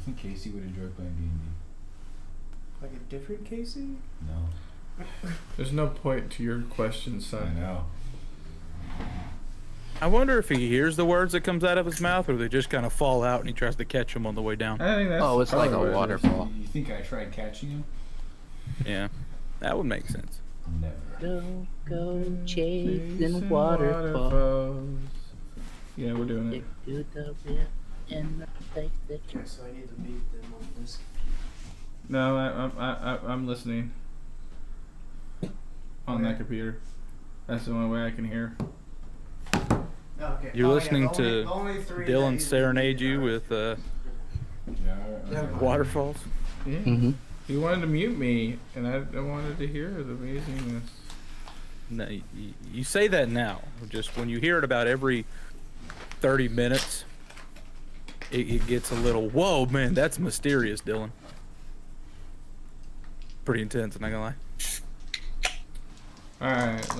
think Casey would enjoy playing D&D. Like a different Casey? No. There's no point to your question, son. I know. I wonder if he hears the words that comes out of his mouth, or they just kind of fall out and he tries to catch them on the way down. I think that's it's like probably a what it is. waterfall. You think I tried catching him? Yeah, that would make sense. Never. Don't go chasing waterfalls. Yeah, we're doing it. To the river and the place that Okay, so I need to beat them on this. No, I'm listening on that Okay. computer. That's the only way I can hear. Okay. You're listening the to only three Dylan that serenade you with Yeah. Never mind. waterfalls. Yeah. Mm-hmm. He wanted to mute me, and I wanted to hear the amazingness. No, you say that now. Just when you hear it about every 30 minutes, it gets a little, whoa, man, that's mysterious, Dylan. Pretty intense, I'm not gonna lie. All right,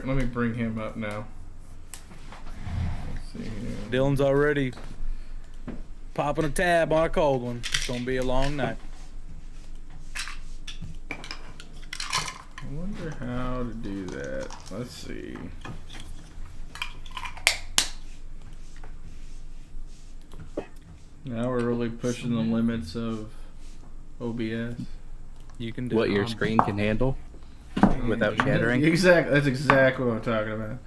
let me bring him up now. Let's see here. Dylan's already popping a tab on a cold one. It's gonna be a long night. I wonder how to do that. Let's see. Now we're really pushing the limits of OBS. You can do What it. your screen can handle without shattering. Exactly. That's exactly what I'm talking about.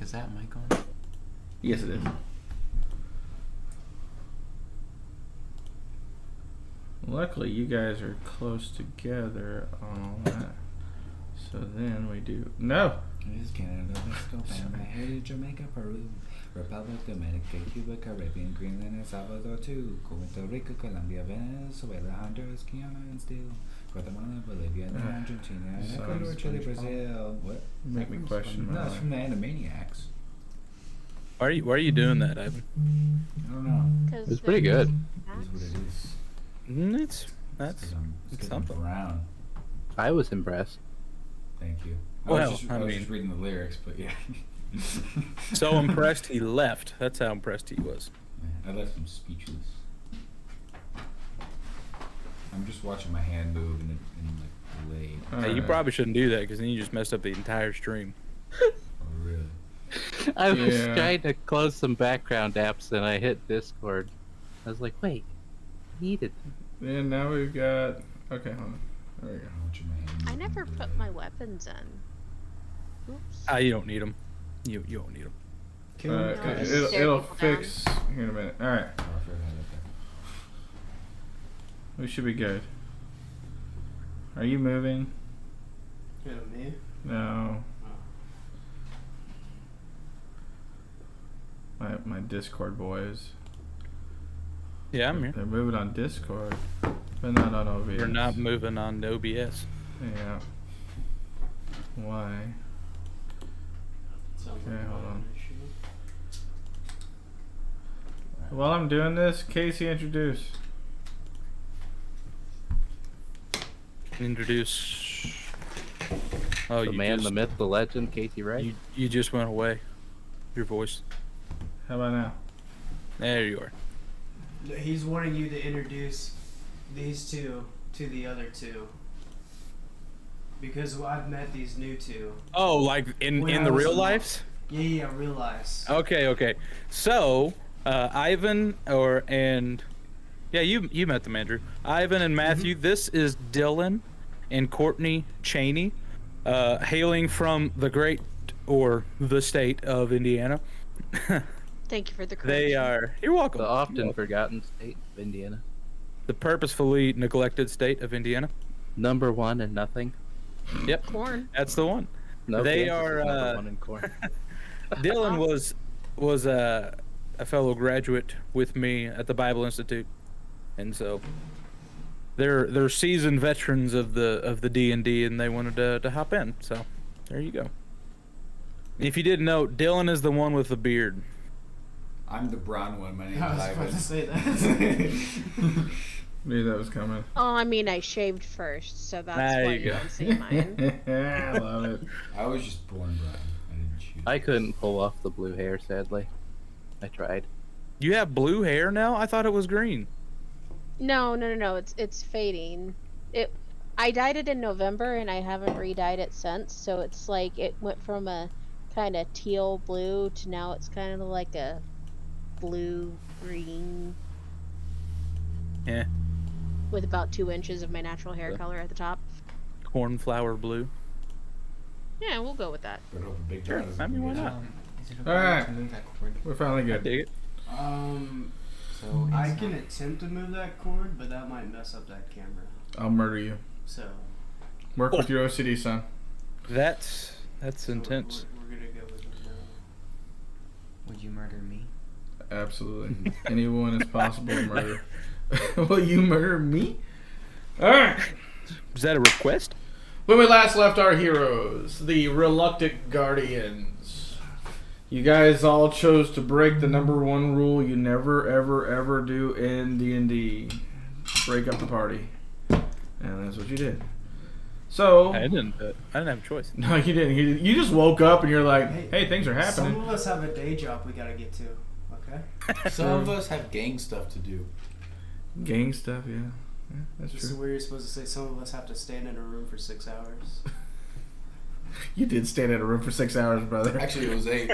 Is that mic on? Yes, it is. Luckily, you guys are close together on all that. So then we do no. It is Canada, Mexico, Panama, Haiti, Jamaica, Peru, Republic, Dominica, Cuba, Caribbean, Greenland, El Salvador, too. Puerto Rico, Colombia, Venezuela, Honduras, Guyana, and still Guatemala, Bolivia, and Argentina, Sounds Ecuador, Chile, Brazil. What? Make me question my No, it's life. from the Animaniacs. Why are you doing that, Ivan? I don't know. It's pretty good. It is what it is. It's that's 'Cause I'm something. brown. I was impressed. Thank you. Well, I was I just mean- reading the lyrics, but yeah. so impressed he left. That's how impressed he was. I left him speechless. I'm just watching my hand move in like blade. Hey, you probably shouldn't do that because then you just messed up the entire stream. Oh really? I was Yeah. trying to close some background apps and I hit Discord. I was like, wait, I needed. And now we've got. Okay, hold on. There we go. I'm watching my hand move I in never put blade. my weapons in. Oops. You don't need them. You don't need them. Can Alright, No, just it'll stare people down. fix here in a minute. All right, Oh, I forgot about that. we should be good. Are you moving? Yeah, me? No. My Discord boys. Yeah, I'm here. They're moving on Discord, but not on OBS. We're not moving on to OBS. Yeah. Why? Sounds Okay, like hold an on. issue. While I'm doing this, Casey, introduce. Introduce. Oh, The you man, just, the myth, the legend, Casey Wright. You just went away. Your voice. How about now? There you are. He's wanting you to introduce these two to the other two. Because I've met these new two. Oh, like in When I the was real in- lives? Yeah, realize. Okay. So, Ivan you met them, Andrew. Ivan and Matthew. This is Dylan and Courtney Cheney, hailing from the great or the state of Indiana. Thank you for the correction. They are. You're welcome. The often forgotten state of Indiana. The purposefully neglected state of Indiana. Number one and nothing. Yep, corn. that's the one. No, They Kansas are, is number uh, one in corn. Dylan was a fellow graduate with me at the Bible Institute, and so they're seasoned veterans of the D&D, and they wanted to hop in. So there you go. If you didn't know, Dylan is the one with the beard. I'm the brown one. My name I is was about Ivan. to say that. Knew that was coming. Oh, I mean, I shaved first, so that's There why you you go. don't see mine. I love it. I was just born brown. I didn't choose. I couldn't pull off the blue hair, sadly. I tried. You have blue hair now? I thought it was green. No. It's fading. I dyed it in November and I haven't re-dyed it since. So it's like it went from a kind of teal blue to now it's kind of like a blue green. Yeah. With about 2 inches of my natural hair color at the top. Cornflower blue. Yeah, we'll go with that. But hope a big Sure, dog doesn't I mean, why forget. not? Is it All right. to move that cord? We're finally I good. dig it. So I it's can not- attempt to move that cord, but that might mess up that camera. I'll murder you. So. Work with your OCD, son. That's so intense. We're gonna go with no. Would you murder me? Absolutely. Anyone is possible to murder. Will you murder me? All right. Is that a request? When we last left our heroes, the reluctant guardians, you guys all chose to break the number one rule you never, ever, ever do in D&D. Break up the party. And that's what you did. So... I didn't have a choice. No, you didn't. You just woke up and you're like, hey, things are happening. Some of us have a day job we gotta get to. Okay. Some of us have gang stuff to do. Gang stuff, yeah. Yeah, that's This is true. where you're supposed to say some of us have to stand in a room for 6 hours. You did stand in a room for 6 hours, brother. Actually, it was 8.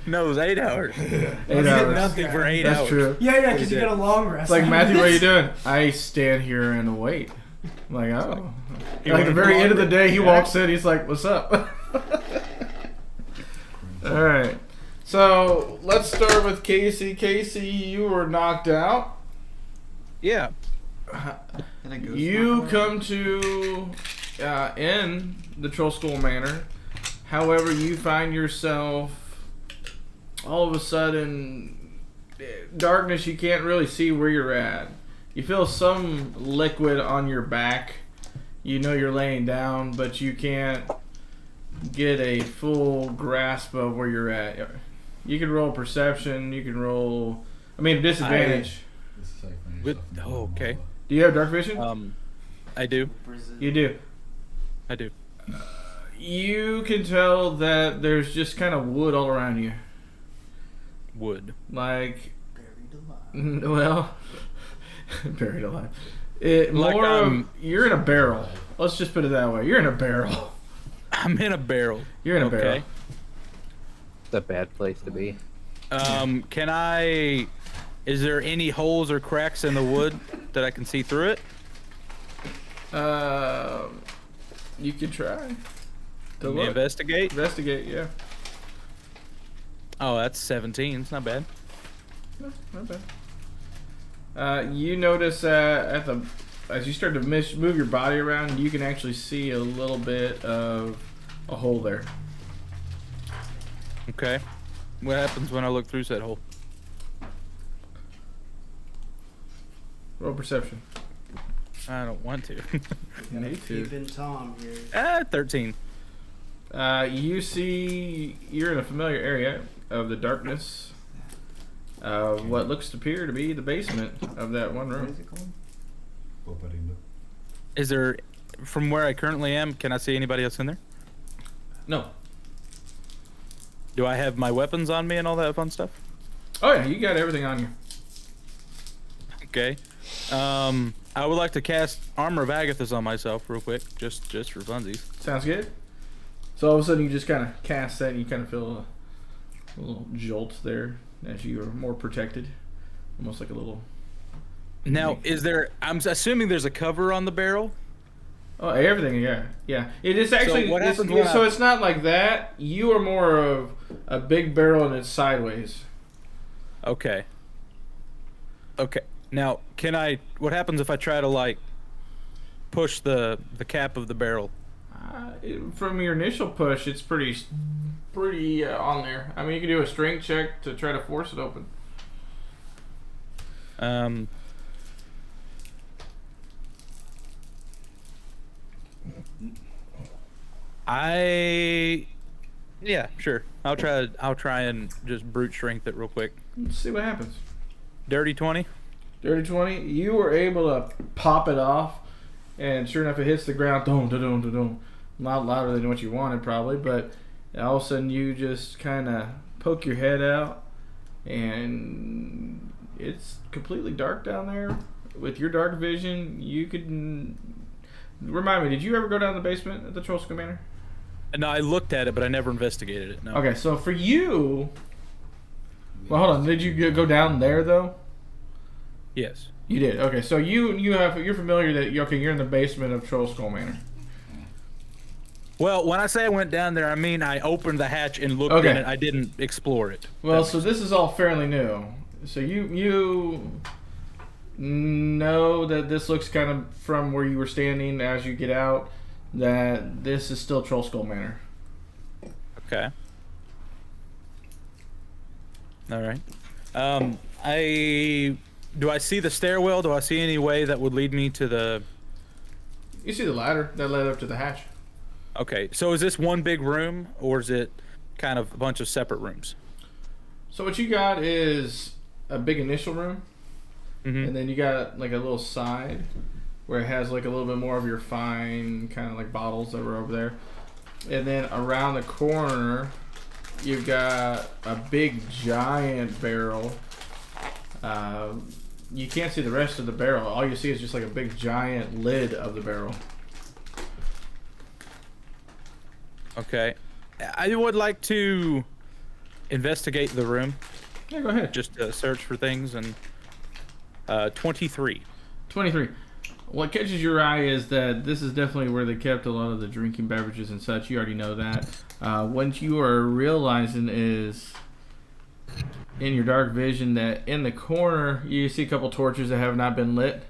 No, it was 8 hours. 8 You did hours. nothing for 8 That's hours. true. Yeah, because you get a long rest. It's like, Matthew, what are you doing? I stand here and wait. I'm like, oh. You Like, at the wanted very end of the day, he Yeah. walks in, he's like, what's up? Alright. So, let's start with Casey. Casey, you were knocked out. Yeah. And I ghost You knock come to in the Troll School Manor. However, you find yourself all of a sudden darkness. You can't really see where you're at. You feel some liquid on your back. You know you're laying down, but you can't get a full grasp of where you're at. You can roll perception. You can roll. I mean, disadvantage. This is like when you're With- stuffing oh, the okay. wall. Do you have dark vision? I do. You do. I do. You can tell that there's just kind of wood all around you. Wood. Like, Buried alive. well, buried alive. It Like, more of you're in a barrel. Let's just put it that way. You're in a barrel. I'm in a barrel. You're in a barrel. Okay. It's a bad place to be. Can I? Is there any holes or cracks in the wood that I can see through it? You could try to Can we look. investigate? Investigate, yeah. Oh, that's 17. It's not bad. No, not bad. You notice as you start to move your body around, you can actually see a little bit of a hole there. Okay. What happens when I look through said hole? Roll perception. I don't want to. You need to. Keeping Tom here. 13. You see, you're in a familiar area of the darkness of what looks to appear to be the basement of that one What room. is it called? Poparino. Is there, from where I currently am, can I see anybody else in there? No. Do I have my weapons on me and all that fun stuff? Oh yeah, you got everything on you. Okay. I would like to cast Armor of Agathis on myself real quick, just for funsies. Sounds good. So all of a sudden you just kind of cast that and you kind of feel a little jolt there as you are more protected. Almost like a little... Now, is there? I'm assuming there's a cover on the barrel. Oh, everything, yeah. Yeah. It is actually... what it's, happens when so I- it's not like that. You are more of a big barrel and it's sideways. Okay. Okay. Now, can I? What happens if I try to like push the cap of the barrel? From your initial push, it's pretty on there. I mean, you can do a strength check to try to force it open. Yeah, sure. I'll try and just brute strength it real quick. Let's see what happens. Dirty 20. Dirty 20. You were able to pop it off, and sure enough, it hits the ground. Dum, dum, dum, dum, dum. Not louder than what you wanted, probably, but all of a sudden, you just kind of poke your head out, and it's completely dark down there. With your dark vision, you could remind me. Did you ever go down the basement at the Troll School Manor? No, I looked at it, but I never investigated it. No. Okay, so for you, well, hold on. Did you go down there though? Yes. You did. Okay, so you're familiar that you're in the basement of Troll Skull Manor. Well, when I say I went down there, I mean I opened the hatch and looked Okay. in it. I didn't explore it. Well, so this is all fairly new. So you know that this looks kind of from where you were standing as you get out that this is still Troll Skull Manor. Okay. All right. Do I see the stairwell? Do I see any way that would lead me to the? You see the ladder that led up to the hatch. Okay. So is this one big room, or is it kind of a bunch of separate rooms? So what you got is a big initial room, and then you got like a little side where it has like a little bit more of your fine kind of like bottles that were over there, and then around the corner you've got a big giant barrel. You can't see the rest of the barrel. All you see is just like a big giant lid of the barrel. Okay. I would like to investigate the room. Yeah, go ahead. Just search for things and 23. 23. What catches your eye is that this is definitely where they kept a lot of the drinking beverages and such. You already know that. What you are realizing is in your dark vision that in the corner you see a couple torches that have not been lit.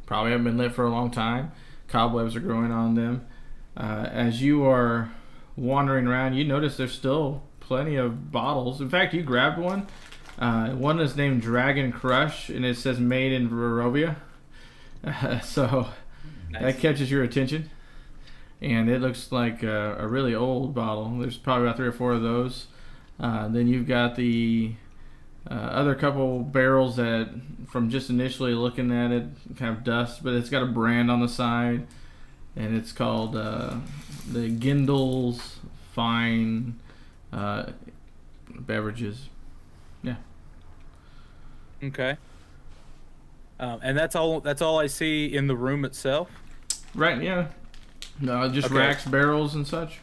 Probably haven't been lit for a long time. Cobwebs are growing on them. As you are wandering around, you notice there's still plenty of bottles. In fact, you grabbed one. One is named Dragon Crush, and it says made in Barovia. So Nice. that catches your attention. And it looks like a really old bottle. There's probably about 3 or 4 of those. Then you've got the other couple barrels that, from just initially looking at it, kind of dust, but it's got a brand on the side. And it's called the Gindles Fine Beverages. Yeah. Okay. And that's all I see in the room itself. Right, yeah. No, just Okay. racks, barrels, and such.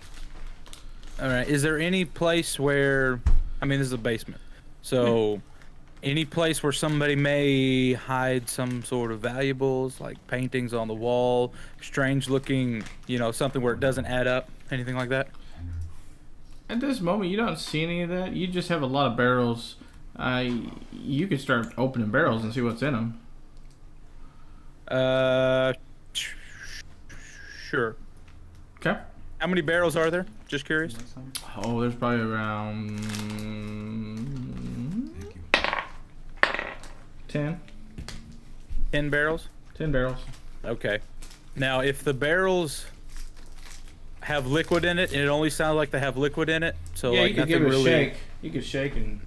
All right. Is there any place where, I mean, this is a basement, so any place where somebody may hide some sort of valuables, like paintings on the wall, strange looking, something where it doesn't add up, anything like that? At this moment, you don't see any of that. You just have a lot of barrels. You could start opening barrels and see what's in them. Sure. Okay. How many barrels are there? Just curious. Oh, there's probably around 10. 10 barrels? 10 barrels. Okay. Now, if the barrels have liquid in it, and it only sounds like they have liquid in it, so Yeah, like you could nothing give it a really. shake. You could shake and...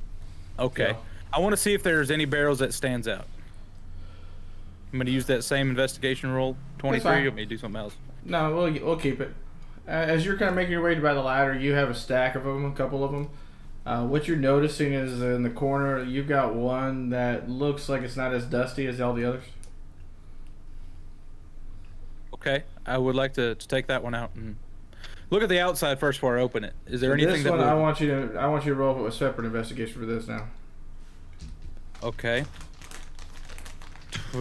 Okay. Yeah. I want to see if there's any barrels that stands out. I'm gonna use that same investigation roll, 23. fine. You want me to do something else? No, we'll keep it. As you're kind of making your way by the ladder, you have a stack of them, a couple of them. What you're noticing is in the corner, you've got one that looks like it's not as dusty as all the others. Okay. I would like to take that one out and look at the outside first before I open it. Is there anything This that one, would... I want you to roll a separate investigation for this now. Okay.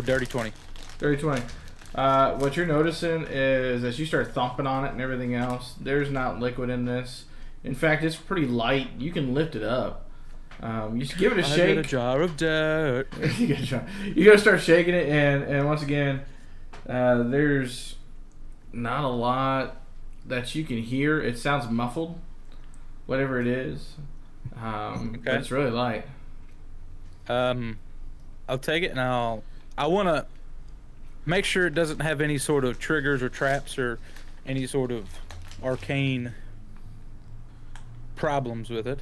Dirty 20. 30-20. What you're noticing is as you start thumping on it and everything else, there's not liquid in this. In fact, it's pretty light. You can lift it up. You just give it a I shake. got a jar of dirt. You gotta start shaking it, and once again, there's not a lot that you can hear. It sounds muffled, whatever it is. But it's really light. I'll take it and I want to make sure it doesn't have any sort of triggers or traps or any sort of arcane problems with it.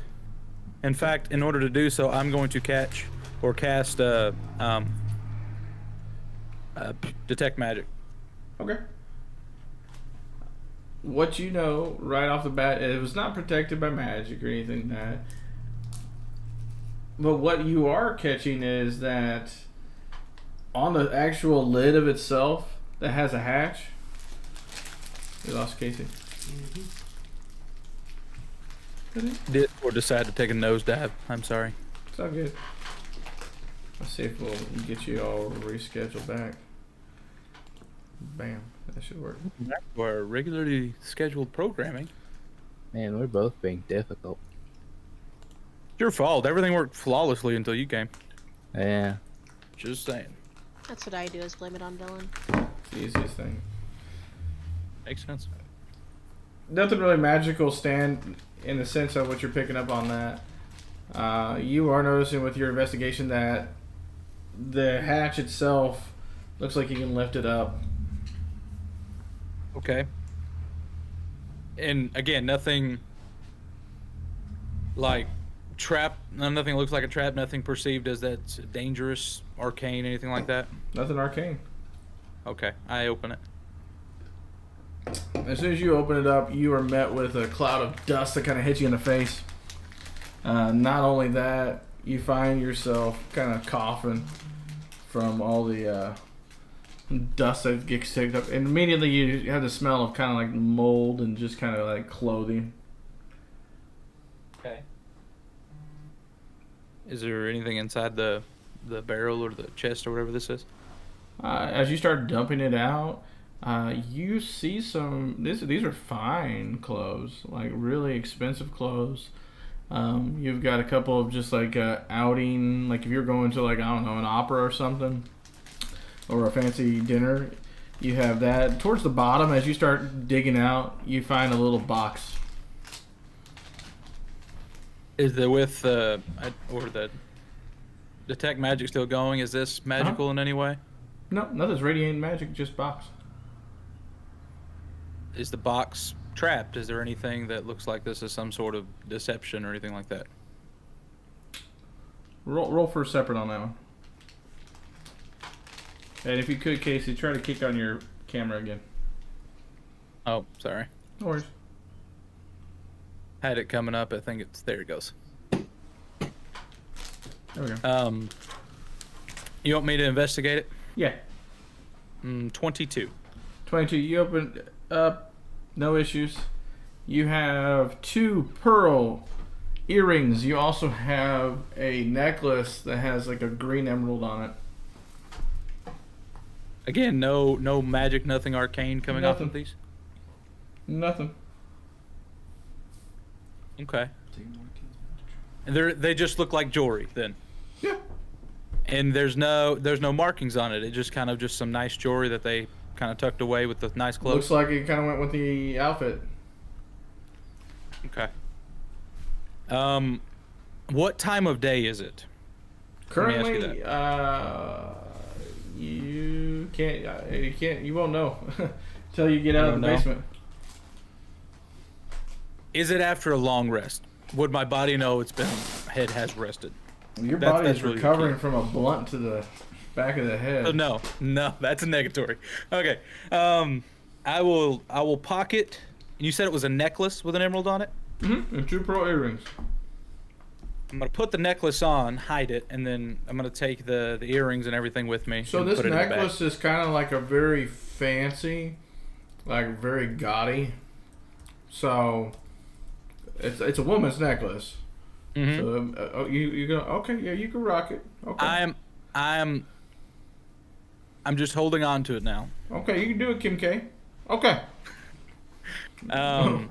In fact, in order to do so, I'm going to catch or cast detect magic. Okay. What you know right off the bat, it was not protected by magic or anything like that. But what you are catching is that on the actual lid of itself that has a hatch. We lost Casey. Did or decide to take a nosedive. I'm sorry. It's all good. Let's see if we'll get you all rescheduled back. Bam. That should work. Back to our regularly scheduled programming. Man, we're both being difficult. Your fault. Everything worked flawlessly until you came. Yeah. Just saying. That's what I do, is blame it on Dylan. It's the easiest thing. Makes sense. Nothing really magical stand in the sense of what you're picking up on that. You are noticing with your investigation that the hatch itself looks like you can lift it up. Okay. And again, nothing like trap. Nothing looks like a trap. Nothing perceived as that's dangerous, arcane, anything like that. Nothing arcane. Okay, I open it. As soon as you open it up, you are met with a cloud of dust that kind of hits you in the face. Not only that, you find yourself kind of coughing from all the dust that gets kicked up. And immediately you have the smell of kind of like mold and just kind of like clothing. Okay. Is there anything inside the barrel or the chest or whatever this is? As you start dumping it out, you see some. These are fine clothes, like really expensive clothes. You've got a couple of just like outing, like if you're going to like, I don't know, an opera or something, or a fancy dinner. You have that. Towards the bottom, as you start digging out, you find a little box. Is the with or the detect magic still going? Is this magical in any way? No, nothing's radiant magic, just box. Is the box trapped? Is there anything that looks like this is some sort of deception or anything like that? Roll for a separate on that one. And if you could, Casey, try to kick on your camera again. Oh, sorry. No worries. Had it coming up. I think it's there. It goes. There we go. You want me to investigate it? Yeah. 22. 22. You open it up. No issues. You have 2 pearl earrings. You also have a necklace that has like a green emerald on it. Again, no magic, nothing arcane coming off Nothing. of these. Nothing. Okay. And they just look like jewelry then. Yeah. And there's no markings on it. It just kind of just some nice jewelry that they kind of tucked away with the nice clothes. Looks like it kind of went with the outfit. Okay. What time of day is it? Let me ask you Currently, you can't, you won't know until you get out of the basement. Is it after a long rest? Would my body know it's been head has rested? Your body is really recovering from a blunt to the back of the head. Oh, no, that's a negatory. Okay. I will pocket. You said it was a necklace with an emerald on it? Mm-hmm. And 2 pearl earrings. I'm gonna put the necklace on, hide it, and then I'm gonna take the earrings and everything with me. So and this put it in the bag. necklace is kind of like a very fancy, like very gaudy. So it's a woman's necklace. Mm-hmm. So you go, okay, yeah, you can rock it. Okay. I'm just holding on to it now. Okay, you can do it, Kim K. Okay. And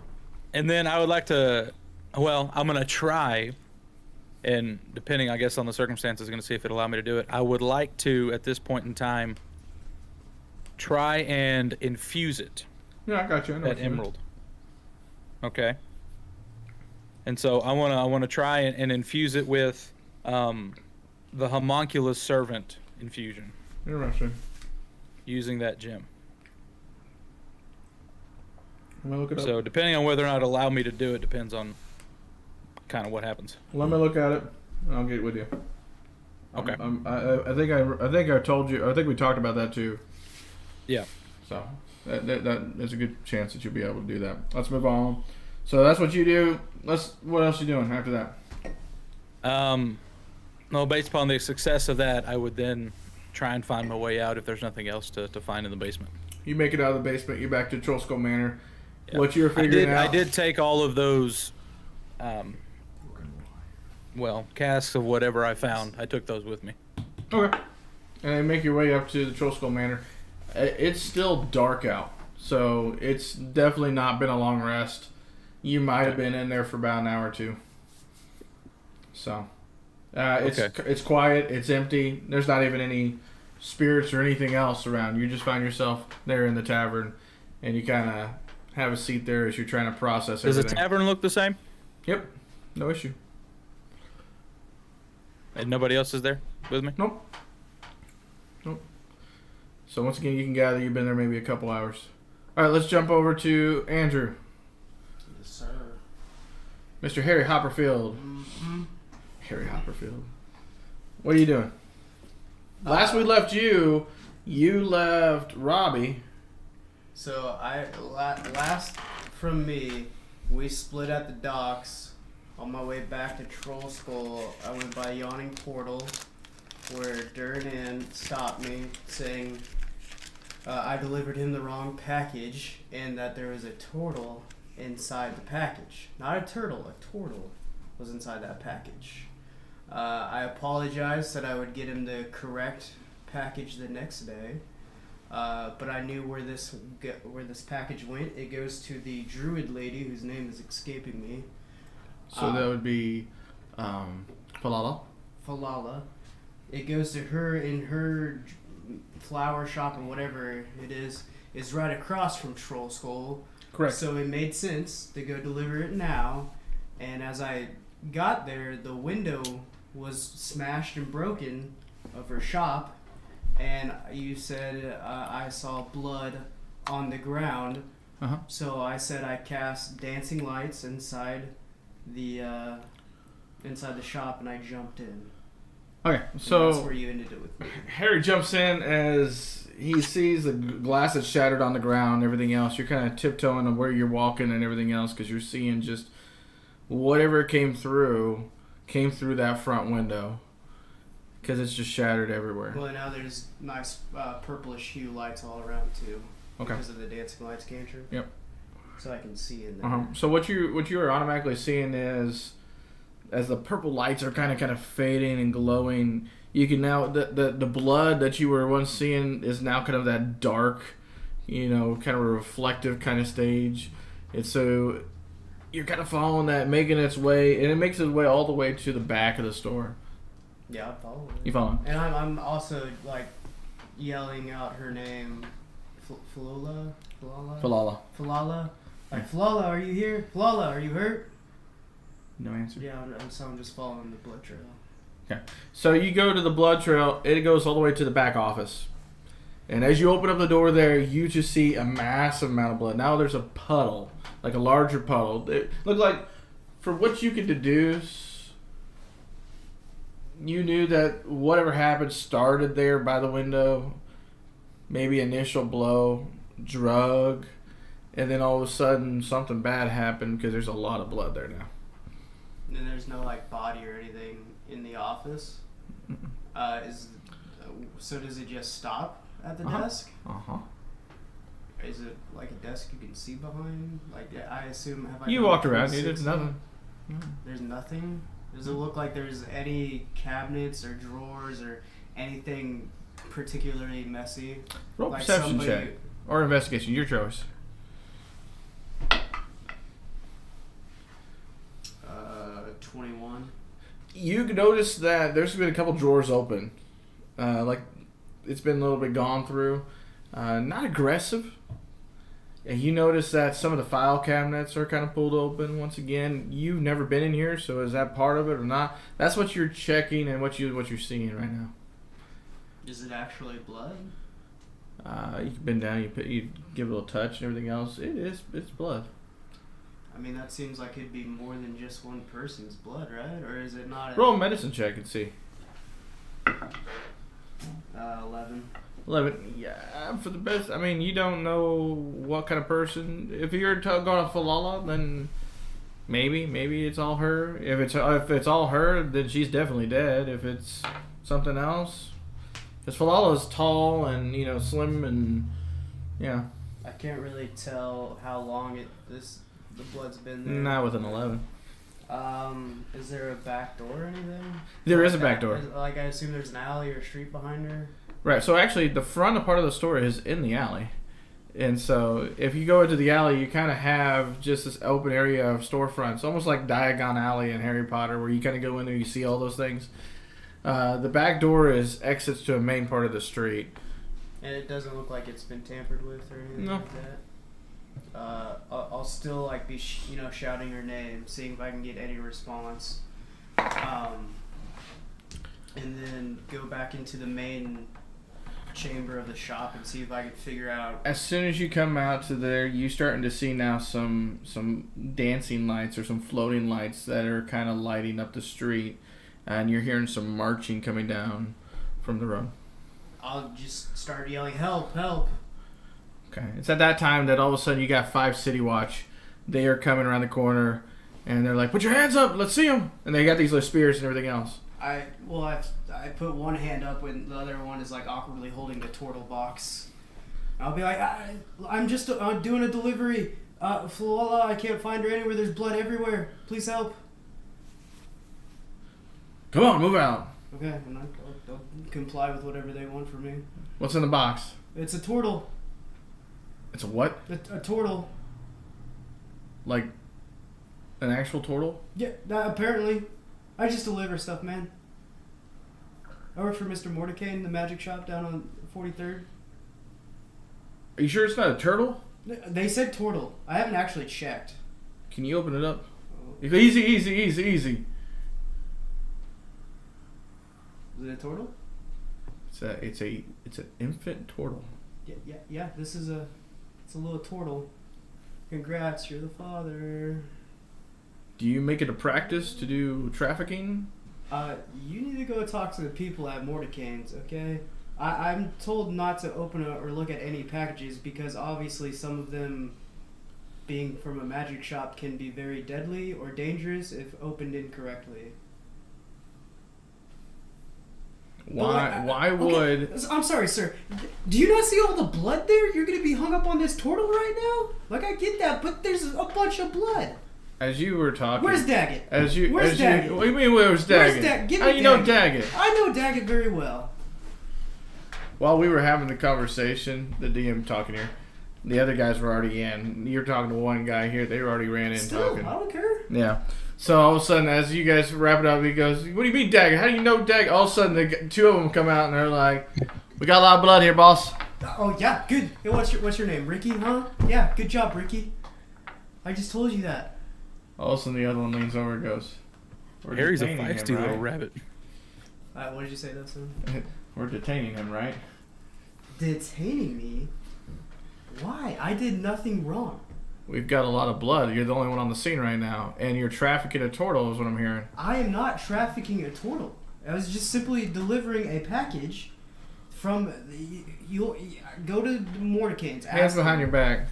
then I would like to, well, I'm gonna try, and depending, I guess, on the circumstances, I'm gonna see if it'll allow me to do it. I would like to, at this point in time, try and infuse it. Yeah, I got you. I know That what you mean. emerald. Okay. And so I wanna try and infuse it with the homunculus servant infusion Interesting. using that gem. Let me look it up. So depending on whether or not it'll allow me to do it depends on kind of what happens. Let me look at it, and I'll get with you. Okay. I think I told you. I think we talked about that too. Yeah. So there's a good chance that you'll be able to do that. Let's move on. So that's what you do. What else you doing after that? No, based upon the success of that, I would then try and find my way out if there's nothing else to find in the basement. You make it out of the basement. You're back to Troll Skull Manor. Yeah. What you're figuring out? I did take all of those, casks of whatever I found. I took those with me. Okay. And then make your way up to the Troll Skull Manor. It's still dark out, so it's definitely not been a long rest. You might have been in there for about an hour or two. So, it's quiet. It's empty. There's not even any spirits or anything else around. You just find yourself there in the tavern, and you kind of have a seat there as you're trying to process everything. Does the tavern look the same? Yep. No issue. And nobody else is there with me? Nope. So once again, you can gather you've been there maybe a couple hours. All right, let's jump over to Andrew. Yes, sir. Mr. Harry Hopperfield. Mm-hmm. Harry Hopperfield. What are you doing? Last we left you left Robbie. So last from me, we split at the docks. On my way back to Troll Skull, I went by Yawning Portal, where Durnan stopped me, saying I delivered him the wrong package and that there was a turtle inside the package. Not a turtle, a turtle was inside that package. I apologized, said I would get him the correct package the next day, but I knew where this package went. It goes to the druid lady whose name is escaping me. So that would be Falala. Falala. It goes to her in her flower shop or whatever it is right across from Troll Skull. Correct. So it made sense to go deliver it now. And as I got there, the window was smashed and broken of her shop. And you said I saw blood on the ground. Uh-huh. So I said I cast dancing lights inside the shop and I jumped in. Okay, And so that's where you ended it with me. Harry jumps in as he sees the glass that's shattered on the ground, everything else. You're kind of tiptoeing on where you're walking and everything else because you're seeing just whatever came through that front window because it's just shattered everywhere. Well, now there's nice purplish hue lights all around too. Okay. Because of the dancing lights cantrip. Yep. So I can see in there. So what you are automatically seeing is as the purple lights are kind of fading and glowing, you can now the blood that you were once seeing is now kind of that dark, kind of a reflective kind of stage. And so you're kind of following that, making its way, and it makes its way all the way to the back of the store. Yeah, I'm following. You following? And I'm also like yelling out her name, Falala. Like, Falala, are you here? Falala, are you hurt? No answer. Yeah, I'm just following the blood trail. Okay. So you go to the blood trail. It goes all the way to the back office. And as you open up the door there, you just see a massive amount of blood. Now there's a puddle, like a larger puddle. It looked like, for what you could deduce, you knew that whatever happened started there by the window. Maybe initial blow, drug, and then all of a sudden something bad happened because there's a lot of blood there now. And there's no like body or anything in the office. So does it just stop at the desk? Is it like a desk you can see behind? Like I assume. You walked around. There's nothing. There's nothing. Does it look like there's any cabinets or drawers or anything particularly messy? Roll like perception check or investigation. Your choice. 21. You notice that there's been a couple drawers open. Like it's been a little bit gone through. Not aggressive. And you notice that some of the file cabinets are kind of pulled open once again. You've never been in here, so is that part of it or not? That's what you're checking and what you're seeing right now. Is it actually blood? You bend down, you give it a little touch and everything else. It's blood. I mean, that seems like it'd be more than just one person's blood, right? Or is it not? Roll a medicine check and see. 11. 11. Yeah, for the best. I mean, you don't know what kind of person. If you're going to Falala, then Maybe it's all her. If it's all her, then she's definitely dead. If it's something else, because Falala's tall and slim and yeah. I can't really tell how long the blood's been there. Not with an 11. Is there a back door or anything? There is a back door. Like I assume there's an alley or a street behind her. Right. So actually, the front part of the store is in the alley. And so, if you go into the alley, you kind of have just this open area of storefronts, almost like Diagon Alley in Harry Potter, where you kind of go in there, you see all those things. The back door is exits to a main part of the street. And it doesn't look like it's been tampered with or anything No. like that. I'll still like be shouting her name, seeing if I can get any response, and then go back into the main chamber of the shop and see if I can figure out. As soon as you come out to there, you starting to see now some dancing lights or some floating lights that are kind of lighting up the street, and you're hearing some marching coming down from the road. I'll just start yelling, "Help! Help!" Okay, it's at that time that all of a sudden you got 5 City Watch. They are coming around the corner, and they're like, "Put your hands up! Let's see them!" And they got these little spears and everything else. I put one hand up when the other one is like awkwardly holding the turtle box. I'll be like, I'm just doing a delivery. Falala, I can't find her anywhere. There's blood everywhere. Please help. Come on, move out. Okay, and I'll comply with whatever they want from me. What's in the box? It's a turtle. It's a what? A turtle. Like an actual turtle? Yeah, apparently. I just deliver stuff, man. I work for Mr. Mordecai in the magic shop down on 43rd. Are you sure it's not a turtle? They said turtle. I haven't actually checked. Can you open it up? Easy. Is it a turtle? It's an infant turtle. Yeah. It's a little turtle. Congrats, you're the father. Do you make it a practice to do trafficking? You need to go talk to the people at Mordecai's, okay? I'm told not to open or look at any packages because obviously some of them, being from a magic shop, can be very deadly or dangerous if opened incorrectly. Why would... I'm sorry, sir. Do you not see all the blood there? You're gonna be hung up on this turtle right now? Like, I get that, but there's a bunch of blood. As you were talking... Where's Daggett? Where's Daggett? What do you mean, where's Daggett? Give me How do you know Daggett? Daggett? I know Daggett very well. While we were having the conversation, the DM talking here, the other guys were already in. You're talking to one guy here. They already ran in talking. I don't care. Yeah. So all of a sudden, as you guys wrap it up, he goes, "What do you mean, Daggett? How do you know Daggett?" All of a sudden, the 2 of them come out and they're like, "We got a lot of blood here, boss." Oh yeah, good. Hey, what's your name, Ricky? Huh? Yeah, good job, Ricky. I just told you that. All of a sudden, the other one leans over and goes, "We're Harry's a detaining feisty him, right? little rabbit. What did you say, Dustin? We're detaining him, right?" Detaining me? Why? I did nothing wrong. We've got a lot of blood. You're the only one on the scene right now, and you're trafficking a turtle, is what I'm hearing. I am not trafficking a turtle. I was just simply delivering a package from. You go to Mordecai's. Hands behind your back.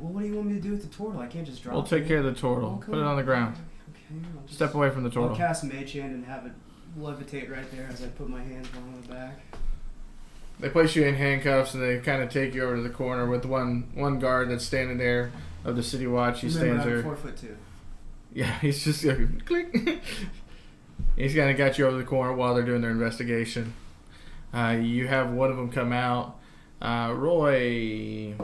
Well, what do you want me to do with the turtle? I can't just drop it. We'll take care of the turtle. Okay. Put it on the ground. Okay. I'll just, Step away from the I'll turtle. cast Mage Hand and have it levitate right there as I put my hands behind the back. They place you in handcuffs and they kind of take you over to the corner with one guard that's standing there of the City Watch. He stands there. 4'2". Yeah, he's just like, click. He's kind of got you over the corner while they're doing their investigation. You have one of them come out. Roy.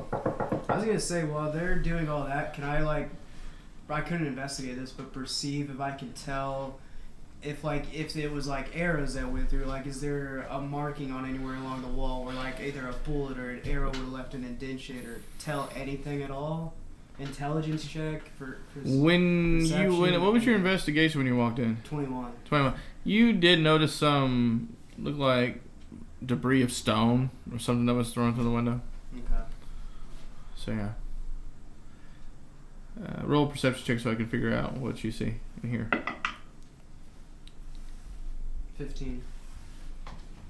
I was gonna say, while they're doing all that, can I couldn't investigate this, but perceive if I can tell if it was arrows that went through, is there a marking on anywhere along the wall where either a bullet or an arrow would have left an indentation or tell anything at all? Intelligence check for What was your investigation when you walked in? 21. 21. You did notice some look like debris of stone or something that was thrown through the window. Okay. So yeah. Roll a perception check so I can figure out what you see in here. 15.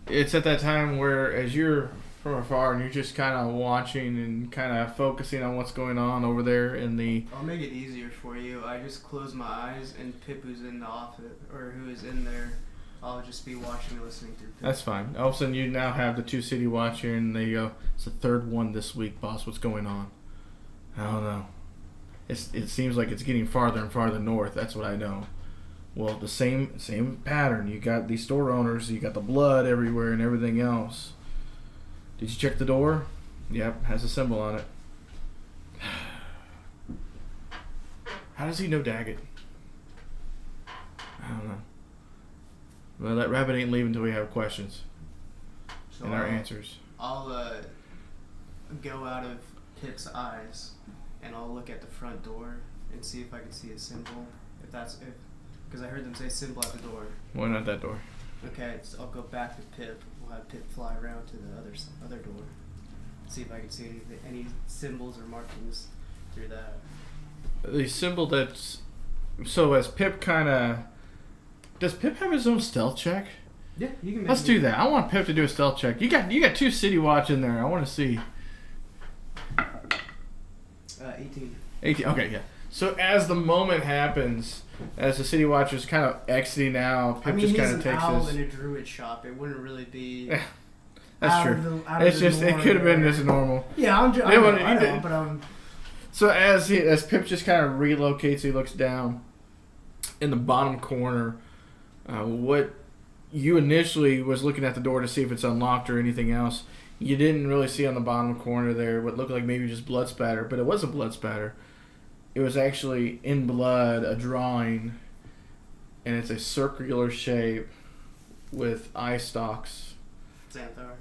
It's at that time where as you're from afar, and you're just kind of watching and kind of focusing on what's going on over there in the. I'll make it easier for you. I just close my eyes, and Pip, who's in the office or who is in there, I'll just be watching and listening through Pip. That's fine. All of a sudden, you now have the two city watch here, and they go, "It's the third one this week, boss. What's going on?" I don't know. It seems like it's getting farther and farther north. That's what I know. Well, the same pattern. You got these store owners. You got the blood everywhere and everything else. Did you check the door? Yep, has a symbol on it. How does he know Daggett? I don't know. Well, that rabbit ain't leaving until we have questions So and our answers. I'll go out of Pip's eyes, and I'll look at the front door and see if I can see a symbol. Because I heard them say symbol at the door. Why not that door? Okay, so I'll go back to Pip. We'll have Pip fly around to the other door. See if I can see any symbols or markings through that. The symbol that's... So as Pip kind of... Does Pip have his own stealth check? Yeah, you can. Let's do that. I want Pip to do a stealth check. You got two city watch in there. I want to see. 18. 18. Okay, yeah. So as the moment happens, as the city watcher's kind of exiting out, Pip just kind of takes owl his. in a druid shop. It wouldn't really be. That's out true. of the- out of It's the just it norm could have been there. just normal. Yeah, I know, but So as Pip just kind of relocates, he looks down in the bottom corner. What you initially was looking at the door to see if it's unlocked or anything else. You didn't really see on the bottom corner there what looked like maybe just blood spatter, but it wasn't blood spatter. It was actually in blood, a drawing, and it's a circular shape with eye stalks. Xanthar.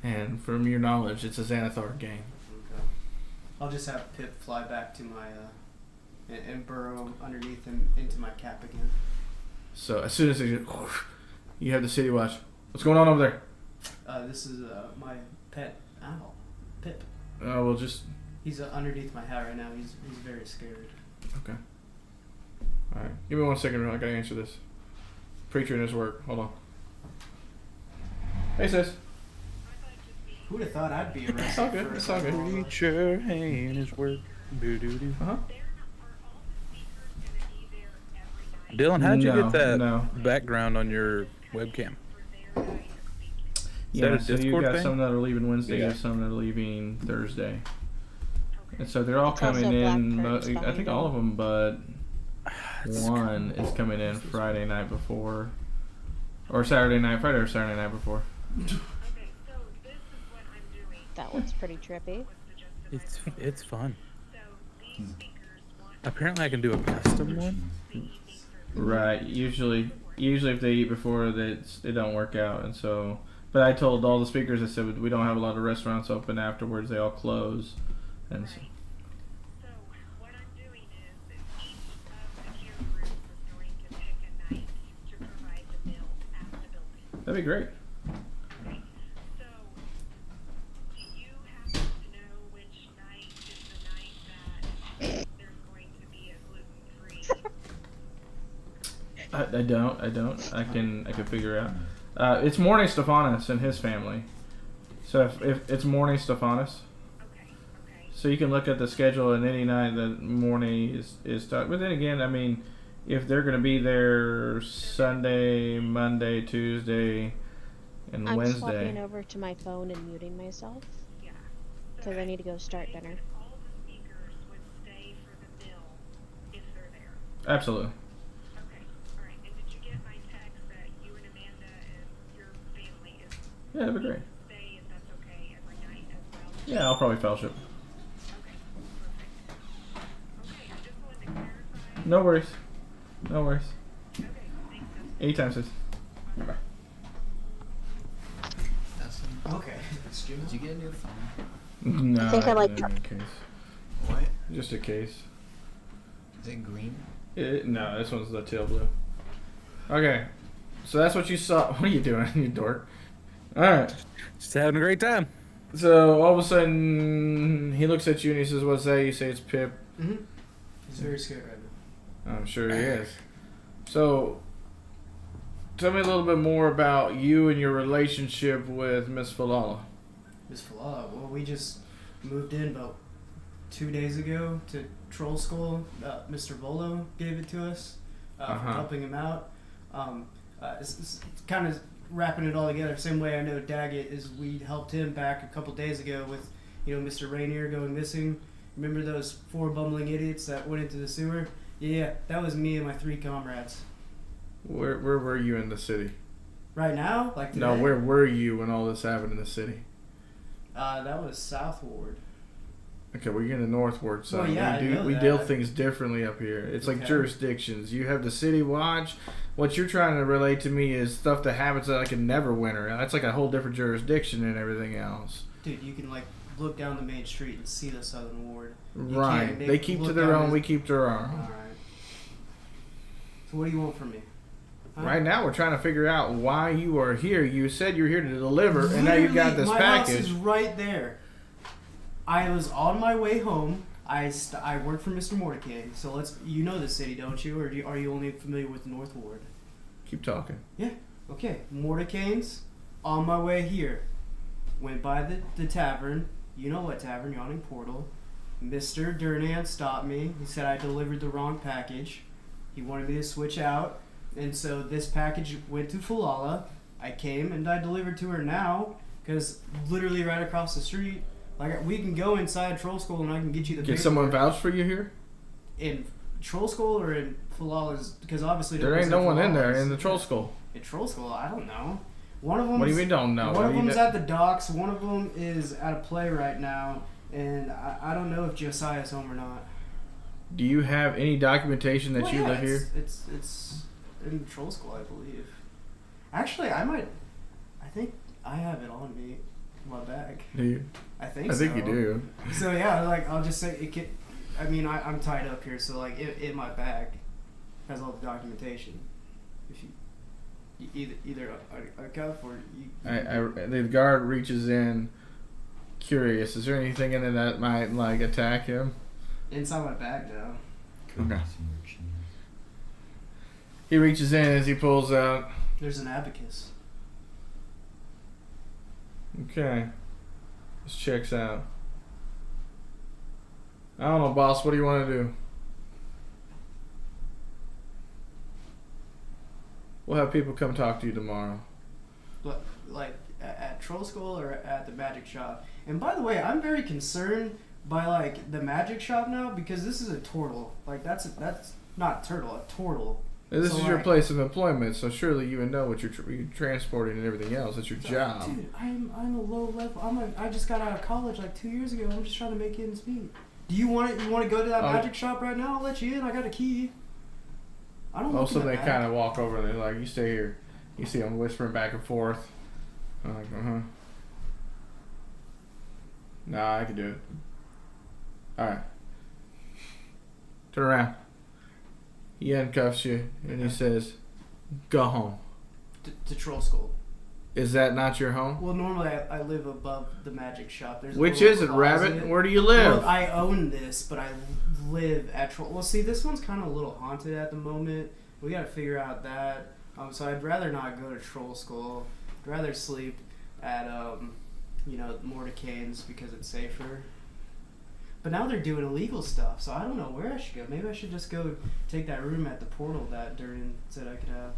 And from your knowledge, it's a Xanathar game. Okay. I'll just have Pip fly back to my and burrow underneath him into my cap again. So as soon as you have the city watch. What's going on over there? This is my pet owl, Pip. Oh, we'll just... He's underneath my hat right now. He's very scared. Okay. Alright. Give me 1 second. I gotta answer this. Preacher and his work. Hold on. Hey, sis. Who'd have thought I'd be arrested? It's all good. for It's all good. Preacher and his work. Boo-doo-doo. Uh-huh. Dylan, how'd you get that No. background on your webcam? Yeah, that a so you Discord got thing? some that are leaving Wednesday, you Yeah. got some that are leaving Thursday. And so they're all It's also coming in, Black Currants I think behind all it. of them, but one is coming in Friday night before. Or Saturday night, Friday or Saturday night before. That one's pretty trippy. It's fun. Apparently, I can do a custom one. Right. Usually if they eat before, it don't work out, and so. But I told all the speakers, I said we don't have a lot of restaurants open afterwards; they all close, and so. So what I'm doing is each of the care groups is going to pick a night to provide the meal at the building. That'd be great. Okay. So do you happen to know which night is the night that there's going to be a gluten-free? I don't. I can figure out. It's Morning Stephanus and his family. So if it's Morning Stephanus, Okay. so you can look at the schedule and any night that Morning is but then again, I mean, if they're gonna be there Sunday, Monday, Tuesday, and I'm Wednesday. swapping over to my phone and muting myself Yeah. because I need to go start dinner. All the speakers would stay for the meal if they're there. Absolutely. Okay. All right. And did you get my text that you and Amanda and your family is Yeah, that'd be great. stay if that's okay every night as well? Yeah, I'll probably fellowship. Okay, perfect. Okay, I just wanted to clarify. No worries. No worries. Okay, thanks, Justin. Anytime, sis. Bye. Okay. Did you get a new phone? No, I think I like didn't in case. What? Just a case. Is it green? No, this one's the teal blue. Okay, so that's what you saw. What are you doing, you dork? All right. Just having a great time. So all of a sudden, he looks at you and he says, "What's that?" You say, "It's Pip." Mm-hmm. He's very scared right now. I'm sure he is. So, tell me a little bit more about you and your relationship with Miss Falala. Miss Falala. Well, we just moved in about 2 days ago to Troll School. Mr. Volo gave it to us for helping him out. It's kind of wrapping it all together. Same way I know Daggett is. We helped him back a couple days ago with, Mr. Rainier going missing. Remember those 4 bumbling idiots that went into the sewer? Yeah, that was me and my 3 comrades. Where were you in the city? Right now, like today? No, where were you when all this happened in the city? That was South Ward. Okay, well, you're in the North Ward side. Well, yeah, we I know deal that. things differently up here. It's like Okay. jurisdictions. You have the city watch. What you're trying to relate to me is stuff that happens that I can never winter. That's like a whole different jurisdiction and everything else. Dude, you can look down the main street and see the Southern Ward. You Right. can't They keep to look their down own. this- We keep to our own. Alright. So what do you want from me? Huh? Right now, we're trying to figure out why you are here. You said you're here to deliver, and now you got this my house package. is right there. I was on my way home. I work for Mr. Mordecai. So you know the city, don't you? Or are you only familiar with North Ward? Keep talking. Yeah. Okay. Mordecai's on my way here. Went by the tavern. You know what tavern? Yawning Portal. Mr. Durnan stopped me. He said I delivered the wrong package. He wanted me to switch out. And so this package went to Falala. I came and I delivered to her now. Because literally right across the street. We can go inside Troll School and I can get you the Can someone paperwork. vouch for you here? In Troll School or in Falala's? Because obviously There ain't no one in there Falala's. in the troll school. In Troll School? I don't know. One of them. What do you mean don't know? One of What do you them's know? at the docks. One of them is at a play right now, and I don't know if Josiah's home or not. Do you have any documentation that Well, you yeah, live here? It's in Troll School, I believe. Actually, I think I have it on me, in my bag. Do you? I think. I think so. you do. So yeah, I'll just say it. I'm tied up here, so in my bag has all the documentation. If you either a cuff or you. The guard reaches in, curious. Is there anything in it that might attack him? Inside my bag now. Okay. He reaches in as he pulls out. There's an abacus. Okay. This checks out. I don't know, boss. What do you want to do? We'll have people come talk to you tomorrow. But at Troll School or at the magic shop. And by the way, I'm very concerned by the magic shop now because this is a turtle. That's not a turtle, a turtle. This So, is your place of employment, so surely you would know what you're transporting and everything else. That's your job. Dude, I'm a low level. I just got out of college 2 years ago. I'm just trying to make ends meet. Do you want to go to that magic shop right now? I'll let you in. I got a key. I don't. Also, look in they the kind bag. of walk over and they're like, "You stay here." You see them whispering back and forth. I'm like, Nah, I can do it. All right. Turn around. He handcuffs you and he says, "Go home." To Troll School. Is that not your home? Well, normally I live above the magic shop. There's a Which little is it, closet. Rabbit? Where do you live? Well, I own this, but I live at Troll. Well, see, this one's kind of a little haunted at the moment. We got to figure out that. So I'd rather not go to Troll School. I'd rather sleep at Mordecai's because it's safer. But now they're doing illegal stuff, so I don't know where I should go. Maybe I should just go take that room at the portal that Durin said I could have.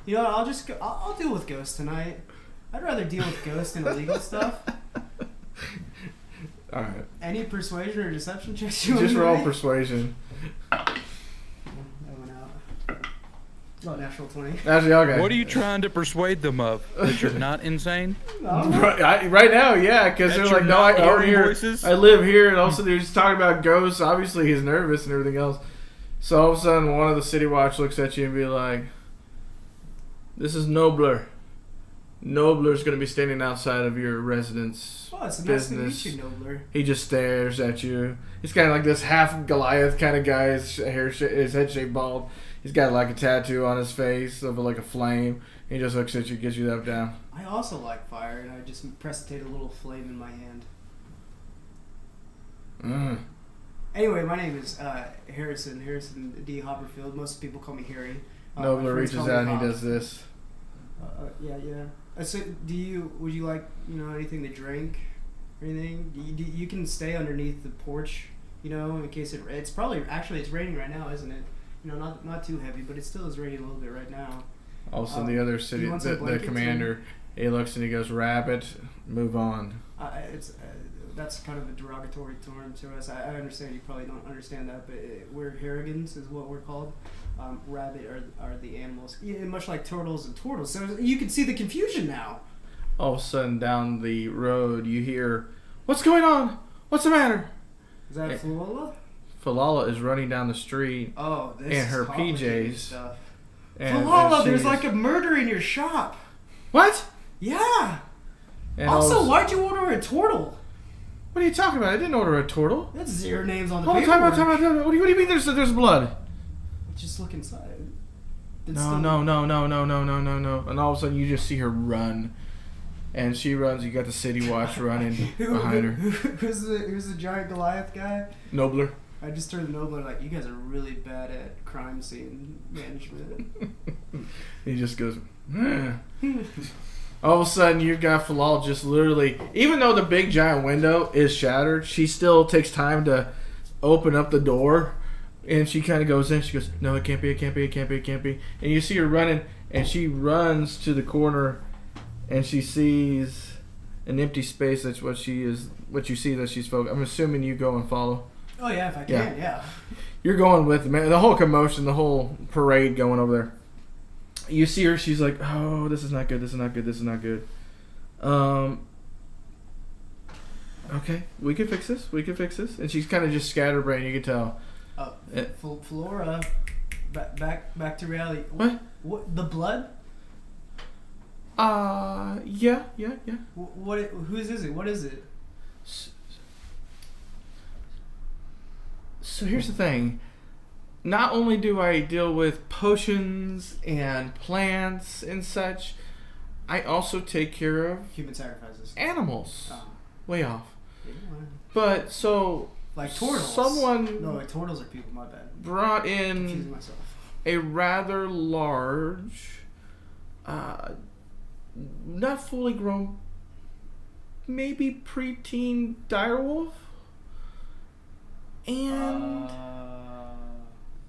You know what, I'll just go. I'll deal with ghosts tonight. I'd rather deal with ghosts than illegal stuff. All right. Any persuasion or deception checks you want Just to roll make? persuasion. That went out. Oh, natural 20. Actually, okay. What are you trying to persuade them of? That you're not insane? No. Right now, yeah, because That they're you're like, no, I not own hearing here. voices? I live here, and all of a sudden they're just talking about ghosts. Obviously, he's nervous and everything else. So all of a sudden, one of the City Watch looks at you and be like, "This is Nobler. Nobler's going to be standing outside of your residence Oh, it's nice to business." meet you, Nobler. He just stares at you. He's kind of like this half Goliath kind of guy. His head shaped bald. He's got like a tattoo on his face of like a flame. He just looks at you, gets you up down. I also like fire, and I just precipitate a little flame in my hand. Anyway, my name is Harrison D. Hopperfield. Most people call me Harry. My Nobler friends reaches call me out and Hop. he does this. Yeah. So would you like anything to drink or anything? You can stay underneath the porch, in case it's probably actually it's raining right now, isn't it? Not too heavy, but it still is raining a little bit right now. Also, the other city, the commander, he looks and he goes, "Rabbit, move on." That's kind of a derogatory term to us. I understand you probably don't understand that, but we're Harrigans is what we're called. Rabbit are the animals, much like turtles and turtles. So you can see the confusion now. All of a sudden, down the road, you hear, "What's going on? What's the matter?" Is that Flula? Falala is running down the street Oh, this in is her complicated PJs. stuff. And Flula, she's- there's like a murder in your shop. What? Yeah. And Also, why'd you order a turtle? What are you talking about? I didn't order a turtle. That's 0 names on the Hold on, paperwork. time out. What do you mean there's blood? Just look inside. No. And all of a sudden you just see her run. And she runs, you got the city watch running behind her. Who's the giant Goliath guy? Nobler. I just turned to Nobler like, you guys are really bad at crime scene management. He just goes, "Eh." All of a sudden you've got Falal just literally, even though the big giant window is shattered, she still takes time to open up the door. And she kind of goes in. She goes, "No, it can't be. And you see her running, and she runs to the corner, and she sees an empty space. That's what you see that she's focused. I'm assuming you go and follow. Oh yeah, if I can, yeah. You're going with the man. The whole commotion, the whole parade going over there. You see her. She's like, "Oh, this is not good. This is not good. Okay, we can fix this. And she's kind of just scatterbrained. You can tell. Flora, back to reality. What? What? The blood? Yeah. Whose is it? What is it? So here's the thing. Not only do I deal with potions and plants and such, I also take care of Human sacrifices. animals. Oh. Way off. Yeah. But so Like turtles. someone No, like turtles are people. My bad. brought Confusing in myself. a rather large, not fully grown, maybe preteen direwolf. And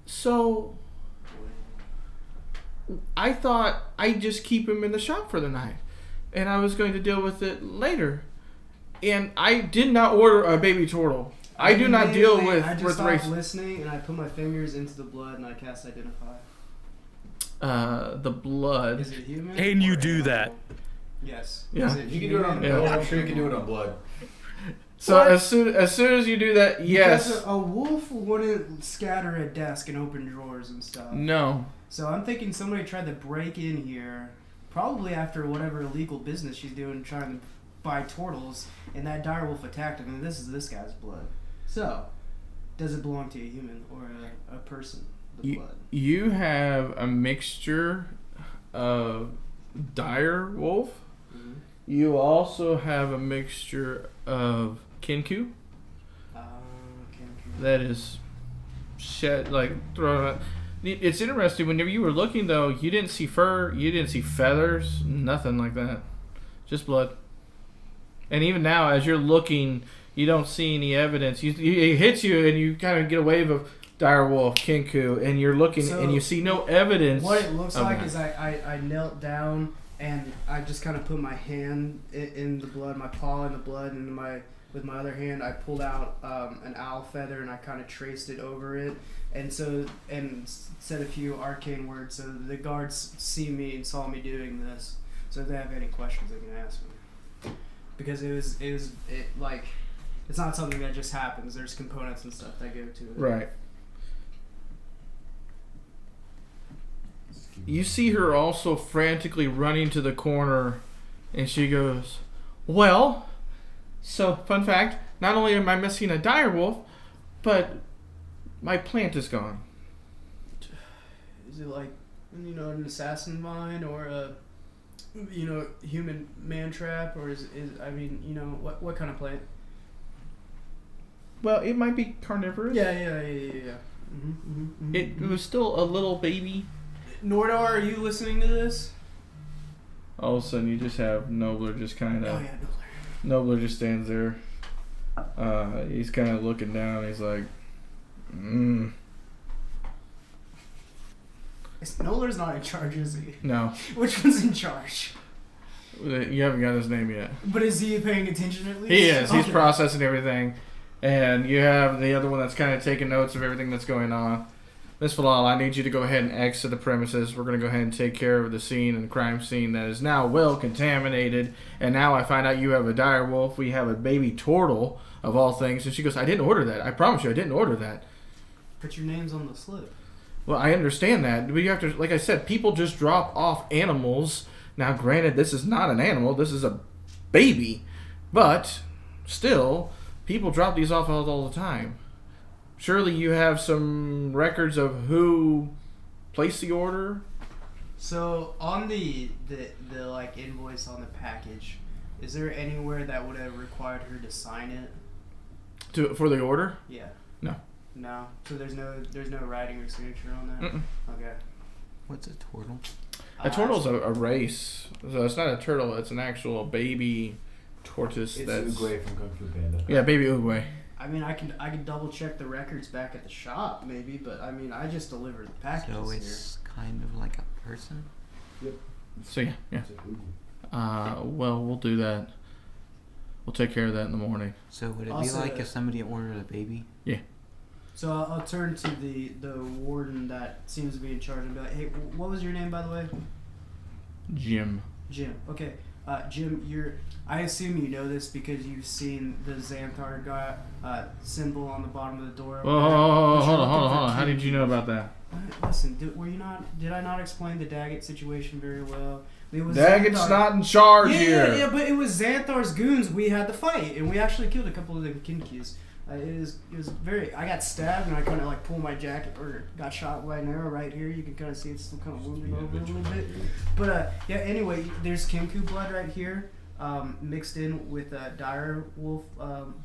so I thought I'd just keep him in the shop for the night. And I was going to deal with it later. And I did not order a baby turtle. I do not deal with I just stopped race. listening, and I put my fingers into the blood, and I cast identify. The blood. Is it human? Can you or do animal? that? Yes. Yeah. Is it You can do it on. Yeah. I'm sure you can do it on blood. So What? as soon as you do that, yes. Because a wolf wouldn't scatter a desk and open drawers and stuff. No. So I'm thinking somebody tried to break in here, probably after whatever illegal business she's doing, trying to buy turtles, and that direwolf attacked him, and this is this guy's blood. So, does it belong to a human or a person, the blood? You have a mixture of dire wolf. Mm-hmm. You also have a mixture of kinku. That is shed, like thrown out. It's interesting. Whenever you were looking, though, you didn't see fur, you didn't see feathers, nothing like that. Just blood. And even now, as you're looking, you don't see any evidence. It hits you, and you kind of get a wave of direwolf, kinku, and you're looking, So, and you see no evidence. What it looks of like that. is I knelt down, and I just kind of put my hand in the blood, my paw in the blood, and with my other hand, I pulled out an owl feather, and I kind of traced it over it, and said a few arcane words, so the guards see me and saw me doing this. So if they have any questions, they can ask me. Because it's not something that just happens. There's components and stuff that go to it. Right. You see her also frantically running to the corner, and she goes, "Well, so fun fact, not only am I missing a direwolf, but my plant is gone." Is it like, an assassin vine or a, human man trap, or what kind of plant? Well, it might be carnivorous. Yeah. Mm-hmm. It was still a little baby. Nordar, are you listening to this? All of a sudden, you just have Nobler just kind Oh of. yeah, Nobler just stands there. He's kind of looking down. He's like, Noller's not in charge, is he? no. Which one's in charge? You haven't got his name yet. But is he paying attention at least? He is. He's Okay. processing everything. And you have the other one that's kind of taking notes of everything that's going on. Miss Falal, I need you to go ahead and exit the premises. We're going to go ahead and take care of the scene and crime scene that is now well contaminated. And now I find out you have a dire wolf. We have a baby turtle, of all things. And she goes, I didn't order that. I promise you, I didn't order that. Put your names on the slip. Well, I understand that. But you have to, like I said, people just drop off animals. Now, granted, this is not an animal. This is a baby. But still, people drop these off all the time. Surely you have some records of who placed the order? So on the like invoice on the package, is there anywhere that would have required her to sign it? For the order? Yeah. No. No. So there's no writing or signature on that? Mm-mm. Okay. What's a turtle? A turtle's a race. So it's not a turtle, it's an actual baby tortoise It's that's... Uguay from Kung Fu Panda. Yeah, baby Uguay. I mean, I can double check the records back at the shop maybe, but I mean, I just delivered the packages So it's kind of like a person. So yeah. It's a Ugu. Well, we'll do that. We'll take care of that in the morning. So would it Also, be like if somebody ordered a baby? So I'll turn to the warden that seems to be in charge and be like, hey, what was your name, by the way? Jim. Jim. Okay. Jim, I assume you know this because you've seen the Xanthar guy symbol on the bottom of the door. Whoa, hold on. How did you know about that? Listen, did I not explain the Daggett situation very well? It was Daggett's Xanthar- not in charge yeah, here. Yeah, but it was Xanthar's goons we had to fight, and we actually killed a couple of the Kinkis. It was very. I got stabbed, and I kind of like pulled my jacket, or got shot by an arrow right here. You can kind of see it's still kind of wounded over a little bit. But yeah. Anyway, there's Kinku blood right here, mixed in with dire wolf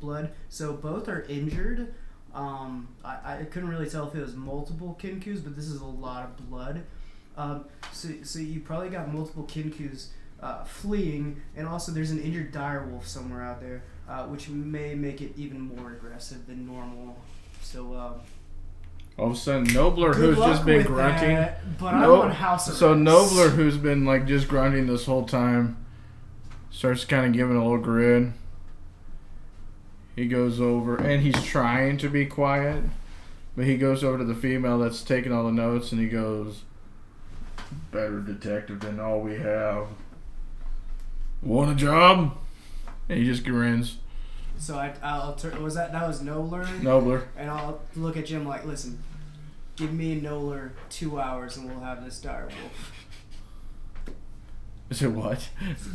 blood. So both are injured. I couldn't really tell if it was multiple Kinkus, but this is a lot of blood. So you probably got multiple Kinkus fleeing, and also there's an injured dire wolf somewhere out there, which may make it even more aggressive than normal. So All of a sudden, Nobler, good who's luck just been with grunting. that, but I'm on house arrest. So Nobler, who's been like just grunting this whole time, starts kind of giving a little grin. He goes over, and he's trying to be quiet, but he goes over to the female that's taking all the notes, and he goes, "Better detective than all we have. Want a job?" And he just grins. So I'll turn. That was Nobler? Nobler. And I'll look at Jim like, listen, give me and Nobler 2 hours, and we'll have this dire wolf. Is it what?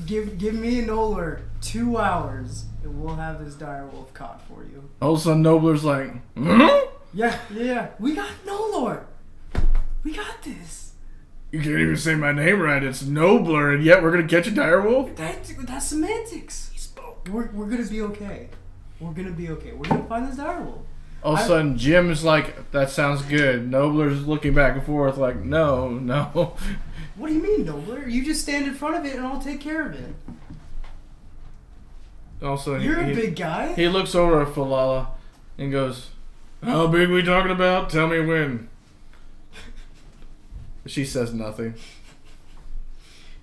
Give me and Nobler 2 hours, and we'll have this dire wolf caught for you. All of a sudden, Nobler's like, "Hmm? Yeah. We got Nobler. We got this. You can't even say my name right. It's Nobler, and yet we're gonna catch a direwolf." That's semantics. He spoke. We're gonna be okay. We're gonna find this dire wolf. All of a sudden, Jim is like, "That sounds good." Nobler's looking back and forth like, no. What do you mean, Nobler? You just stand in front of it, and I'll take care of it. Also, You're a big guy. He looks over at Falala and goes, "How big we talking about? Tell me when." She says nothing.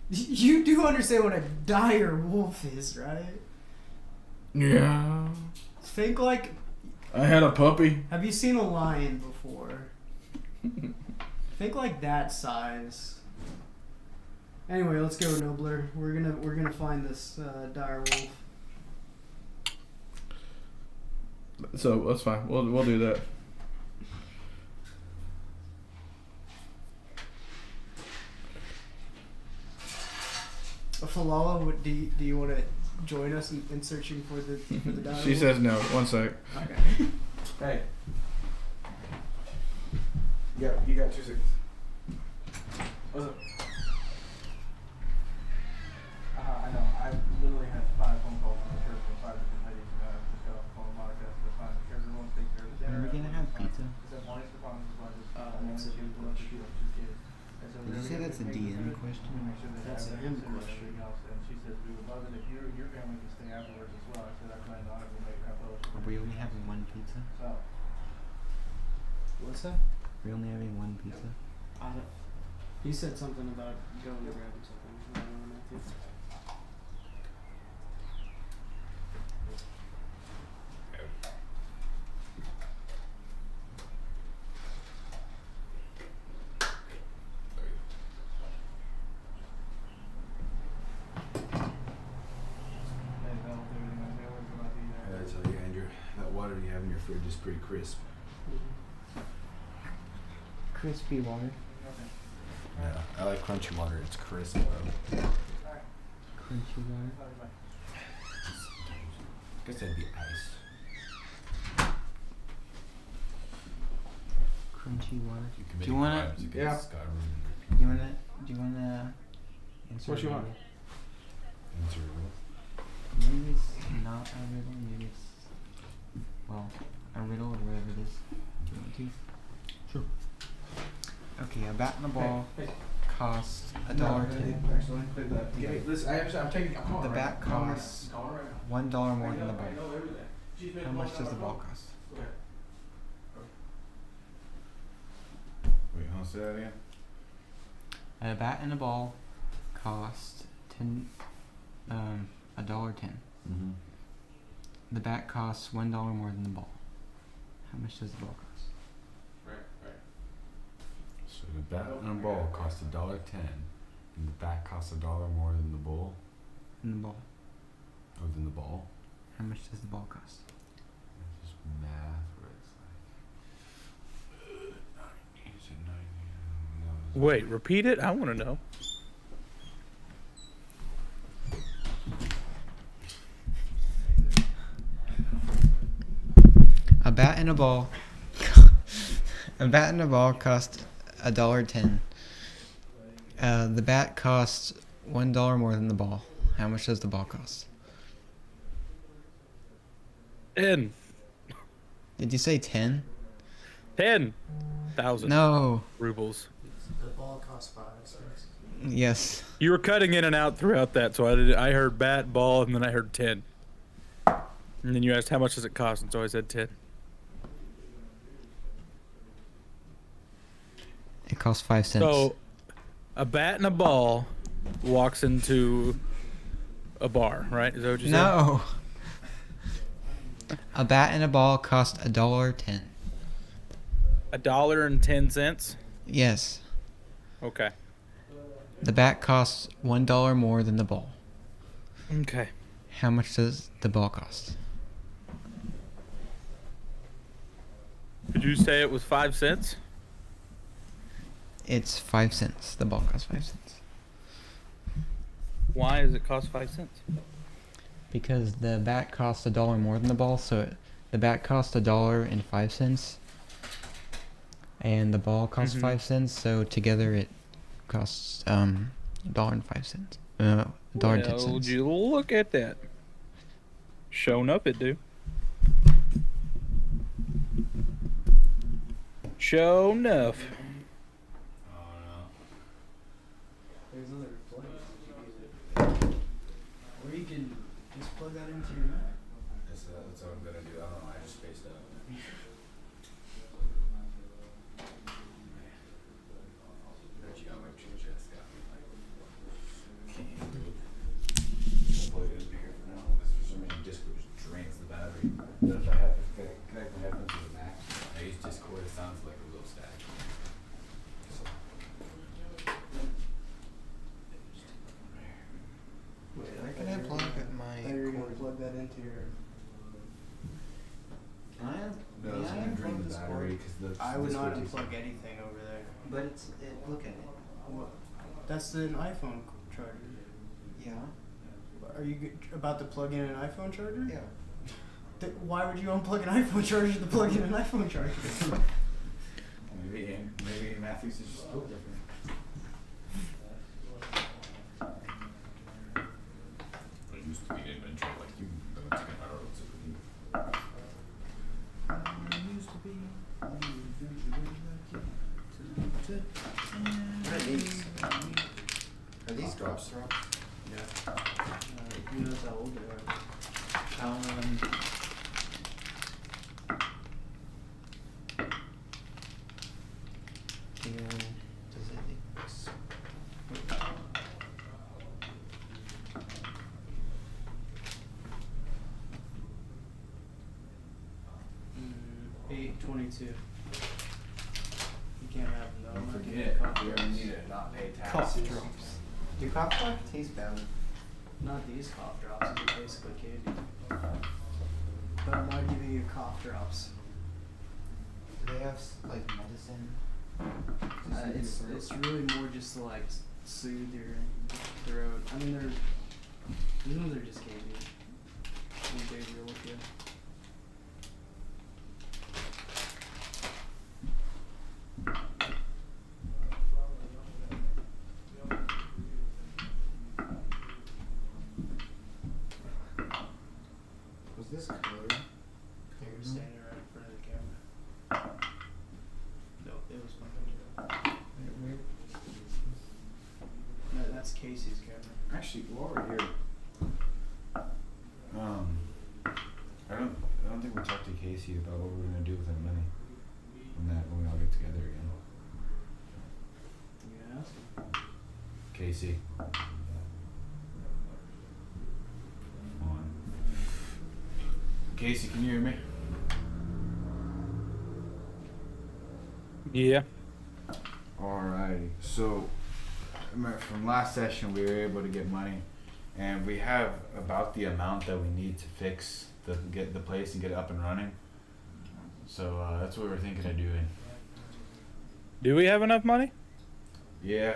You do understand what a dire wolf is, right? Yeah. Think like. I had a puppy. Have you seen a lion before? Think like that size. Anyway, let's go, Nobler. We're gonna find this dire wolf. So that's fine. We'll do that. Falala, do you want to join us in searching for the dire She wolf? says no. One sec. Okay. Hey. Yeah, you got 2 seconds. What's up? I know. I literally had 5 phone calls from the church from 5 different ladies. Just got off the phone with Monica to find the church. Everyone take care of the dinner. Are we gonna have pizza? Is that one is the problem? Mexican lunch. Did you say that's a DM question? make sure they That's have a him everything and question. everything else. And she says, we would love it if your family can stay afterwards as well. I said, I plan on it. We'll make our fellowship. Are we only having one pizza? So, What's that? We're only having one pizza? I don't. He said something about going and grabbing something. I don't know, Matthew. hey, that'll do everything. I know we're about to eat I gotta tell you, Andrew, that water you have in your fridge is pretty crisp. Crispy water. Yeah, I like crunchy water. It's crisp, bro. Crunchy water. I guess that'd be ice. Crunchy water. You Do you wanna? crimes against Yeah. Skyrim. Do you wanna? Do you wanna? Answer What you a want? riddle? Answer riddle. Maybe it's not a riddle. Maybe it's a riddle or whatever it is. Do you want to? Sure. Okay, a bat and a ball cost $1.10. Actually, click that. Give me, listen, I'm taking. I'm calling The right bat now. I'm costs calling right now. $1 more than the I ball. know everything. She's been How much calling does the on ball phone. cost? Okay. Wait, hold on, say that again. A bat and a ball cost $1.10. Mm-hmm. The bat costs $1 more than the ball. How much does the ball cost? Right. So the bat and a ball cost $1.10, and the bat costs $1 more than the bull, And the ball. or than the ball. How much does the ball cost? Just math, where it's like 90, is it 90? No, it's Wait, repeat it. I want to know. A bat and a ball. A bat and a ball cost $1.10. The bat costs $1 more than the ball. How much does the ball cost? 10. Did you say 10? 10,000 No. rubles. The ball costs 5 cents. Yes. You were cutting in and out throughout that, so I heard bat, ball, and then I heard 10. And then you asked how much does it cost, and so I said 10. It costs 5 cents. So, a bat and a ball walks into a bar, right? Is that what you said? No. A bat and a ball cost $1.10. $1.10. Yes. Okay. The bat costs $1 more than the ball. Okay. How much does the ball cost? Did you say it was 5 cents? It's 5 cents. The ball costs 5 cents. Why does it cost 5 cents? Because the bat costs $1 more than the ball, so the bat costs $1.05, and the ball costs Mhm. 5 cents. So together it costs $1.05. $1.10. Well, would you look at that? Shown up it do. Show enough. Oh no. There's other plugs. Or you can just plug that into your Mac. That's what I'm gonna do. I don't know. I just spaced out. That geometry just got me like. Can't do it. Just plug it in here for now. Because for some reason Discord just drains the battery. But if I have to connect my headphones to the Mac, I use Discord. It sounds like a real static. So. Wait, Where can I plug my You're gonna cord? plug that into your. No, it's gonna drain the battery because the. I would not Discord unplug anything over there. But look at it. What? That's an iPhone charger. Yeah. Are you about to plug in an iPhone charger? Yeah. Why would you unplug an iPhone charger to plug in an iPhone charger? Maybe Matthew's is just built different. It used to be inventory like you, but it's kind of What are these? Are these Cough drops. Yeah. Who knows how old they are? Does it? 822. You can't have them though. I'm not giving you Forget. cough We drops. already need to not pay Cough taxes. drops. Do cough drops taste bad? Not these cough drops. These are basically candy. But I'm not giving you cough drops. Do they have like medicine? It's really more just to like soothe your throat. I mean these ones are just candy. I'm being real with you. Was this color? You're standing right in front of the camera. No, it was my No, that's Casey's camera. Actually, while we're here, I don't think we talked to Casey about what we're gonna do with that money when we all get together again. You gonna ask him? Casey. Come on. Casey, can you hear me? Yeah. Alrighty. So, from last session, we were able to get money, and we have about the amount that we need to fix get the place and get it up and running. So that's what we're thinking of doing. Do we have enough money? Yeah.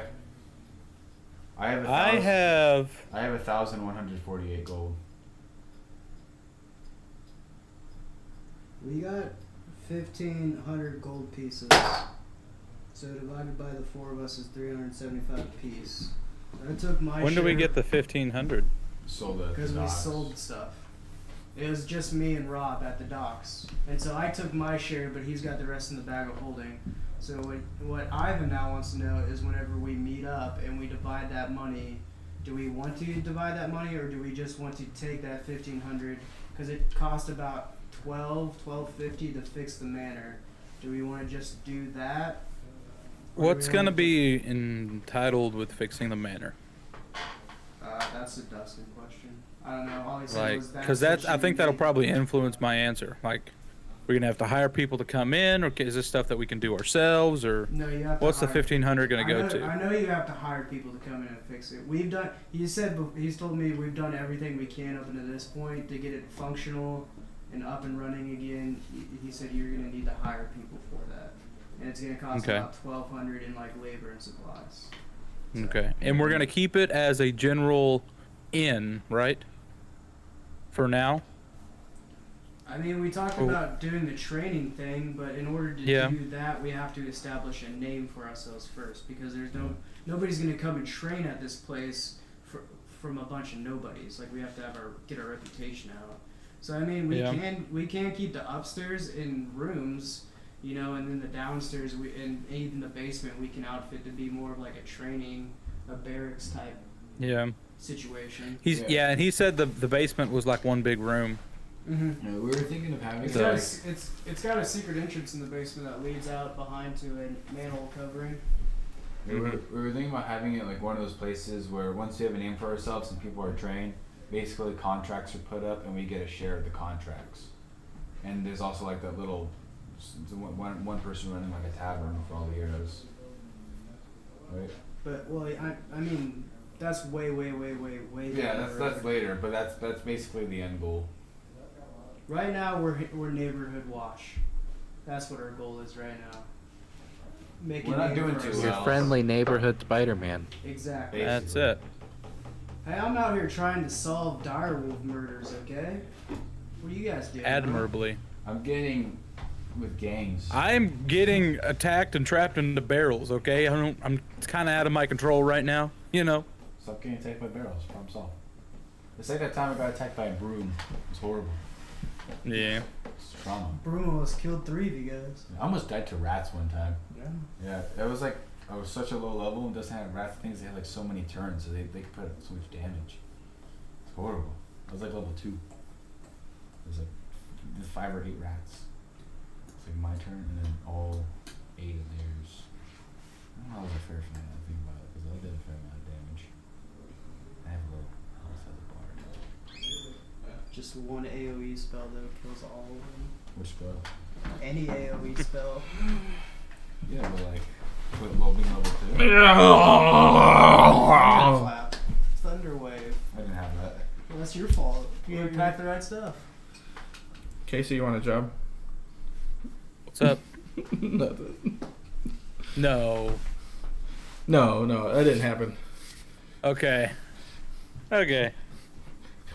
I have I have. 1,148 gold. We got 1,500 gold pieces. So divided by the four of us is 375 apiece. I took my When share. do we get the 1,500? Sold the Because we docks. sold stuff. It was just me and Rob at the docks. And so I took my share, but he's got the rest in the bag of holding. So what Ivan now wants to know is whenever we meet up and we divide that money, do we want to divide that money or do we just want to take that 1,500? Because it cost about $12.50 to fix the manor. Do we want to just do that? Or do What's we gonna wanna- be entitled with fixing the manor? That's a Dustin question. I don't know. All he said Like, was because what that's I should think we that'll make- probably influence my answer. Like, we're gonna have to hire people to come in, or is this stuff that we can do ourselves, or No, you have to what's the hire 1,500 gonna I go know, to? I know you have to hire people to come in and fix it. We've done. He's told me we've done everything we can up until this point to get it functional and up and running again. He said you're gonna need to hire people for that, and it's gonna cost Okay. about 1,200 in like labor and supplies. Okay, and we're gonna keep it as a general inn, right? For now. I mean, we talked Oh. about doing the training thing, but in order to Yeah. do that, we have to establish a name for ourselves first because there's nobody's gonna come and train at this place from a bunch of nobodies. Like we have to get our reputation out. So I mean, we Yeah. can keep the upstairs in rooms, you know, and then the downstairs and even the basement we can outfit to be more of like a barracks type Yeah. situation. Yeah, and he said the basement was like one big room. Mm-hmm. No, we were thinking of having It's it got, like, it's got a secret entrance in the basement that leads out behind to a manhole covering. we were thinking about having it like one of those places where once we have a name for ourselves and people are trained, basically contracts are put up and we get a share of the contracts. And there's also like that little one person running like a tavern for all the heroes. Right? But well, I mean that's way Yeah, down that's the that's road. later, but that's basically the end goal. Right now we're neighborhood watch. That's what our goal is right now. Make We're a not name doing for too ourselves. Your well. friendly neighborhood Spider-Man. Exactly. Basically. That's it. Hey, I'm out here trying to solve direwolf murders. Okay. What are you guys doing? Admirably. I'm getting with gangs. I'm getting attacked and trapped into barrels. Okay, I'm kind of out of my control right now. You know. Stop getting attacked by barrels. Problem solved. It's like that time I got attacked by a broom. It was horrible. Yeah. It's trauma. Bruno almost killed 3 of you guys. I almost died to rats one time. Yeah. Yeah, it was like I was such a low level and doesn't have wrath things. They have like so many turns, so they could put up so much damage. It's horrible. I was like level 2. There's like 5 or 8 rats. It's like my turn and then all 8 of theirs. I don't know how it was a fair fight. I think about it because I did a fair amount of damage. I have a little health as a bard. Just one AoE spell though kills all of them. Which spell? Any AoE spell. Yeah, but like, put being level 2. Clap. Thunder wave. I didn't have that. Well, that's your fault. You didn't pack the right stuff. Casey, you want a job? What's up? Nothing. No. No, that didn't happen. Okay.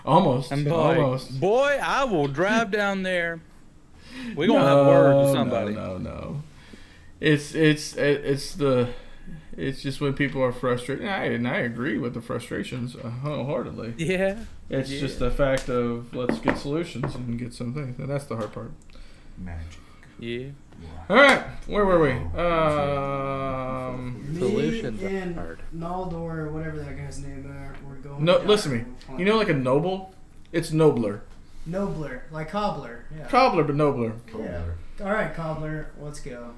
Almost. I'm like, Almost. boy, I will drive down there. We gonna have words with somebody. No. It's just when people are frustrated. And I agree with the frustrations wholeheartly. Yeah. It's just the fact of let's get solutions and get some things, and that's the hard part. Magic. Yeah. All right, where were we? Solutions Me are and hard. Naldor, or whatever that guy's name are, we're going. No, down listen to me. You know, like a noble, it's nobler. Nobler, like cobbler. Yeah. Cobbler, but nobler. Yeah. All right, cobbler, let's go.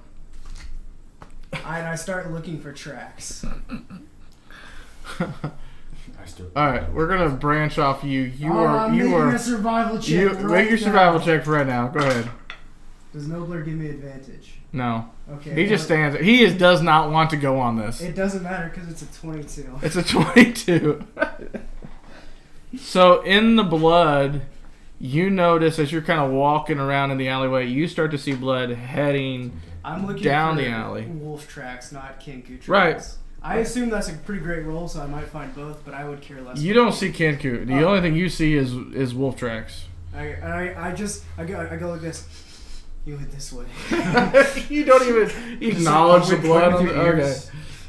I start looking for tracks. All right, we're gonna branch off you. You I'm making are a survival check. you right make your now. survival check for right now. Go ahead. Does Nobler give me advantage? No. Okay. He just stands. He does not want to go on this. It doesn't matter because it's a 22. It's a 22. So in the blood, you notice as you're kind of walking around in the alleyway, you start to see blood heading I'm looking down for the alley. wolf tracks, not Kenku tracks. Right. I assume that's a pretty great roll, so I might find both, but I would care less. You don't see Kenku. The only thing you see is wolf tracks. I go like this. You went this way. You don't even acknowledge the blood. On the, okay.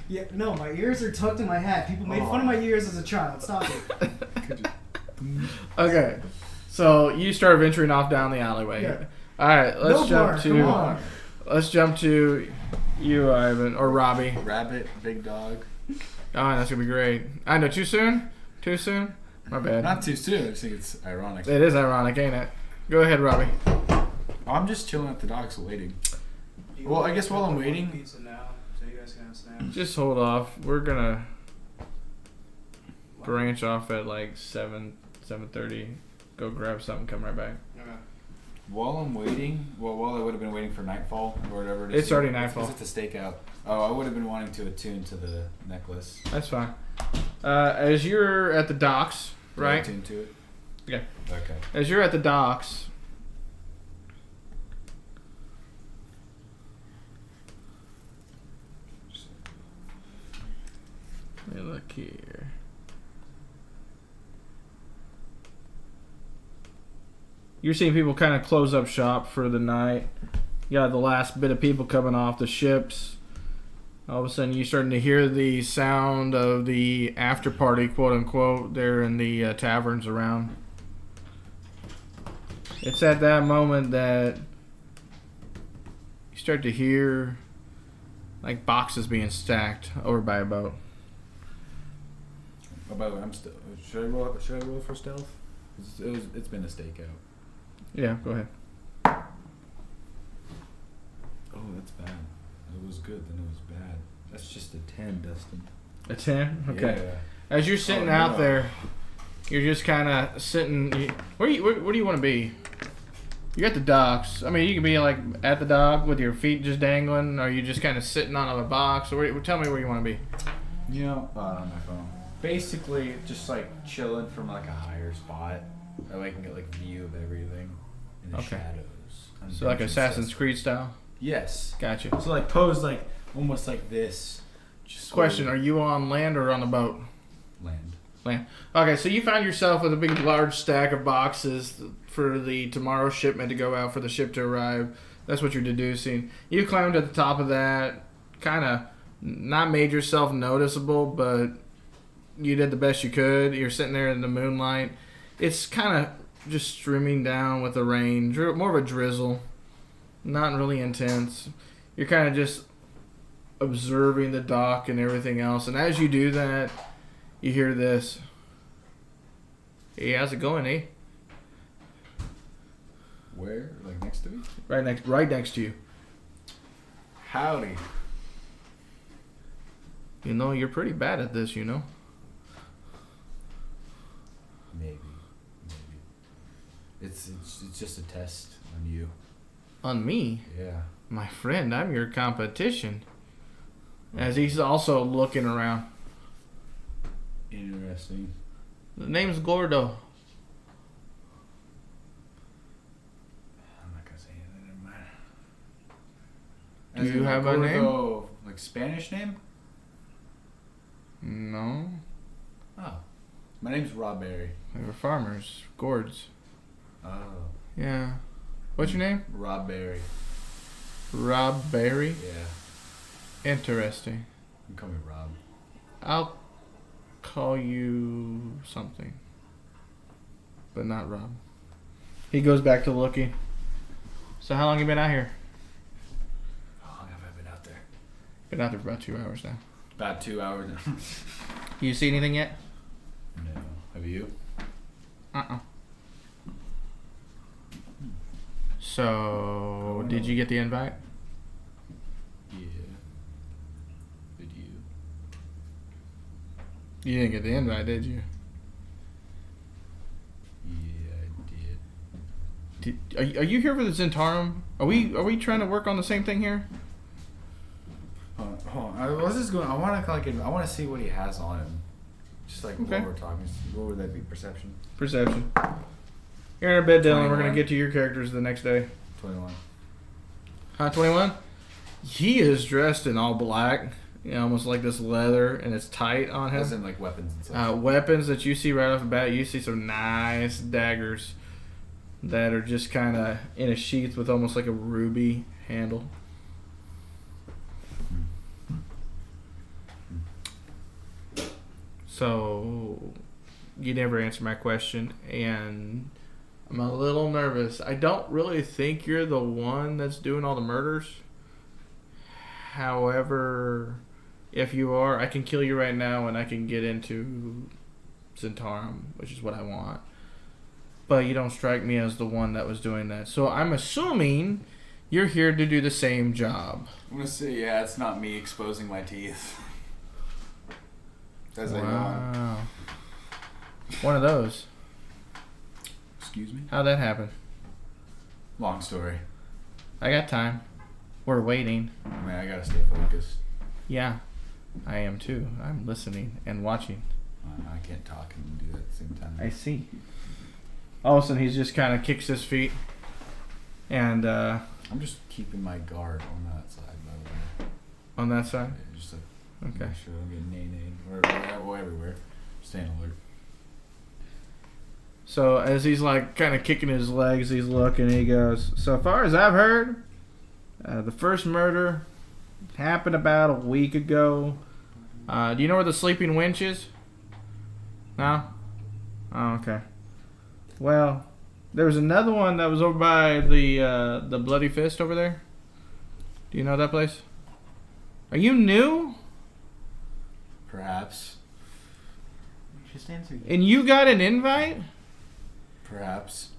Yeah, no, my ears are tucked in my hat. People made fun of my ears as a child. Stop it. Okay. So you start venturing off down the alleyway. Yeah. All right. Let's Nobler, come on. Let's jump to you, Ivan, or Robbie. Rabbit, big dog. Oh, that's gonna be great. I know. Too soon? Too soon? My bad. Not too soon. I just think it's ironic. It is ironic, ain't it? Go ahead, Robbie. I'm just chilling at the docks waiting. Well, I guess while I'm waiting- Pizza now, so you guys can have snacks. Just hold off. We're gonna branch off at like 7:30. Go grab something. Come right back. Okay. While I'm waiting, while I would have been waiting for nightfall or whatever it is. It's already nightfall. It's a stakeout. Oh, I would have been wanting to attune to the necklace. That's fine. As you're at the docks, Did I right? attune to it? Yeah. Okay. As you're at the docks. Let me look here. You're seeing people kind of close up shop for the night. You got the last bit of people coming off the ships. All of a sudden, you're starting to hear the sound of the after party, quote unquote, there in the taverns around. It's at that moment that you start to hear like boxes being stacked over by a boat. Oh, by the way, I'm still. Should I roll for stealth? It's been a stakeout. Yeah, go ahead. Oh, that's bad. It was good, then it was bad. That's just a 10, Dustin. A 10? Okay. Yeah. As you're sitting Oh, out no. there, you're just kind of sitting. Where do you want to be? You're at the docks. I mean, you can be like at the dock with your feet just dangling, or you just kind of sitting on a box. Or tell me where you want to be. You know, on my phone. Basically, just like chilling from like a higher spot, that way I can get like view of everything in the Okay. shadows. So like Assassin's Creed style. Yes. Gotcha. So like pose like almost like this. Just Question: slowly- are you on land or on a boat? land? Land. Okay, so you found yourself with a big, large stack of boxes for the tomorrow shipment to go out for the ship to arrive. That's what you're deducing. You climbed at the top of that, kind of not made yourself noticeable, but you did the best you could. You're sitting there in the moonlight. It's kind of just streaming down with the rain, more of a drizzle, not really intense. You're kind of just observing the dock and everything else. And as you do that, you hear this. Hey, how's it going, eh? Where? Like next to me? Right next to you. Howdy. You know, you're pretty bad at this, you know. Maybe. It's just a test on you. On me? Yeah. My friend, I'm your competition. As he's also looking around. Interesting. The name's Gordo. I'm not gonna say anything. Never mind. Do As you in, have like, a name? Gordo, like Spanish name? No. Oh. My name's Rob Berry. They were farmers. Gourds. Oh. Yeah. What's your name? Rob Berry. Rob Berry? Yeah. Interesting. You can call me Rob. I'll call you something. But not Rob. He goes back to looking. So how long you been out here? How long have I been out there? Been out there for about 2 hours now. About 2 hours. You see anything yet? No. Have you? Uh-uh. So, did you get the invite? Yeah. Did you? You didn't get the invite, did you? Yeah, I did. Are you here for the Zentarum? Are we trying to work on the same thing here? Hold on. I was just going. I want to see what he has on him. Just like Okay. while we're talking. What would that be? Perception. Perception. You're in our bed, Dylan. We're 21. gonna get to your characters the next day. 21. Huh, 21? He is dressed in all black, you know, almost like this leather, and it's tight on As him. in like weapons and stuff. Weapons that you see right off the bat, you see some nice daggers that are just kind of in a sheath with almost like a ruby handle. So, you never answer my question, and I'm a little nervous. I don't really think you're the one that's doing all the murders. However, if you are, I can kill you right now and I can get into Zentarum, which is what I want. But you don't strike me as the one that was doing that. So I'm assuming you're here to do the same job. I'm gonna say, yeah, it's not me exposing my teeth. As I go on. Wow. One of those. Excuse me? How'd that happen? Long story. I got time. We're waiting. I mean, I gotta stay focused. Yeah, I am too. I'm listening and watching. I can't talk and do that at the same time. I see. All of a sudden, he just kind of kicks his feet. And I'm just keeping my guard on that side, by the way. on that side? Yeah, just like, Okay. make sure I don't get nay-nay or everywhere. Staying alert. So as he's like kind of kicking his legs, he's looking. He goes, "So far as I've heard, the first murder happened about a week ago. Do you know where the sleeping winch is? No? Oh, okay. Well, there was another one that was over by the Bloody Fist over there. Do you know that place? Are you new? Perhaps. Just answer. And you got an invite? Perhaps.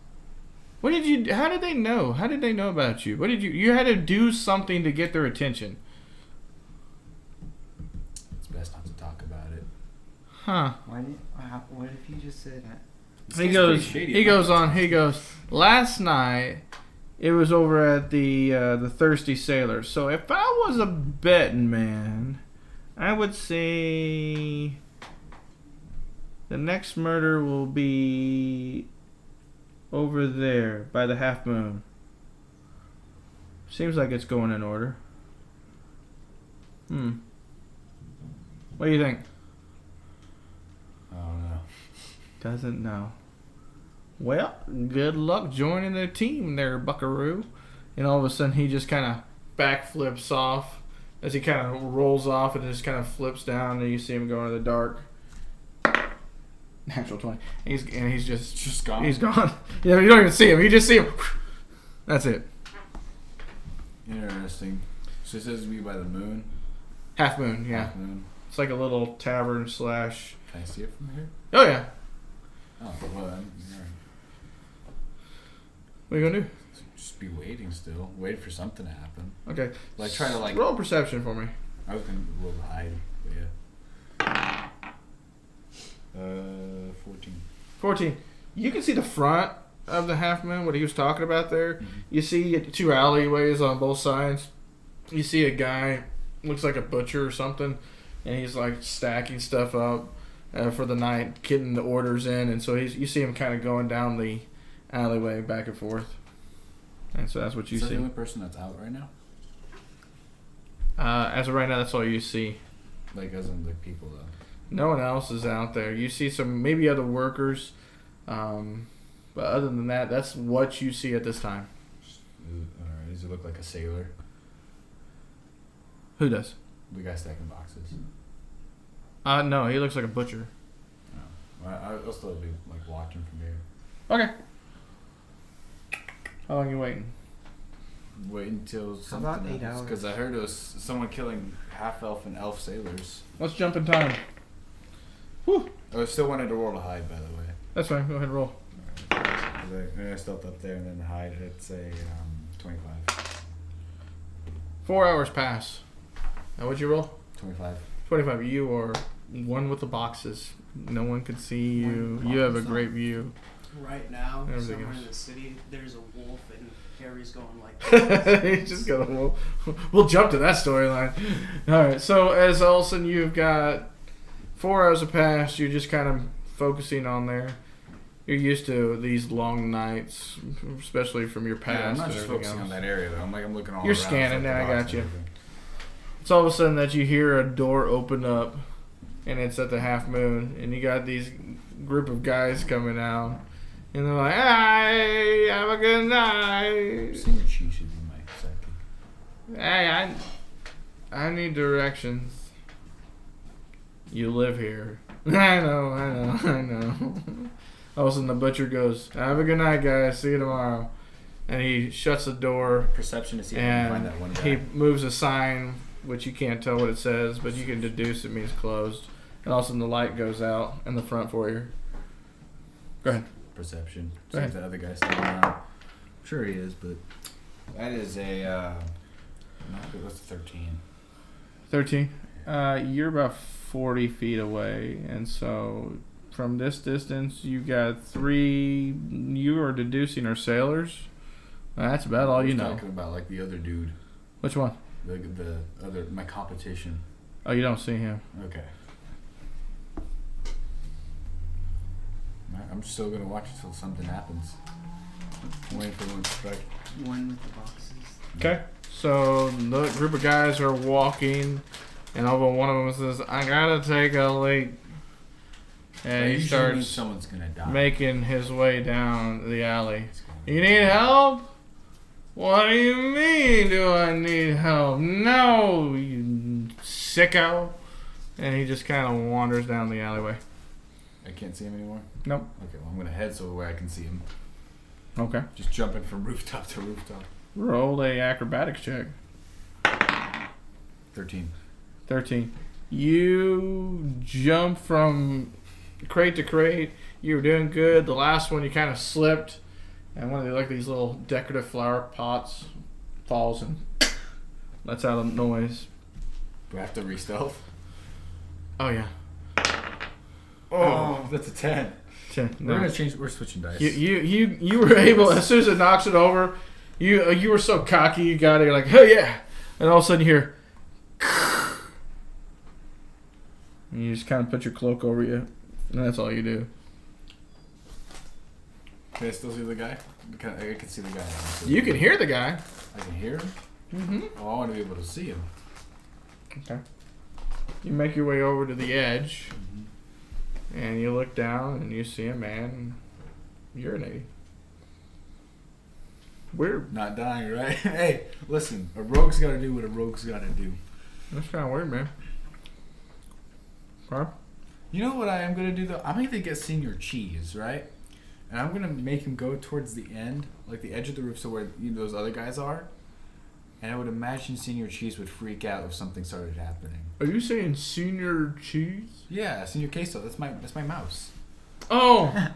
What did you? How did they know? How did they know about you? What did you? You had to do something to get their attention. It's best not to talk about it. Huh? What if you just said that? He goes. He goes on. He goes. Last night, it was over at the Thirsty Sailor. So if I was a betting man, I would say the next murder will be over there by the Half Moon. Seems like it's going in order. What do you think? I don't know. Doesn't know. Well, good luck joining their team there, buckaroo. And all of a sudden, he just kind of backflips off as he kind of rolls off and just kind of flips down, and you see him go into the dark. Natural 20. He's just gone. He's gone. Yeah, you don't even see him. You just see him. That's it. Interesting. So it says to be by the moon. Half Moon, yeah. Half Moon. It's like a little tavern slash. Can I see it from here? Oh yeah. Oh, well, I'm What are you gonna do? just be waiting still. Wait for something to happen. Okay. Like, try to, like... roll perception for me. I was going to roll the hide, but yeah. 14. 14. You can see the front of the Half Moon, what he was talking about there. Mm-hmm. You see 2 alleyways on both sides. You see a guy, looks like a butcher or something, and he's like stacking stuff up for the night, getting the orders in, and so you see him kind of going down the alleyway back and forth. And so that's what you Is that see. the only person that's out right now? As of right now, that's all you see. Like, as in, like, people, though. No one else is out there. You see some, maybe other workers, but other than that, that's what you see at this time. Alright, does he look like a sailor? Who does? The guy stacking boxes. No, he looks like a butcher. No. I'll still be, like, watching from here. Okay. How long are you waiting? Wait until something about 8 hours? Because I heard it was someone killing half-elf and elf sailors. Let's jump in time. Whew. I still wanted to roll a hide, by the way. That's fine. Go ahead and roll. I stealth up there and then hide at, say, 25. 4 hours pass. Now, what'd you roll? 25. 25. You are one with the boxes. No one can see you. You have a great view. Right now, Everything somewhere else. in the city, there's a wolf and Harry's going like He's just gonna roll. We'll jump to that storyline. All right. So as Olsen, you've got 4 hours have passed. You're just kind of focusing on there. You're used to these long nights, especially from your past. Yeah, I'm not and just everything focusing else. on that area, though. I'm looking all You're around. scanning, for yeah, I the got box you. and everything. It's all of a sudden that you hear a door open up, and it's at the Half Moon, and you got these group of guys coming out, and they're like, "Hey, have a good night. Senior Chi should be my second. Hey, I need directions. You live here." I know. All of a sudden, the butcher goes, "Have a good night, guys. See you tomorrow." And he shuts the door, Perception to see if I can find and that one guy. he moves a sign, which you can't tell what it says, but you can deduce it means closed. And all of a sudden, the light goes out in the front foyer. Go ahead. Perception. Go See if ahead. the other guy's still around. I'm sure he is, but that is a what's 13? 13. You're about 40 feet away, and so from this distance, you got 3 you are deducing are sailors. That's about all I was you know. talking about like the other dude, Which one? the other my competition. Oh, you don't see him. Okay. I'm still gonna watch until something happens. I'm waiting for one to strike. one with the boxes. Okay. So the group of guys are walking, and over one of them says, "I gotta take a leak," and That he usually means starts someone's gonna die. making his way down the alley. "You need help? What do you mean, do I need help? No, you sicko." And he just kind of wanders down the alleyway. I can't see him anymore. Nope. Okay, well I'm gonna head so where I can see him. Okay. Just jumping from rooftop to rooftop. Roll a acrobatics check. 13. 13. You jump from crate to crate. You were doing good. The last one you kind of slipped, and one of these little decorative flower pots falls and lets out a noise. Do I have to re-stealth? Oh yeah. Oh, that's a 10. 10. We're No. gonna change. We're switching dice. You were able, as soon as it knocks it over, you were so cocky, you got it. You're like, "Oh yeah," and all of a sudden you hear, and you just kind of put your cloak over you, and that's all you do. Can I still see the guy? I can see the guy. You can hear the guy. I can hear him. Mm-hmm. Oh, I want to be able to see him. Okay. You make your way over to the edge, Mm-hmm. and you look down, and you see a man urinating. Weird. Not dying, right? Hey, listen. A rogue's got to do what a rogue's got to do. That's kind of weird, man. Okay. You know what I am gonna do though? I'm gonna get Senior Cheese, right? And I'm gonna make him go towards the end, like the edge of the roof, so where those other guys are. And I would imagine Senior Cheese would freak out if something started happening. Are you saying Senior Cheese? Yeah, Senior Queso. That's my mouse. Oh.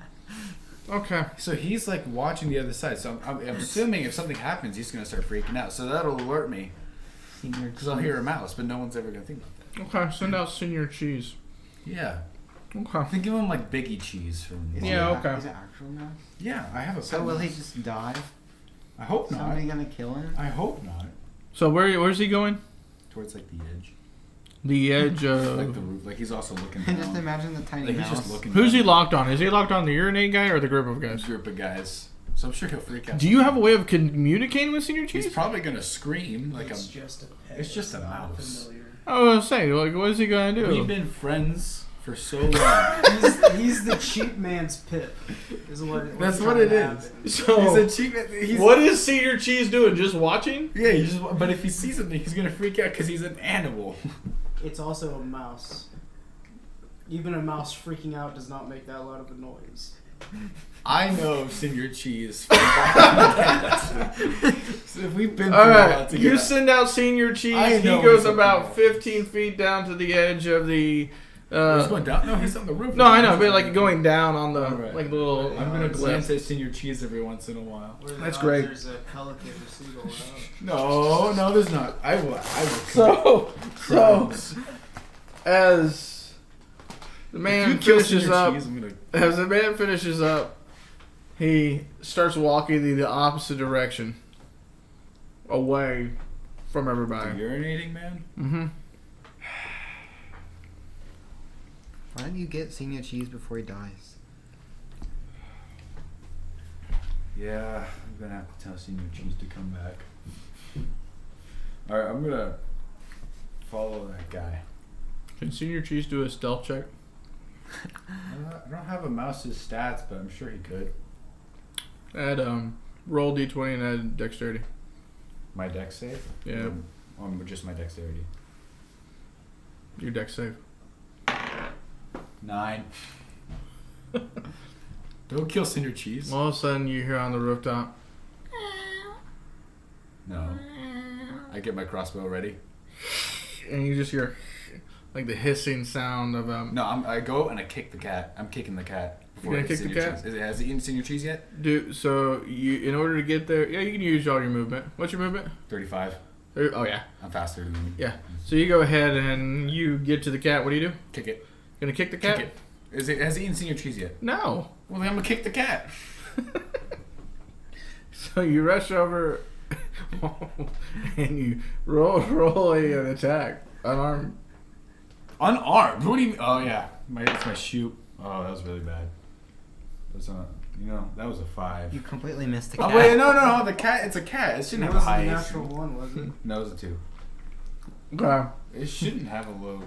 Okay. So he's like watching the other side. So I'm assuming if something happens, he's gonna start freaking out. So that'll alert me Senior because I'll hear a mouse, but no one's ever gonna think about that. Okay. Send out Senior Cheese. Yeah. Okay. Think of him like Biggie Cheese from. Yeah, okay. Is it actual mouse? Yeah, I have a. So pet will he mouse. just die? I hope not. Somebody gonna kill him? I hope not. So where's he going? Towards like the edge, The edge of. like the roof. Like he's also looking down. Just imagine the tiny Like mouse. he's just looking. Who's he down. locked on? Is he locked on the urinate guy or the group of guys? Group of guys. So I'm sure he'll freak out. Do you have a way of communicating with Senior Cheese? He's probably gonna scream like It's a. just a pet. It's just a not mouse. familiar. I was gonna say, like, what is he gonna do? We've been friends for so long. He's the cheap man's pit. Is what That's what's what it trying to is. happen. So, He's a cheap. He's, what is Senior Cheese doing? Just watching? Yeah, he just. But if he sees something, he's gonna freak out because he's an animal. It's also a mouse. Even a mouse freaking out does not make that loud of a noise. I know Senior Cheese. So if we've been through All a lot right, together. you send out Senior Cheese. I He know goes he's up about there. 15 feet down to the edge of the. He's going down. No, he's on the roof. No, I know, but like going down on the Alright. like the little. I'm gonna cliff. glance at Senior Cheese every once in a while. Where the That's odds great. There's a pelican or seagull out. No, there's not. I will. So, Crimes. as the If man you kill finishes Senior up, Cheese, I'm gonna. as the man finishes up, he starts walking in the opposite direction, away from The everybody. urinating man. Mm-hmm. Why don't you get Senior Cheese before he dies? Yeah, I'm gonna have to tell Senior Cheese to come back. All right, I'm gonna follow that guy. Can Senior Cheese do a stealth check? I don't have a mouse's stats, but I'm sure he could. Add roll d20 and add dexterity. My dex save? Yeah. Just my dexterity. Your dex save. 9. Don't kill Senior Cheese. All of a sudden, you hear on the rooftop. No. I get my crossbow ready. And you just hear like the hissing sound of No, I go and I kick the cat. I'm kicking the cat. You're gonna it hits kick the Senior cat? Cheese. Has it eaten Senior Cheese yet? Dude, so you in order to get there, yeah, you can use all your movement. What's your movement? 35. Oh yeah, I'm faster than you. yeah. So you go ahead and you get to the cat. What do you do? Kick it. Gonna kick the cat? Kick it. Has it eaten Senior Cheese yet? No. Well, then I'm gonna kick the cat. So you rush over and you roll an attack, unarmed. Unarmed? What do you mean? Oh, yeah. It's my shoot. Oh, that was really bad. That's not, that was a 5. You completely missed the Oh, cat. wait, no. The cat, it's a cat. It shouldn't It have a wasn't high a AC. natural one, was it? No, it was a 2. Okay. It shouldn't have a low.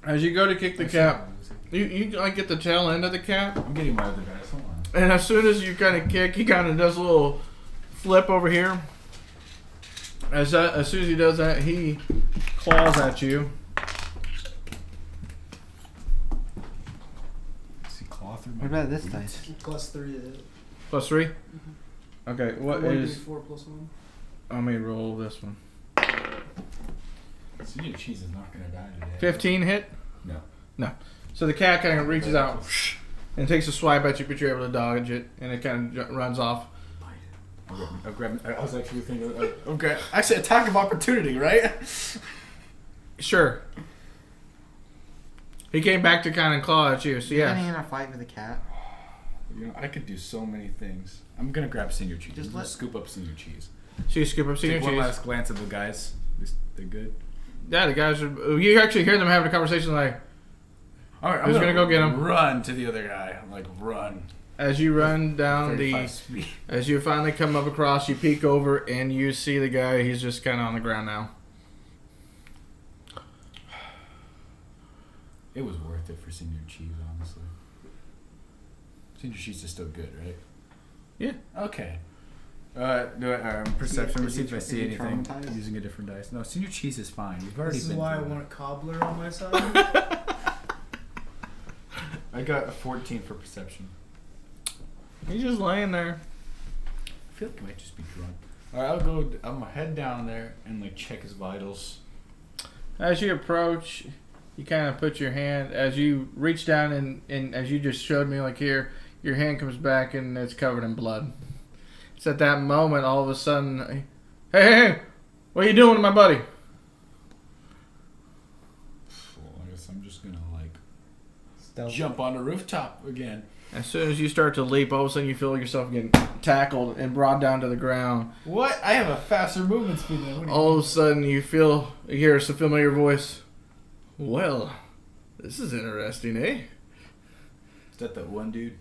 As you go to kick the cat, you like get the tail end of the cat, I'm getting my other dice. Hold on. and as soon as you kind of kick, he kind of does a little flip over here. As soon as he does that, he claws at you. See claw through What about this dice? +3 to hit. +3. Okay, what 1d4 +1. Let me roll this one. Senior Cheese is not gonna die today. 15 hit. No. So the cat kind of reaches out and takes a swipe at you, but you're able to dodge it, and it kind of runs off. I was actually thinking. Okay. Actually, attack of opportunity, right? Sure. He came back to kind of claw at you, so You're getting yeah. in a fight with a cat. I could do so many things. I'm gonna grab Senior Cheese. Just Just let- scoop up Senior Cheese. So you scoop up Senior Take one Cheese. last glance at the guys. They're good. Yeah, the guys are. You actually hear them having a conversation like, All right, Who's gonna go get him? Run to the other guy. I'm like, run. as you run down 35 speed. as you finally come up across, you peek over and you see the guy. He's just kind of on the ground now. It was worth it for Senior Cheese, honestly. Senior Cheese is still good, right? Yeah. Okay. Perception. Is he- See if I see is he anything traumatized? using a different dice. No, Senior Cheese is fine. We've already This is been why I through want a that. cobbler on my side. I got a 14 for perception. He's just laying there. I feel like I might just be drunk. Alright, I'll go. I'm gonna head down there and like check his vitals. As you approach, you kind of put your hand, as you reach down and as you just showed me, like here, your hand comes back and it's covered in blood. It's at that moment, all of a sudden, hey, what are you doing to my buddy? Well, I guess I'm just gonna like Stealth. jump on the rooftop again. As soon as you start to leap, all of a sudden you feel yourself getting tackled and brought down to the ground. What? I have a faster movement speed than what do you All of a sudden you hear some familiar voice. Well, this is interesting, eh? Is that one dude?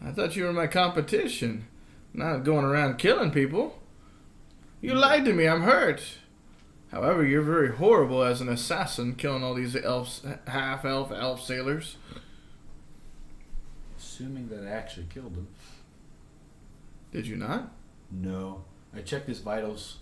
I thought you were my competition, not going around killing people. You lied to me, I'm hurt. However, you're very horrible as an assassin, killing all these elves, half-elf, elf sailors. Assuming that I actually killed him. Did you not? No. I checked his vitals.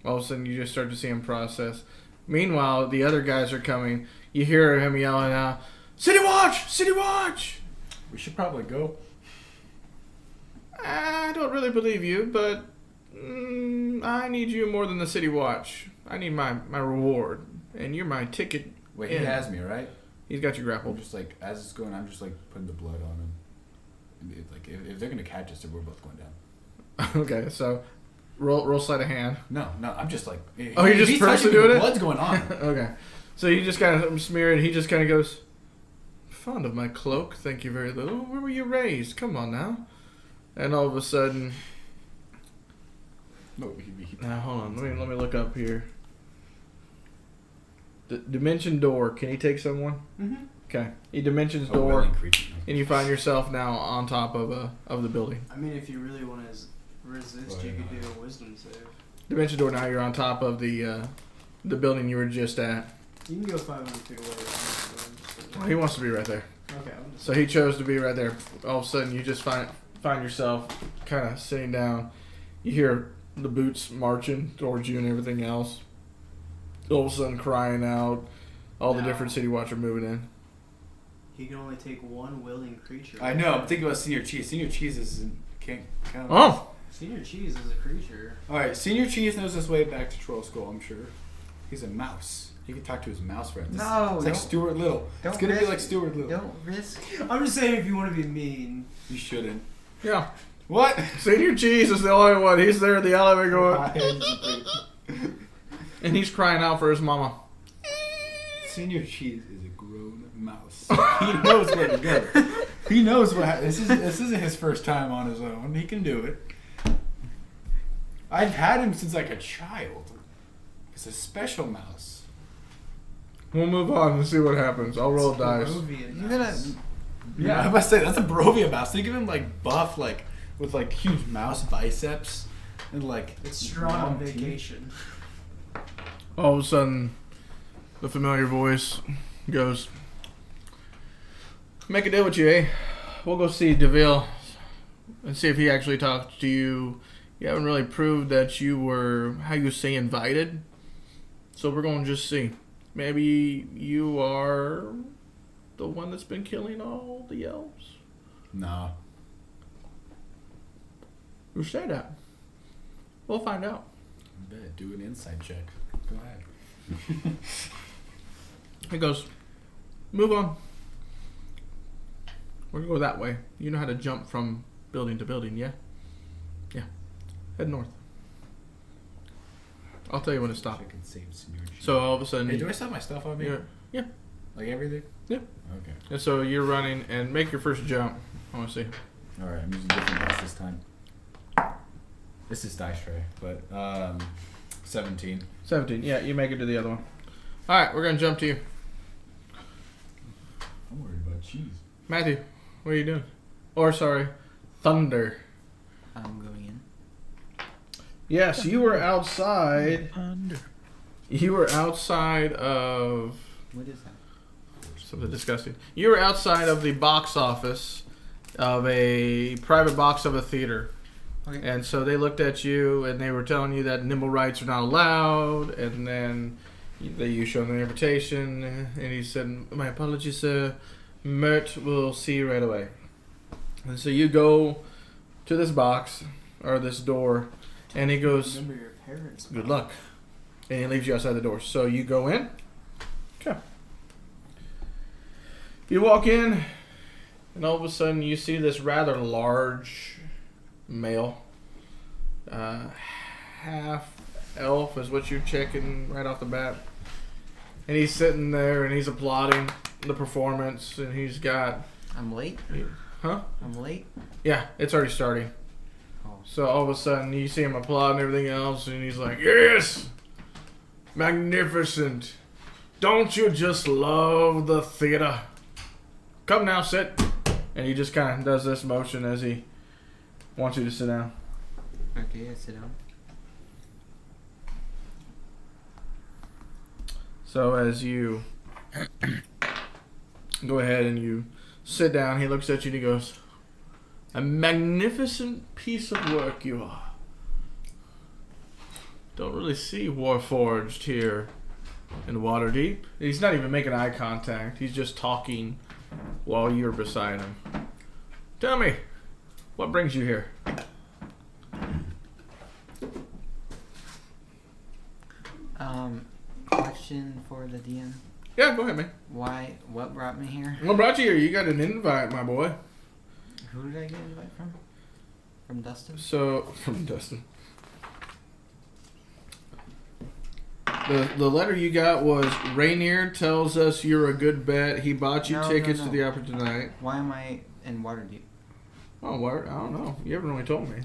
All of a sudden, you just start to see him process. Meanwhile, the other guys are coming. You hear him yelling out, "City Watch! City Watch!" We should probably go. I don't really believe you, but I need you more than the City Watch. I need my reward, and you're my ticket. Wait, he in. has me, right? He's got you I'm grappled. just like, as it's going, I'm just like putting the blood on him. And like, if they're gonna catch us, then we're both going down. Okay, so roll sleight of hand. No, I'm just like. Oh, you're if just he's touching personally me, doing the it? blood's going on. Okay, so you just kind of smear it. He just kind of goes, "Fond of my cloak, thank you very little. Where were you raised? Come on now." And all of a sudden, No, now hold on. Let me look up here. Dimension door. Can he take someone? Mm-hmm. Okay. He dimensions A door, willing creature. and you find yourself now on top of the building. I mean, if you really want to resist, you could do a wisdom save. Dimension door. Now you're on top of the building you were just at. You can go 500 feet away. Well, he wants to be right there. Okay, I'm just. So he chose to be right there. All of a sudden, you just find yourself kind of sitting down. You hear the boots marching towards you and everything else. All of a sudden, crying out. All the No. different City Watch are moving in. He can only take one willing creature. I know. I'm thinking about Senior Cheese. Senior Cheese can't count. Oh, Senior Cheese is a creature. All right. Senior Cheese knows his way back to Troll Skull. I'm sure. He's a mouse. He can talk to his mouse friends. No, it's like don't- Stuart Little. It's gonna be like Stuart Little. Don't risk. I'm just saying if you want to be mean. You shouldn't. yeah. What? Senior Cheese is the only one. He's there in the elevator going, and he's crying out for his mama. Senior Cheese is a grown mouse. He knows where to go. He knows what. This isn't his first time on his own. He can do it. I've had him since like a child. It's a special mouse. We'll move on and see what happens. I'll roll dice. Barovian You're gonna. mouse. Yeah, I must say that's a Barovia mouse. Think of him like buff, like with like huge mouse biceps and like It's strong on long teeth. vacation. All of a sudden, the familiar voice goes, "Make a deal with you, eh? We'll go see DeVille and see if he actually talked to you. You haven't really proved that you were, how you say, invited. So we're going to just see. Maybe you are the one that's been killing all the elves." No. Who said that? We'll find out. I bet. Do an insight check. Go ahead. He goes, "Move on. We're going to go that way. You know how to jump from building to building, yeah? Yeah. Head north. I'll tell you when to stop." I can save Senior Cheese. So all of a sudden, Hey, do I still have my stuff on me? yeah. Like everything? Yeah. Okay. And so you're running and make your first jump. I want to see. Alright, I'm using different dice this time. This is dice tray, but 17. 17. Yeah, you make it to the other one. All right, we're going to jump to you. I'm worried about cheese. Matthew, what are you doing? Or, sorry, Thunder. I'm going in. Yes, you were outside. Thunder. You were outside of... What is that? Something disgusting. You were outside of the box office of a private box of a theater. Okay. And so they looked at you and they were telling you that nimble rights are not allowed. And then you showed them the invitation. And he said, "My apologies, sir. Mert will see you right away." And so you go to this box or this door, and he goes, Remember your parents. "Good luck," and he leaves you outside the door. So you go in. Okay. You walk in, and all of a sudden you see this rather large male, half elf is what you're checking right off the bat, and he's sitting there and he's applauding the performance, and he's got. I'm late. Huh? I'm late. Yeah, it's already starting. Oh. So all of a sudden you see him applaud and everything else, and he's like, "Yes! Magnificent! Don't you just love the theater? Come now, sit." And he just kind of does this motion as he wants you to sit down. Okay, I sit down. So as you go ahead and you sit down, he looks at you and he goes, "A magnificent piece of work you are. Don't really see Warforged here in Waterdeep." He's not even making eye contact. He's just talking while you're beside him. "Tell me, what brings you here?" Question for the DM. Yeah, go ahead, man. What brought me here? What brought you here? You got an invite, my boy. Who did I get an invite from? From Dustin? So, from Dustin. The letter you got was, "Rainier tells us you're a good bet. He bought you tickets to the opera tonight." Why am I in Waterdeep? Oh, what? I don't know. You haven't really told me.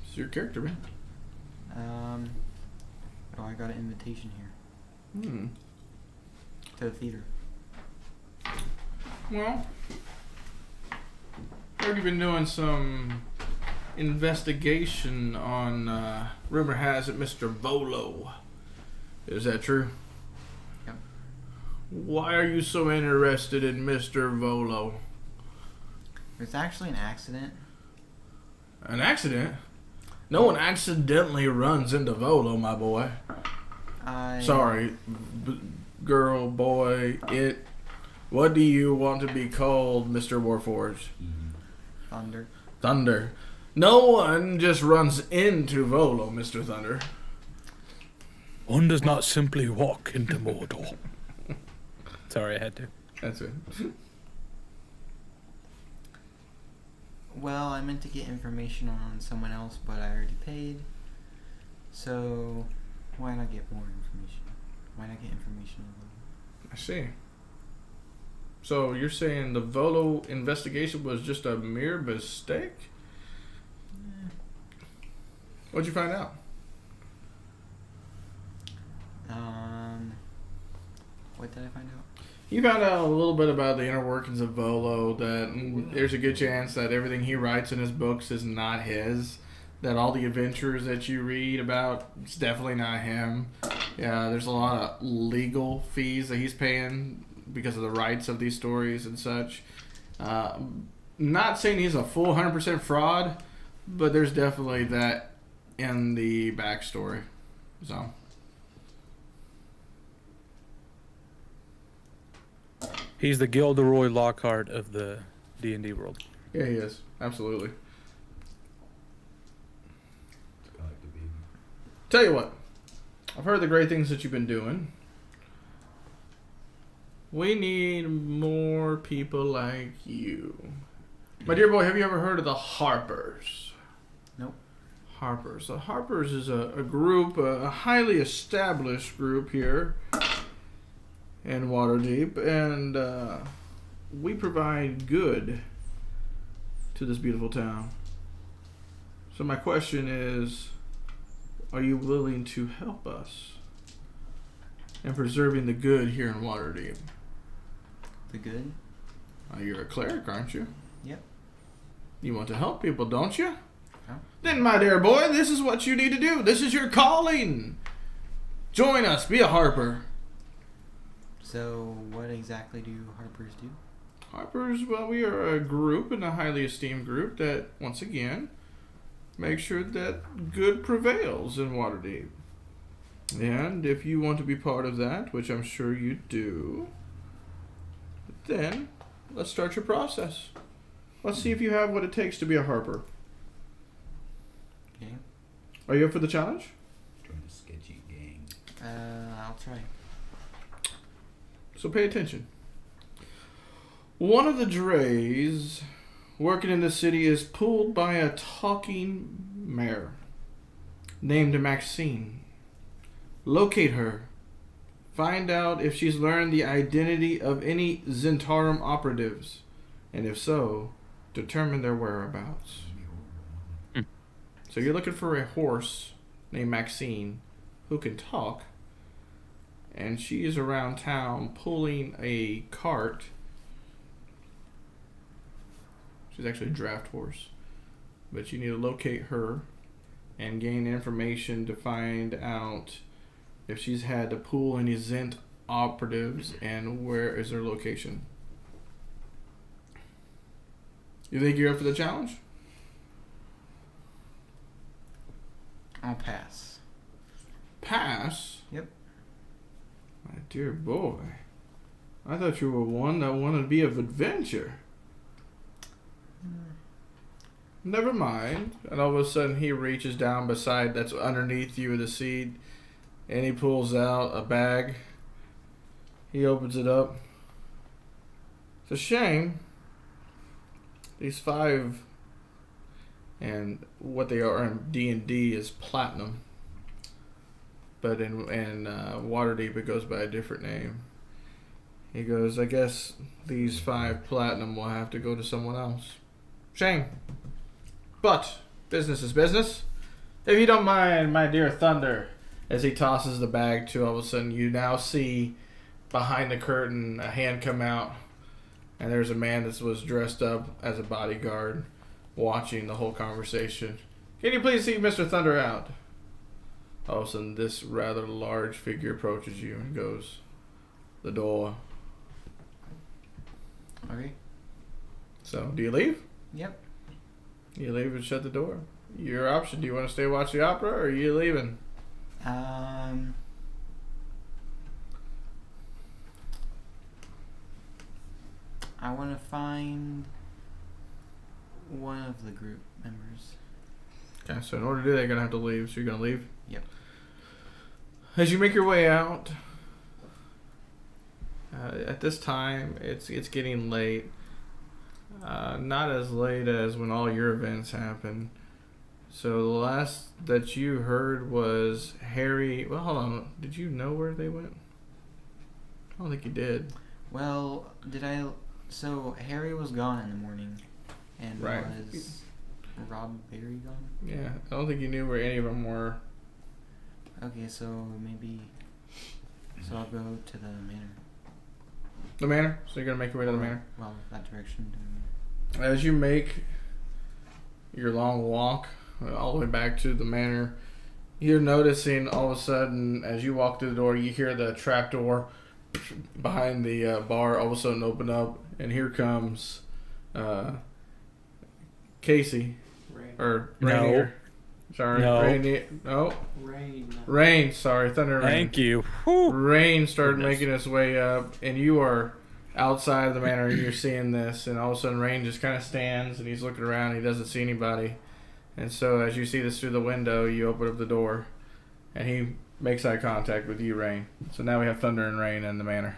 It's your character, man. Oh, I got an invitation here to the theater. Well, I heard you've been doing some investigation on, rumor has it, Mr. Volo. Is that true? Yep. Why are you so interested in Mr. Volo? It's actually an accident. An accident? No one accidentally runs into Volo, my boy. Sorry, girl, boy, it. What do you want to be called, Mr. Warforged? Thunder. Thunder. No one just runs into Volo, Mr. Thunder. One does not simply walk into Mordor. Sorry, I had to. That's it. Well, I meant to get information on someone else, but I already paid. So, why not get more information? Why not get information on them? I see. So you're saying the Volo investigation was just a mere mistake? What'd you find out? What did I find out? You found out a little bit about the inner workings of Volo, that there's a good chance that everything he writes in his books is not his, that all the adventures that you read about, it's definitely not him. Yeah, there's a lot of legal fees that he's paying because of the rights of these stories and such. Not saying he's a full 100% fraud, but there's definitely that in the backstory. So... He's the Gilderoy Lockhart of the D&D world. Yeah, he is. Absolutely. Tell you what. I've heard the great things that you've been doing. We need more people like you. My dear boy, have you ever heard of the Harpers? Nope. Harpers. The Harpers is a group, a highly established group here in Waterdeep, and we provide good to this beautiful town. So my question is, are you willing to help us in preserving the good here in Waterdeep? The good? You're a cleric, aren't you? Yep. You want to help people, don't you? Oh. Then, my dear boy, this is what you need to do. This is your calling. Join us. Be a Harper. So, what exactly do Harpers do? Harpers, well, we are a group, and a highly esteemed group that, once again, makes sure that good prevails in Waterdeep. And if you want to be part of that, which I'm sure you do, then let's start your process. Let's see if you have what it takes to be a harper. Okay. Are you up for the challenge? Join the sketchy gang. I'll try. So pay attention. One of the drays working in the city is pulled by a talking mare named Maxine. Locate her. Find out if she's learned the identity of any Zentarum operatives, and if so, determine their whereabouts. So you're looking for a horse named Maxine who can talk, and she is around town pulling a cart. She's actually a draft horse, but you need to locate her and gain information to find out if she's had to pull any Zent operatives and where is their location. You think you're up for the challenge? I'll pass. Pass? Yep. My dear boy. I thought you were one that wanted to be of adventure. Never mind. And all of a sudden he reaches down beside that's underneath you with the seed and he pulls out a bag. He opens it up. It's a shame. These 5 and what they are in D&D is platinum. But in Waterdeep it goes by a different name. He goes, I guess these 5 platinum will have to go to someone else. Shame. But business is business. If you don't mind, my dear Thunder, as he tosses the bag to, all of a sudden you now see behind the curtain a hand come out, and there's a man that was dressed up as a bodyguard watching the whole conversation. Can you please see Mr. Thunder out? All of a sudden this rather large figure approaches you and goes, the door. Okay. So, do you leave? Yep. You leave and shut the door. Your option. Do you want to stay watch the opera, or are you leaving? I want to find one of the group members. Okay, so in order to do that, you're going to have to leave. So you're going to leave? Yep. As you make your way out, at this time, it's getting late. Not as late as when all your events happen. So the last that you heard was Harry. Well, hold on. Did you know where they went? I don't think you did. Well, so Harry was gone in the morning, and Right. was Rob Berry gone? Yeah, I don't think you knew where any of them were. Okay, so maybe. So I'll go to the manor. The manor? So you're going to make your way to the manor? Well, that direction. As you make your long walk all the way back to the manor, you're noticing all of a sudden as you walk through the door, you hear the trap door behind the bar all of a sudden open up, and here comes Casey. Rain. Or No. Rainier. Sorry, No. Rainier. No. Rain. Rain, sorry, Thunder Rain. Thank you. Whew. Rain started Goodness. making its way up, and you are outside of the manor, and you're seeing this, and all of a sudden Rain just kind of stands, and he's looking around, he doesn't see anybody. And so as you see this through the window, you open up the door, and he makes eye contact with you, Rain. So now we have Thunder and Rain in the manor.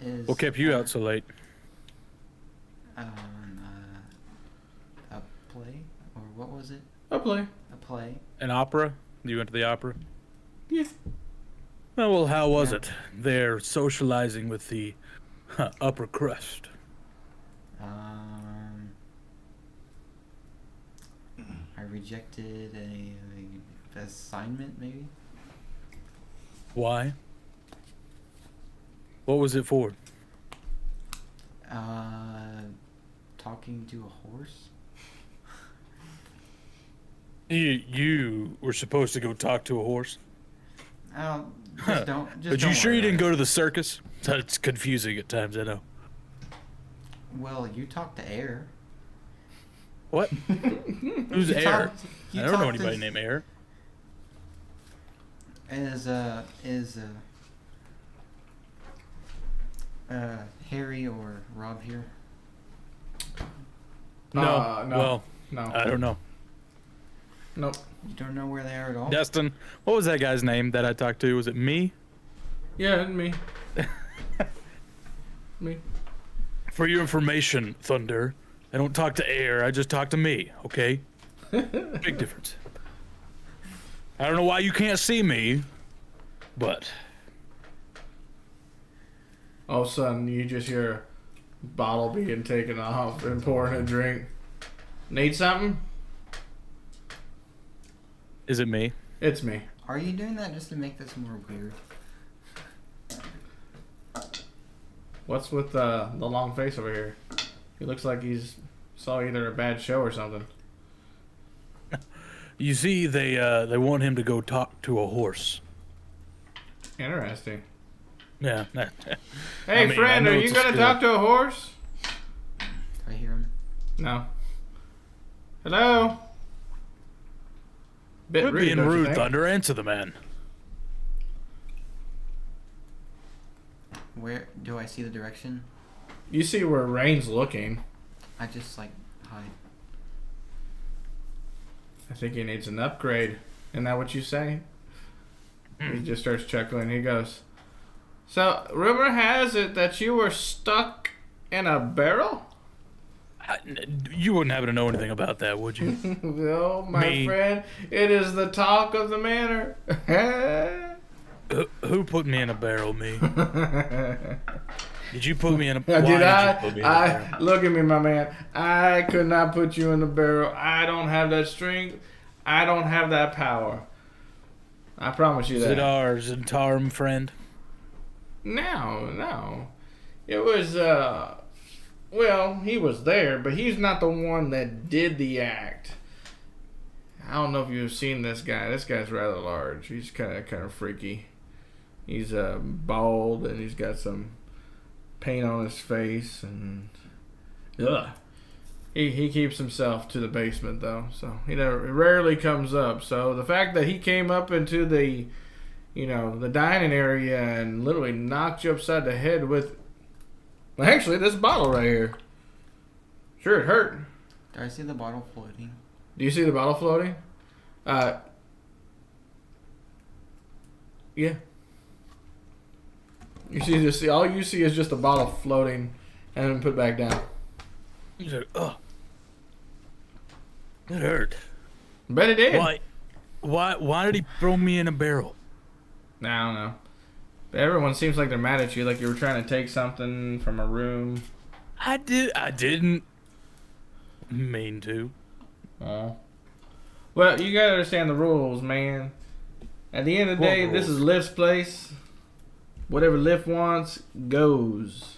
Is, What kept you out so late? A play? Or what was it? I'll play. A play? An opera? You went to the opera? Yeah. Oh, well, how was Yeah. it? They're socializing with the upper crust. I rejected a assignment, maybe? Why? What was it for? Talking to a horse? You were supposed to go talk to a horse? Just don't. Just But you don't sure worry you didn't about go to the circus? That's confusing at times, I know. it. Well, you talked to Air. What? Who's You Air? talked- you I don't know talked to- anybody named Air. Harry or Rob here? No. No. Well, No. I don't know. Nope. You don't know where they are at all? Destin, what was that guy's name that I talked to? Was it me? Yeah, me. Me. For your information, Thunder, I don't talk to air. I just talk to me. Okay. Big difference. I don't know why you can't see me, but All of a sudden, you just hear a bottle being taken off and pouring a drink. Need something? is it me? It's me. Are you doing that just to make this more weird? What's with the long face over here? He looks like he's saw either a bad show or something. You see, they want him to go talk to a horse. Interesting. Yeah. Hey, mean, I friend, know are it's you a gonna skill. talk to a horse? I hear him. No. Hello? Bit Quit being don't you rude, think? Thunder. Answer the man. Where do I see the direction? You see where Rain's looking. I just like hide. I think he needs an upgrade. Isn't that what you say? He just starts chuckling. He goes, so, rumor has it that you were stuck in a barrel? You wouldn't happen to know anything about that, would you? No, my Me. friend. It is the talk of the manor. Who put me in a barrel, me? Did you put me in a? Did why you I? put me in a barrel? Look at me, my man. I could not put you in the barrel. I don't have that strength. I don't have that power. I promise you that. Zidar, Zintarm, friend. No. It was, well, he was there, but he's not the one that did the act. I don't know if you've seen this guy. This guy's rather large. He's kind of freaky. He's bald, and he's got some paint on his face, and he keeps himself to the basement though, so he rarely comes up. So the fact that he came up into the the dining area and literally knocked you upside the head with actually this bottle right here, sure, it hurt. Do I see the bottle floating? Do you see the bottle floating? Yeah. You see all you see is just a bottle floating and then put back down. He's like, oh, it hurt. Bet it did. Why did he throw me in a barrel? I don't know. But everyone seems like they're mad at you, like you were trying to take something from a room. I didn't mean to. Oh. Well, you gotta understand the rules, man. At the end of the What day, this rules? is Lift's place. Whatever Lift wants, goes.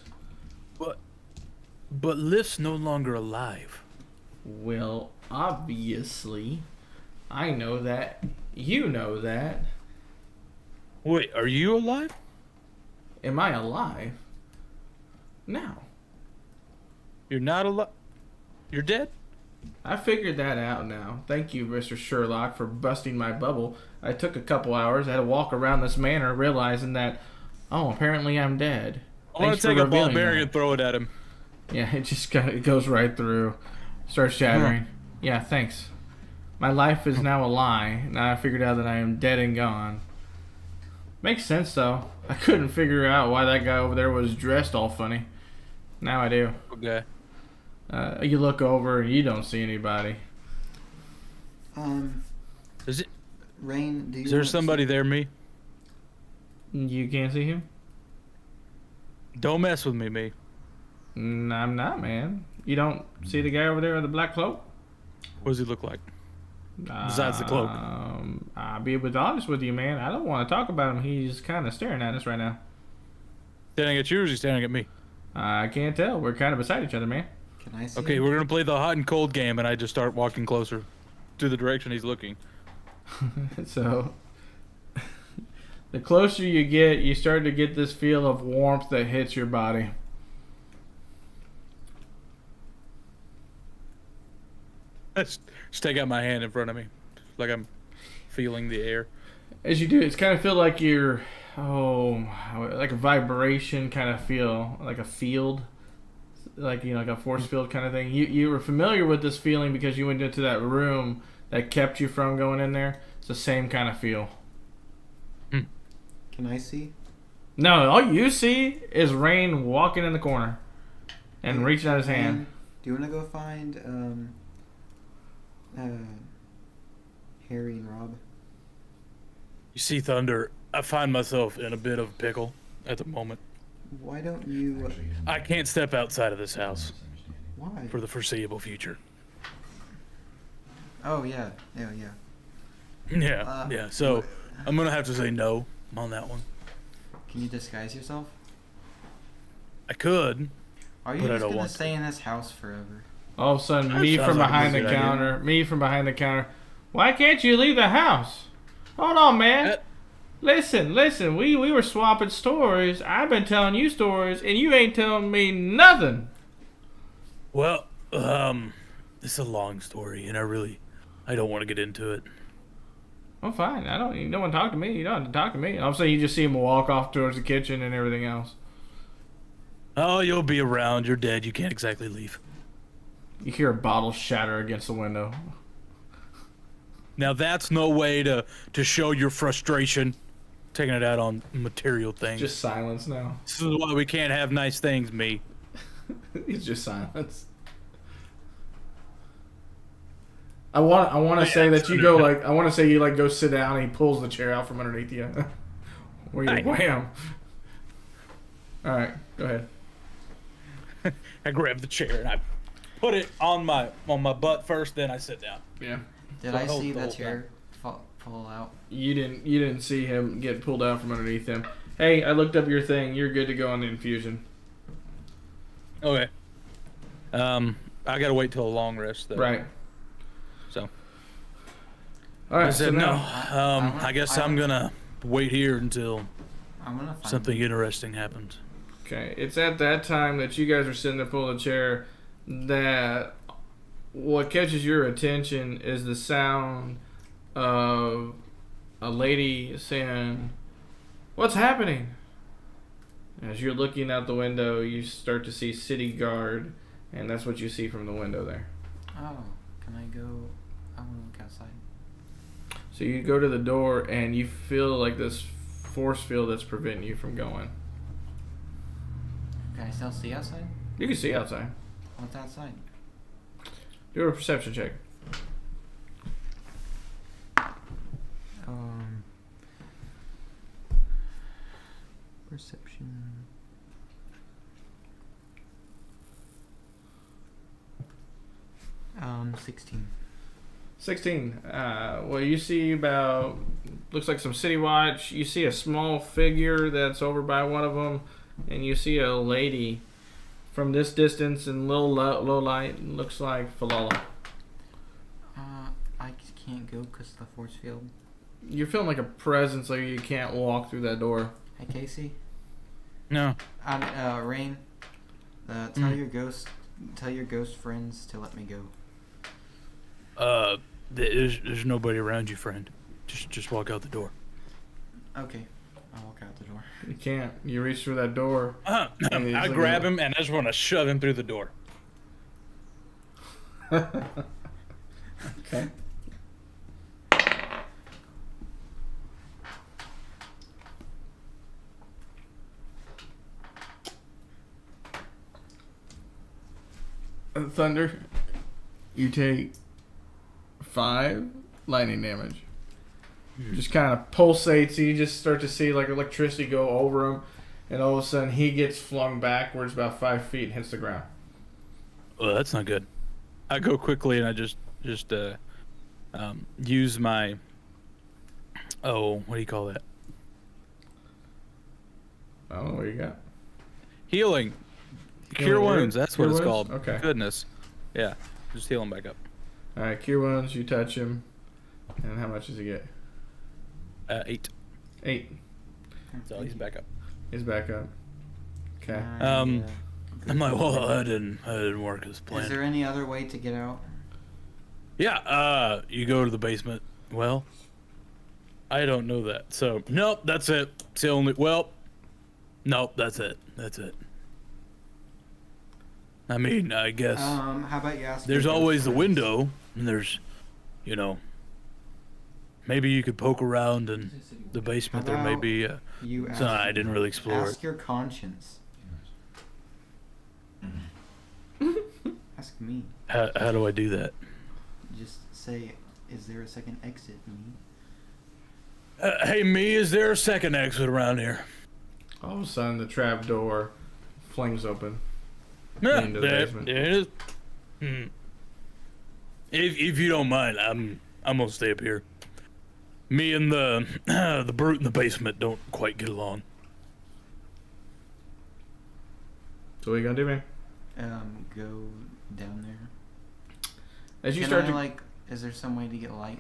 But Lift's no longer alive. Well, obviously. I know that. You know that. Wait, are you alive? Am I alive? No. You're not alive. You're dead. I figured that out now. Thank you, Mr. Sherlock, for busting my bubble. I took a couple hours. I had to walk around this manor realizing that, apparently I'm dead. I want Thanks to for take a ball revealing bearing that. and throw it at him. Yeah, it just it goes right through. Starts shattering. Yeah, thanks. My life is now a lie. Now I figured out that I am dead and gone. Makes sense, though. I couldn't figure out why that guy over there was dressed all funny. Now I do. Okay. You look over and you don't see anybody. Is it? Rain, do you Is there want somebody there, me? You can't see him? Don't mess with me, me. I'm not, man. You don't see the guy over there with the black cloak? What does he look like? Besides the cloak. I'll be honest with you, man. I don't want to talk about him. He's kind of staring at us right now. Standing at you or is he standing at me? I can't tell. We're kind of beside each other, man. Can I see Okay, him? we're gonna play the hot and cold game, and I just start walking closer to the direction he's looking. So, the closer you get, you start to get this feel of warmth that hits your body. Just take out my hand in front of me, like I'm feeling the air. As you do, it's kind of feel like you're like a vibration kind of feel, like a field, like like a force field kind of thing. You were familiar with this feeling because you went into that room that kept you from going in there. It's the same kind of feel. Can I see? No, all you see is Rain walking in the corner and reaching out his hand. Do you want to go find Harry and Rob? You see, Thunder, I find myself in a bit of a pickle at the moment. Why don't you? I can't step outside of this house Why? for the foreseeable future. Oh yeah. Yeah. So I'm gonna have to say no on that one. Can you disguise yourself? I could. Are you But I just don't gonna want stay in this house forever? All of a sudden, That me sounds from like a behind the good idea. counter. Me from behind the counter. Why can't you leave the house? Hold on, man. Listen. We were swapping stories. I've been telling you stories, and you ain't telling me nothing. Well, it's a long story, and I don't want to get into it. Well, fine. You don't want to talk to me. You don't have to talk to me. All of a sudden, you just see him walk off towards the kitchen and everything else. Oh, you'll be around. You're dead. You can't exactly leave. You hear a bottle shatter against the window. Now that's no way to show your frustration, taking it out on material things. Just silence now. This is why we can't have nice things, me. It's just silence. I want to say that you go I want to say you go sit down and he pulls the chair out from underneath you. Where you wham. All right, go ahead. I grab the chair and I put it on my butt first, then I sit down. Yeah. Did So I hold see the the whole chair fall out? You didn't see him get pulled out from underneath him. Hey, I looked up your thing. You're good to go on the infusion. Okay. I gotta wait till a long rest though. Right. So. All right. I said so no. now, I guess I'm gonna wait here until I'm gonna find something interesting happens. Okay, it's at that time that you guys are sitting there pulling the chair that what catches your attention is the sound of a lady saying, "What's happening?" As you're looking out the window, you start to see city guard, and that's what you see from the window there. Oh, can I go? I want to look outside. So you go to the door, and you feel like this force field that's preventing you from going. Can I still see outside? You can see outside. What's outside? Do a perception check. Perception. Um, 16. 16. Well, you see about, looks like some city watch. You see a small figure that's over by one of them, and you see a lady from this distance in low light. Looks like Falala. I just can't go because of the force field. You're feeling like a presence, like you can't walk through that door. Hey, Casey. No. Rain. Tell your ghost friends to let me go. There's nobody around you, friend. Just walk out the door. Okay, I'll walk out the door. You can't. You reach through that door. I grab him and I just want to shove him through the door. Okay. Thunder, you take 5 lightning damage. Just kind of pulsates. You just start to see like electricity go over him, and all of a sudden he gets flung backwards about 5 feet and hits the ground. Well, that's not good. I go quickly and I just use my what do you call that? I don't know what you got. Healing. Cure wounds. That's Cure what it's wounds? called. Okay. Goodness. Yeah. Just heal him back up. All right, cure wounds. You touch him, and how much does he get? 8. 8. So he's back up. He's back up. Okay. I'm like, well, that didn't work as Is planned. there any other way to get out? Yeah. You go to the basement. Well, I don't know that. So nope, that's it. It's the only. Well, nope, that's it. That's it. I mean, I guess How about you ask? there's your always the friends? window, and there's, maybe you could poke around in the basement. There may about be. You ask. So I didn't really explore Ask it. your conscience. Ask me. How do I do that? Just say, "Is there a second exit?" Me. Hey, me, is there a second exit around here? All of a sudden, the trap door flings open. Yeah, Into the basement. there it is. If you don't mind, I'm gonna stay up here. Me and the the brute in the basement don't quite get along. So what are you gonna do, man? Go down there. As you Can start I, to, like, is there some way to get light?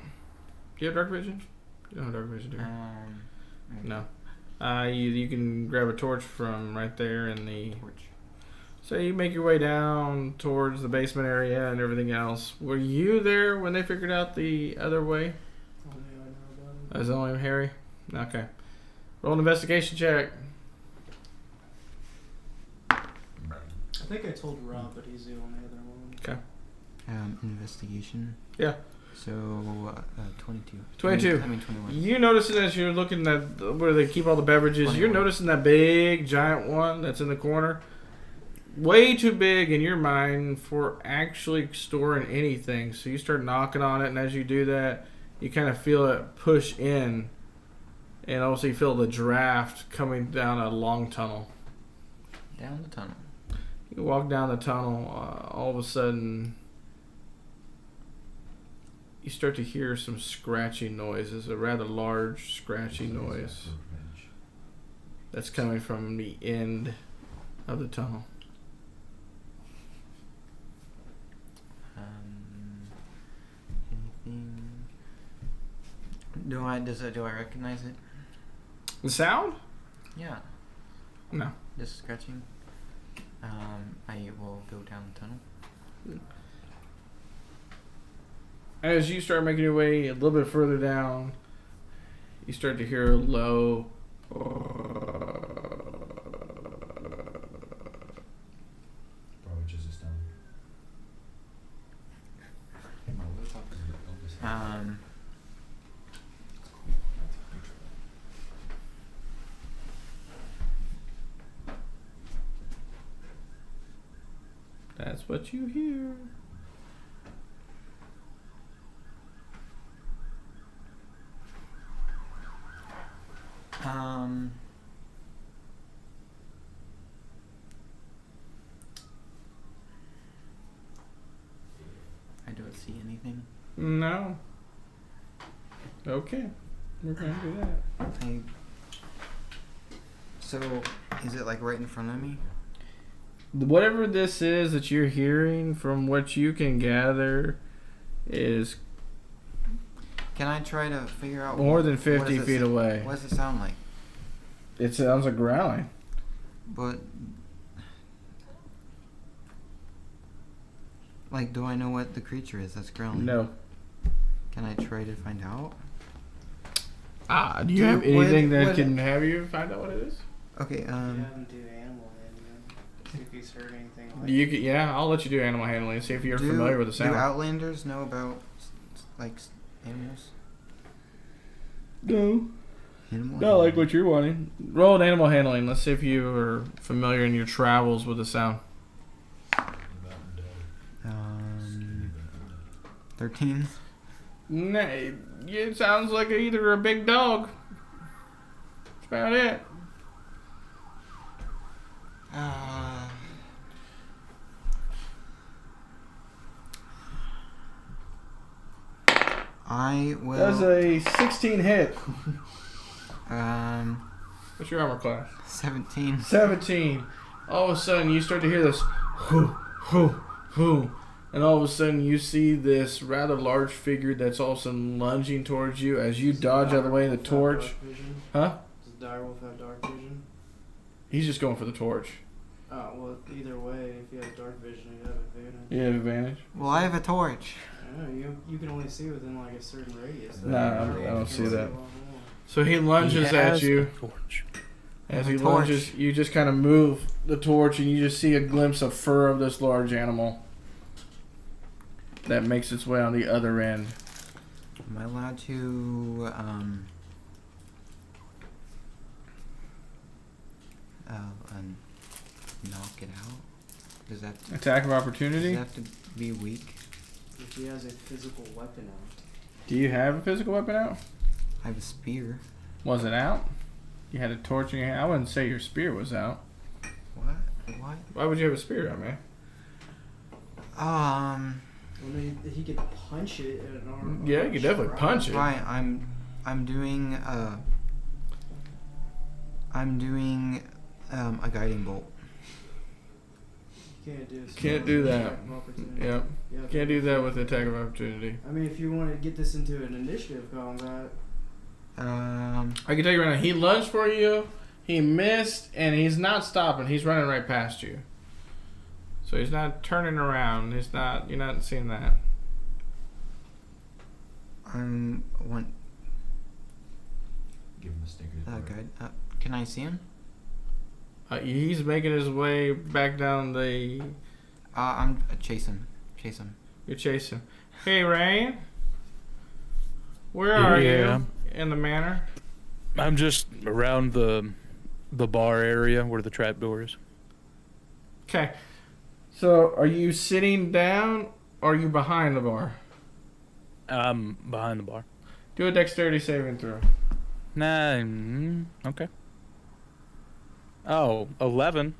do you have dark vision? You don't have dark vision, do you? Okay. No. You can grab a torch from right there in the. Torch. So you make your way down towards the basement area and everything else. Were you there when they figured out the other way? Only I know about it. As only Harry? Okay. Roll an investigation check. I think I told Rob, but he's the only other one. Okay. Investigation. Yeah. So, 22. 22. I mean 21. You noticing as you're looking at where they keep all the beverages, you're 21. noticing that big giant one that's in the corner. Way too big in your mind for actually storing anything. So you start knocking on it, and as you do that, you kind of feel it push in, and also you feel the draft coming down a long tunnel. Down the tunnel. You walk down the tunnel, all of a sudden you start to hear some scratching noises, a rather large scratching noise that's coming from the end of the tunnel. Anything? Do I recognize it? The sound? Yeah. No. Just scratching. I will go down the tunnel. As you start making your way a little bit further down, you start to hear a low. Probably just a stone. That's what you hear. I don't see anything. No. Okay. We're gonna do that. So, is it like right in front of me? Whatever this is that you're hearing, from what you can gather, is Can I try to figure out more than what 50 does it feet sa- away. What does it sound like? It sounds like growling. But, like, do I know what the creature is that's growling? No. Can I try to find out? Do you have anything that would- can have you find out what it is? Okay, Have him do animal handling. See if he's heard anything like You can, yeah, I'll let you do animal handling and see if you're familiar with the sound. Do Outlanders know about, like, animals? No. Animal Not like what you're wanting. Roll an animal handling. Let's see if you are familiar in your travels with the sound. 13. Nah, it sounds like either a big dog. That's about it. I will. That's a 16 hit. What's your armor class? 17. 17. All of a sudden, you start to hear this hoo, hoo, hoo. And all of a sudden, you see this rather large figure that's also lunging towards you as you dodge out of the way of the torch. Huh? Does the direwolf have dark vision? He's just going for the torch. Oh, well, either way, if you have dark vision, you have advantage. You have advantage? Well, I have a torch. I don't know, you can only see within like a certain radius. No, I don't see that. So he lunges He at has you. a torch. As A he torch. lunges, you just kind of move the torch and you just see a glimpse of fur of this large animal that makes its way on the other end. Am I allowed to knock it out? Does that Attack of does opportunity? it have to be weak? If he has a physical weapon out. Do you have a physical weapon out? I have a spear. Was it out? You had a torch in your hand? I wouldn't say your spear was out. What? What? Why would you have a spear out, man? Well, he could punch it at an arm. Yeah, you could definitely punch it. Right. I'm doing a guiding bolt. You can't do it. Can't do that. Attack of opportunity. Yep. Yeah, Can't do that with attack of opportunity. I mean, if you want to get this into an initiative combat, I can tell you right now, he lunged for you, he missed, and he's not stopping. He's running right past you. So he's not turning around. You're not seeing that. Want Give him a sticker. guide. Can I see him? He's making his way back down the... I'm chase him. Chase him. You're chasing. Hey, Rain. Where are Yeah. you in the manor? I'm just around the bar area where the trapdoor is. Okay. So, are you sitting down or are you behind the bar? I'm behind the bar. Do a dexterity saving throw. Okay. Oh, 11.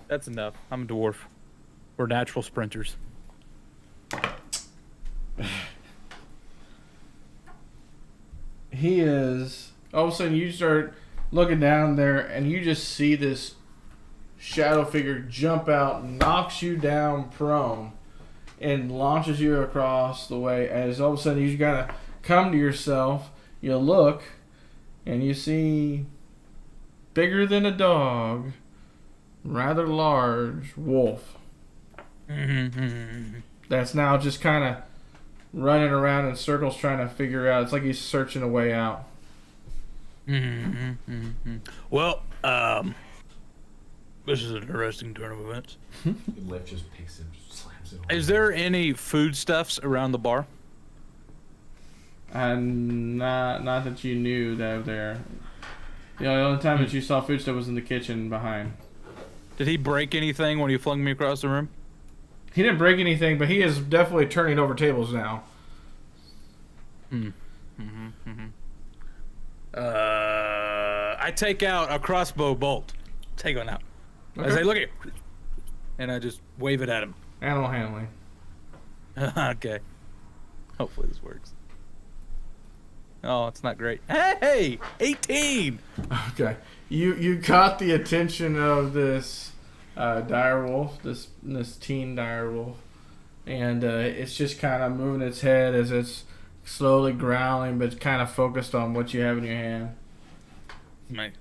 That's enough. I'm a dwarf. We're natural sprinters. He is... All of a sudden, you start looking down there and you just see this shadow figure jump out, knocks you down prone, and launches you across the way. As all of a sudden, you gotta come to yourself. You look, and you see bigger than a dog, rather large wolf. That's now just kind of running around in circles trying to figure out. It's like he's searching a way out. Well, this is an interesting turn of events. Lift just picks it, slams it. Is there any foodstuffs around the bar? And not that you knew that there. The only time that you saw food stuff was in the kitchen behind. Did he break anything when he flung me across the room? He didn't break anything, but he is definitely turning over tables now. I take out a crossbow bolt. Take one out. I say, look at you. And I just wave it at him. Animal handling. Okay. Hopefully this works. Oh, it's not great. Hey! 18! Okay. You caught the attention of this dire wolf, this teen dire wolf, and it's just kind of moving its head as it's slowly growling, but kind of focused on what you have in your hand.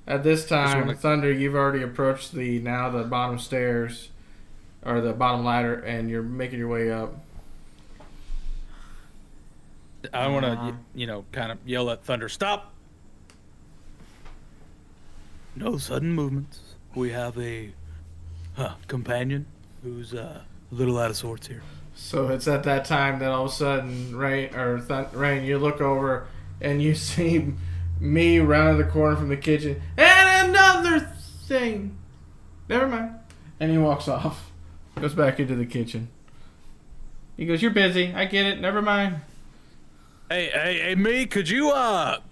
At this time, Thunder, you've already approached the bottom stairs, or the bottom ladder, and you're making your way up. I want to, kind of yell at Thunder, stop! No sudden movements. We have a companion who's a little out of sorts here. So it's at that time that all of a sudden, Rain, you look over and you see me round the corner from the kitchen. And another thing. Never mind. And he walks off. Goes back into the kitchen. He goes, "You're busy. I get it. Never mind." Hey, me, could you, grab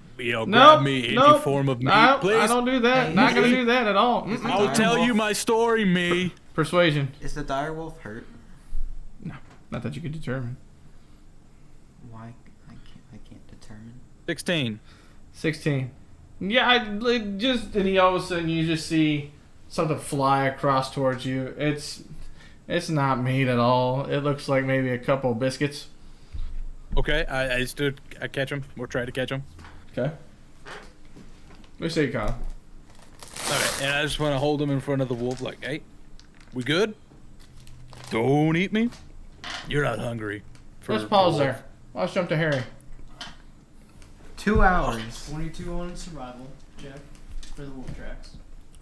me any form of meat, please? I don't do that. Not gonna do that at all. I'll tell you my story, me. Persuasion. Is the dire wolf hurt? No, not that you could determine. Why? I can't determine. 16. 16. Yeah, and he all of a sudden you just see something fly across towards you. It's not meat at all. It looks like maybe a couple biscuits. Okay, I catch him. We'll try to catch him. Okay. Let me see, Kyle. Okay, and I just want to hold him in front of the wolf like, hey, we good? Don't eat me. You're not hungry. Let's pause there. Let's jump to Harry. 2 hours. 22 on survival check for the wolf tracks.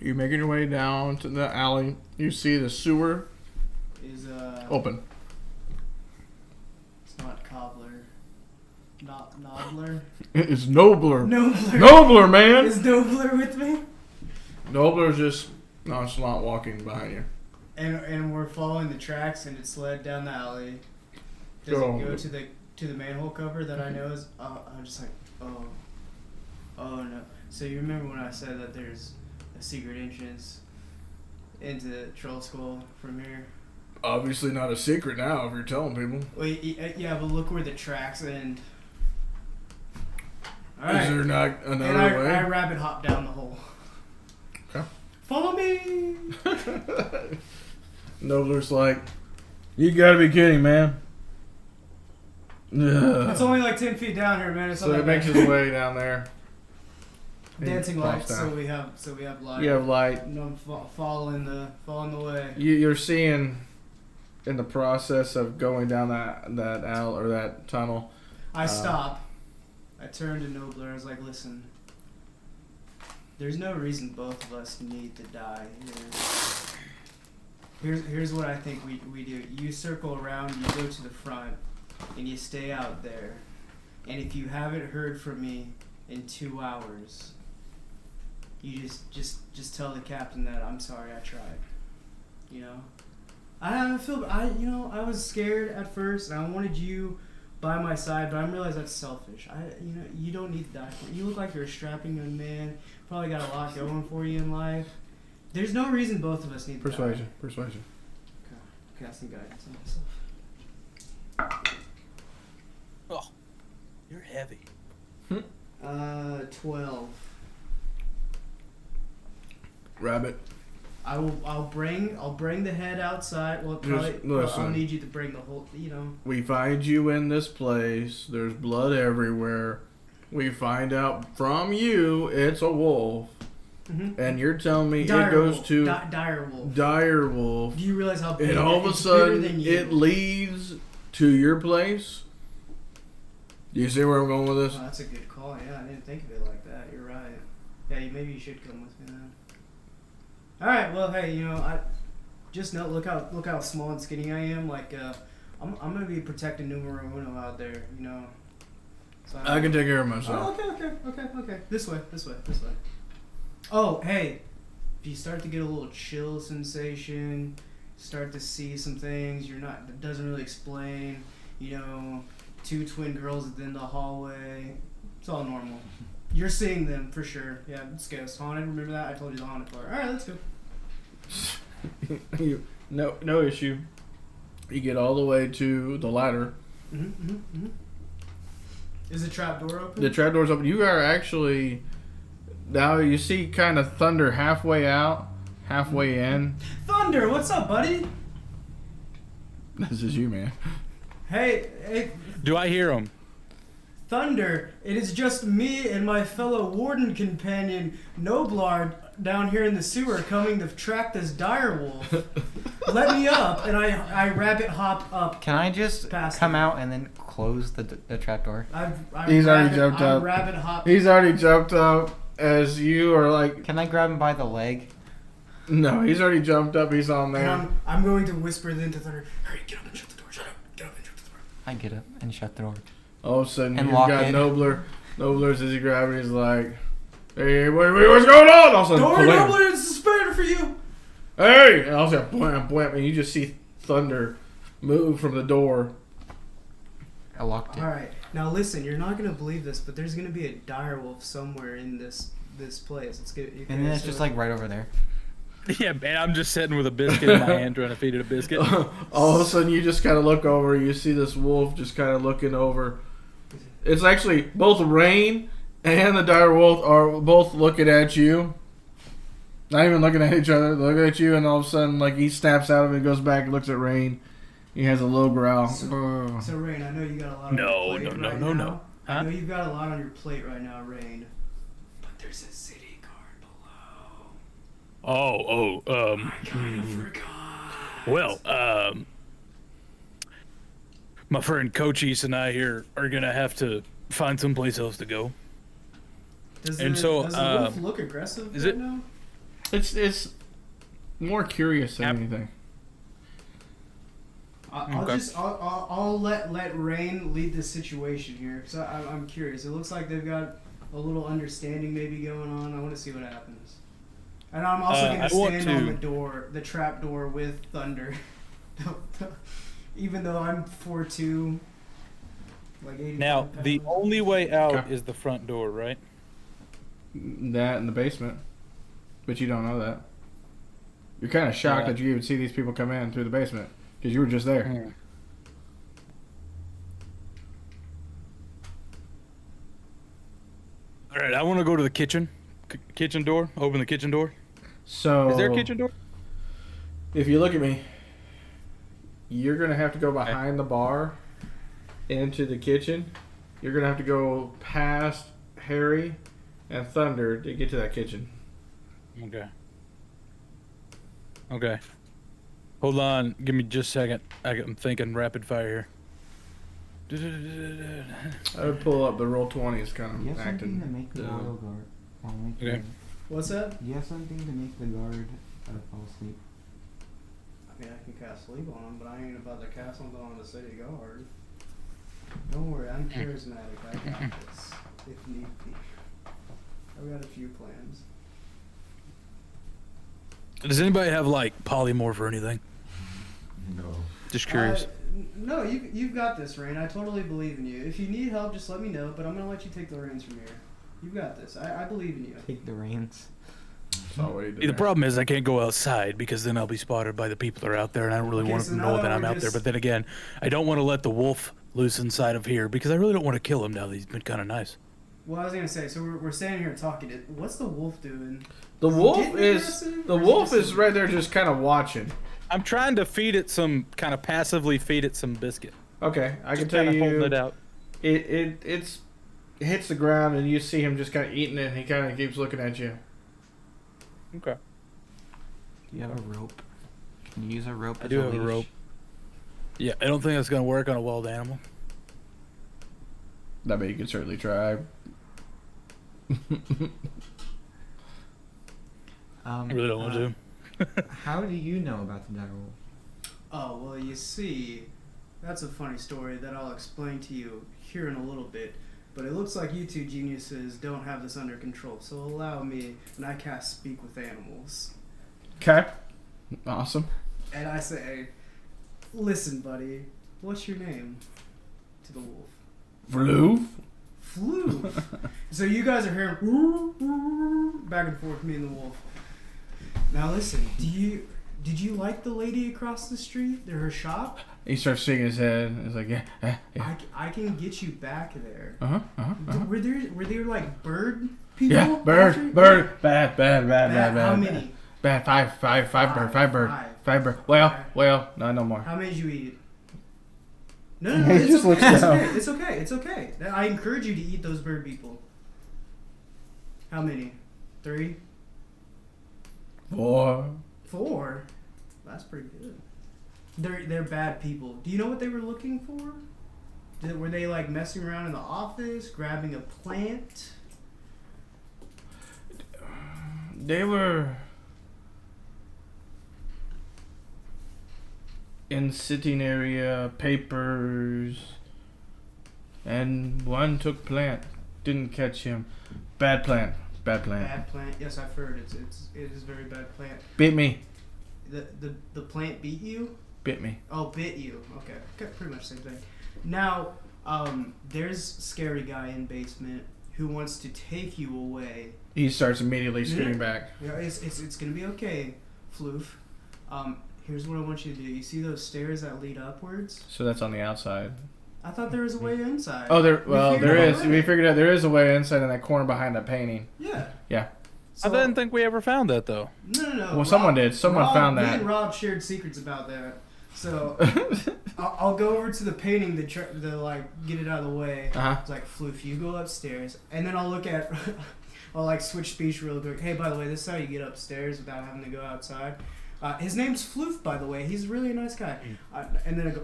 You're making your way down to the alley. You see the sewer Is open. It's not cobbler. Not Nobler. It is Nobler. Nobler. Nobler, man. Is Nobler with me? Nobler's just nonchalant walking behind you. And we're following the tracks, and it's led down the alley. Does it go to the manhole cover that I know is? I'm just like, oh no. So you remember when I said that there's a secret entrance into Troll School from here? Obviously not a secret now if you're telling people. Wait, yeah, but look where the tracks end. All Is there not and another way? I rabbit hop down the hole. Okay. Follow me. Nobler's like, you gotta be kidding, man. It's only like 10 feet down here, man. It's So not it that makes bad. his way down there. Dancing He pops lights, so down. we have light. You have light. No, I'm following the way. You're seeing in the process of going down that alley or that tunnel. I stop. I turn to Nobler. I was like, listen. There's no reason both of us need to die here. Here's what I think we do. You circle around, you go to the front, and you stay out there. And if you haven't heard from me in 2 hours, you just tell the captain that I'm sorry I tried. You know? I was scared at first, and I wanted you by my side, but I realized that's selfish. You don't need to die. You look like you're a strapping young man. Probably got a lot going for you in life. There's no reason both of us need to die. Persuasion. Okay. Casting guidance on myself. Oh, you're heavy. 12. Rabbit. I'll bring the head outside. Well, probably listen. I'll need you to bring the whole. We find you in this place. There's blood everywhere. We find out from you it's a wolf. Mm-hmm. And you're telling me Dire it goes wolf. to dire wolf. dire wolf. Do you realize how big? And all of a it's bigger sudden than you. it leads to your place? Do you see where I'm going with this? Oh, that's a good call. Yeah, I didn't think of it like that. You're right. Yeah, maybe you should come with me then. All right. Well, hey, I just know. Look how small and skinny I am. Like, I'm gonna be protecting numero uno out there. So I can take care of myself. Oh, okay. This way. Oh, hey. If you start to get a little chill sensation, start to see some things that doesn't really explain. 2 twin girls in the hallway. It's all normal. You're seeing them for sure. Yeah, it's good. It's haunted. Remember that? I told you the haunted part. All right, let's go. No issue. You get all the way to the ladder. Is the trap door open? The trap door's open. You are actually now you see kind of Thunder halfway out, halfway in. Thunder, what's up, buddy? This is you, man. Hey, Do I hear him? Thunder, it is just me and my fellow warden companion Noblard down here in the sewer coming to track this dire wolf. Let me up, and I rabbit hop up. Can I just Past come it. out and then close the trapdoor? He's already jumped up. Rabbit hop. He's already jumped up as you are like. Can I grab him by the leg? No, he's already jumped up. He's on there. And I'm going to whisper then to Thunder, hurry, get up and shut the door. Shut up. Get up and shut the door. I get up and shut the door. All of a sudden, And you've lock got it. Nobler's as he grabs it. He's like, hey, what's going on? All of a sudden, Don't worry, blam. Nobler, it's a spirit for you. Hey! And all of a sudden, blam, blam, and you just see Thunder move from the door. I locked it. All right, now listen. You're not gonna believe this, but there's gonna be a dire wolf somewhere in this place. It's good. And then it's just like right over there. Yeah, man, I'm just sitting with a biscuit in my hand trying to feed it a biscuit. All of a sudden, you just kind of look over. You see this wolf just kind of looking over. It's actually both Rain and the dire wolf are both looking at you. Not even looking at each other. Looking at you, and all of a sudden, like he snaps out of it, and goes back and looks at Rain. He has a low growl. So Rain, I know you got a lot on your plate right now. I Huh? know you've got a lot on your plate right now, Rain. But there's a city guard below. I kind of forgot. Well, my friend Cochise and I here are gonna have to find someplace else to go. Does And the, so, does the wolf look aggressive is right it- now? It's more curious than Yep. anything. Okay. I'll let Rain lead this situation here because I'm curious. It looks like they've got a little understanding maybe going on. I want to see what happens. And I'm also I gonna want stand on to- the door, the trap door with Thunder. Even though I'm 4'2", like 85 Now, the pounds. only way out Okay. is the front door, right? That in the basement, but you don't know that. You're kind of shocked Yeah. that you even see these people come in through the basement because you were just there. Hmm. All right, I want to go to the kitchen. Kitchen door. Open the kitchen door. So Is there a kitchen door? If you look at me, you're gonna have to go behind the bar into the kitchen. You're gonna have to go past Harry and Thunder to get to that kitchen. Okay. Okay. Hold on. Give me just a second. I'm thinking rapid fire here. I would pull up the roll 20s kind You of have something to acting. make the dumb. royal guard. Okay. What's that? You have something to make the guard fall asleep. I mean, I can cast sleep on him, but I ain't about to cast something on the city guard. Don't worry, I'm charismatic. I got this. If need be. I've got a few plans. Does anybody have like polymorph or anything? No. Just curious. No, you've got this, Rain. I totally believe in you. If you need help, just let me know, but I'm going to let you take the reins from here. You've got this. I believe in you. Take the reins. That's not what he did The there. problem is I can't go outside because then I'll be spotted by the people that are out there, and I don't really Okay, want so to now know that that I'm we're out there. just- But then again, I don't want to let the wolf loose inside of here because I really don't want to kill him now that he's been kind of nice. Well, I was going to say, so we're standing here talking. What's the wolf doing? The Is he wolf getting is aggressive, the or is he wolf just- is right there, just kind of watching. I'm trying to feed it some kind of passively feed it some biscuit. Okay, I can Just tell kinda holding you, it out. it hits the ground and you see him just kind of eating it. And he kind of keeps looking at you. Okay. Do you have a rope? Can you use a rope? I as do have a leash? rope. Yeah, I don't think that's gonna work on a wild animal. I mean, you can certainly try. I really don't want to. How do you know about the dire wolf? Oh, well, you see, that's a funny story that I'll explain to you here in a little bit. But it looks like you two geniuses don't have this under control, so allow me when I cast Speak with Animals. Okay, awesome. And I say, listen, buddy, what's your name? To the wolf. Floof? Floof. So you guys are hearing back and forth, me and the wolf. Now listen, did you like the lady across the street? Her shop? He starts shaking his head. He's like, yeah. I can get you back there. Uh-huh. Were there like bird people? Yeah, bird. Bad. How many? Bad. Five bird. Five bird. Well, no more. How many did you eat? No, He it's just looks okay. down. It's okay. I encourage you to eat those bird people. How many? 3? 4. 4? That's pretty good. They're bad people. Do you know what they were looking for? Were they like messing around in the office, grabbing a plant? They were in sitting area, papers, and one took plant. Didn't catch him. Bad plant. Bad plant. Yes, I've heard it is very bad plant. Bit me. The plant beat you? Bit me. Oh, bit you. Okay, pretty much the same thing. Now, there's scary guy in basement who wants to take you away. He starts immediately scooting back. Yeah, it's gonna be okay, Floof. Here's what I want you to do. You see those stairs that lead upwards? So that's on the outside. I thought there was a way inside. Oh, there is. We We figured out there is a way inside in that corner behind that painting. Yeah. Yeah. So, I didn't think we ever found that though. No. Well, someone did. Someone found Me that. and Rob shared secrets about that. So I'll go over to the painting to like get it out of the way. Uh-huh. It's like, Floof, you go upstairs, and then I'll look at, I'll like switch speech real quick. Hey, by the way, this is how you get upstairs without having to go outside. His name's Floof, by the way. He's really a nice guy. And then I go,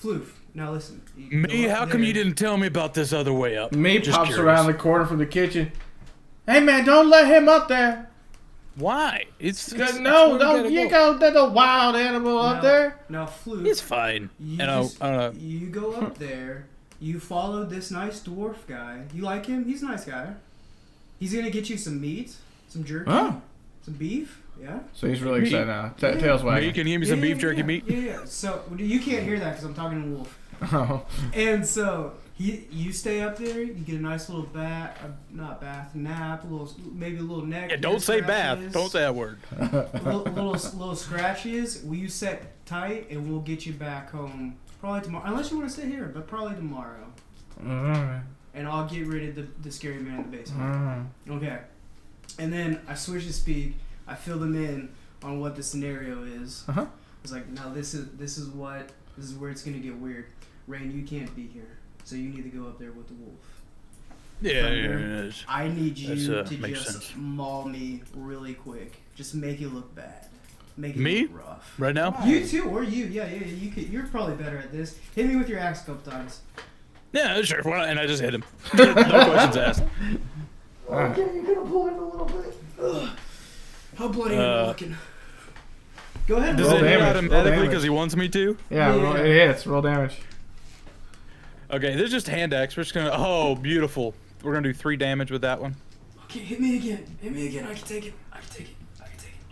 Floof. Now listen. You Me? go up How come there. you didn't tell me about this other way up? Me Just pops curious. around the corner from the kitchen. Hey man, don't let him up there. Why? It's No, where we don't gotta you go. go. There's a wild animal up there. Now, Fluke. It's fine. You, And you go up there. You follow this nice dwarf guy. You like him? He's a nice guy. He's gonna get you some meat, some jerky, Oh. some beef. Yeah. So he's really Me? excited now. Tails you wagging. can give me some beef jerky yeah, meat. Yeah. So you can't hear that because I'm talking to Wolf. Oh. And so you stay up there. You get a nice little nap, maybe a little neck. Yeah, don't say bath. scratches, Don't say that word. little scratches. Will you set tight, and we'll get you back home probably tomorrow. Unless you want to stay here, but probably tomorrow. Alright. And I'll get rid of the scary man in the basement. Alright. Okay. And then I switch to speak. I fill them in on what the scenario is. Uh-huh. It's like, now this is where it's gonna get weird. Rain, you can't be here, so you need to go up there with the wolf. Yeah, Thunder, yeah. I need you That's, to makes just sense. maul me really quick. Just make it look bad. Make it Me? look rough. Right now? You too, or you. Yeah. You're probably better at this. Hit me with your axe a couple times. Yeah, sure. Why not? And I just hit him. No questions asked. Okay, you're gonna pull it a little bit. Ugh. How bloody am I looking? Go ahead. Does Roll it hit damage, roll automatically damage. because he wants me to? Yeah, Yeah. Roll, it hits. Roll damage. Okay, this is just hand axe. We're just gonna. Oh, beautiful. We're gonna do 3 damage with that one. Okay, hit me again. I can take it.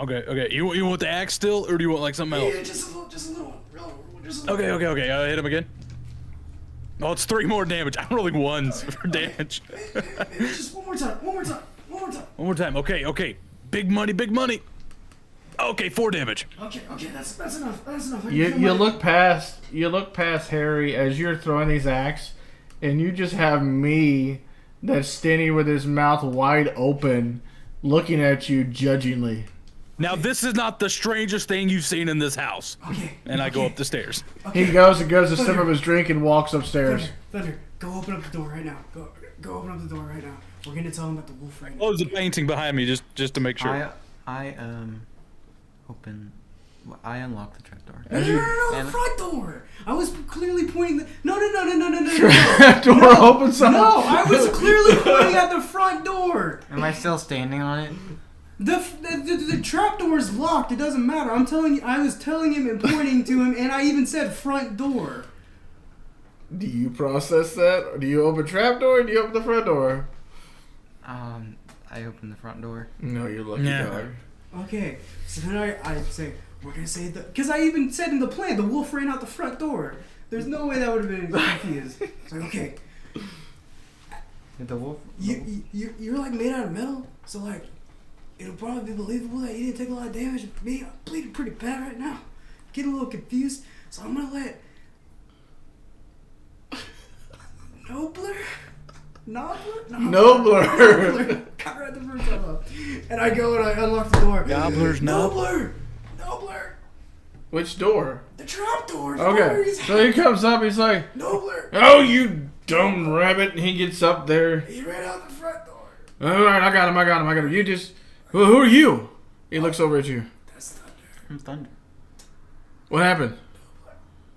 Okay. You want the axe still, or do you want like something else? Yeah, just a little one. Just a little. Okay. Hit him again. Oh, it's 3 more damage. I'm rolling ones for damage. Maybe just one more time. One more time. Okay. Big money. Okay, 4 damage. Okay, that's enough. I can You feel my- look past Harry as you're throwing these axes, and you just have me that's standing with his mouth wide open, looking at you judgingly. Now, this is not the strangest thing you've seen in this house. Okay. And I go up the stairs. He goes and goes to sip of his drink and walks upstairs. Thunder, go open up the door right now. Go open up the door right now. We're gonna tell him about the wolf right now. Oh, there's a painting behind me just to make sure. I unlock the trapdoor. No, the And- front door. I was clearly pointing the. No. Door opens up. No, I was clearly pointing at the front door. Am I still standing on it? The trap door is locked. It doesn't matter. I'm telling you. I was telling him and pointing to him, and I even said front door. Do you process that? Or do you open trapdoor or do you open the front door? I opened the front door. No, you lucky Yeah. dog. Okay, so then I say we're gonna say because I even said in the plan the wolf ran out the front door. There's no way that would have been confused. It's like okay, The wolf. you're like made out of metal, so like it'll probably be believable that you didn't take a lot of damage. Me, I'm bleeding pretty bad right now. Getting a little confused, so I'm gonna let Nobler. Got right the first time up. And I go and I unlock the door. Gobbler's Nobler. Which door? The trap door. Okay, so he comes up, he's like, Nobler. "Oh, you dumb rabbit!" And he gets up there. He ran out the front door. All right, I got him. You just, who are you? He looks over at you. That's Thunder. I'm Thunder. What happened?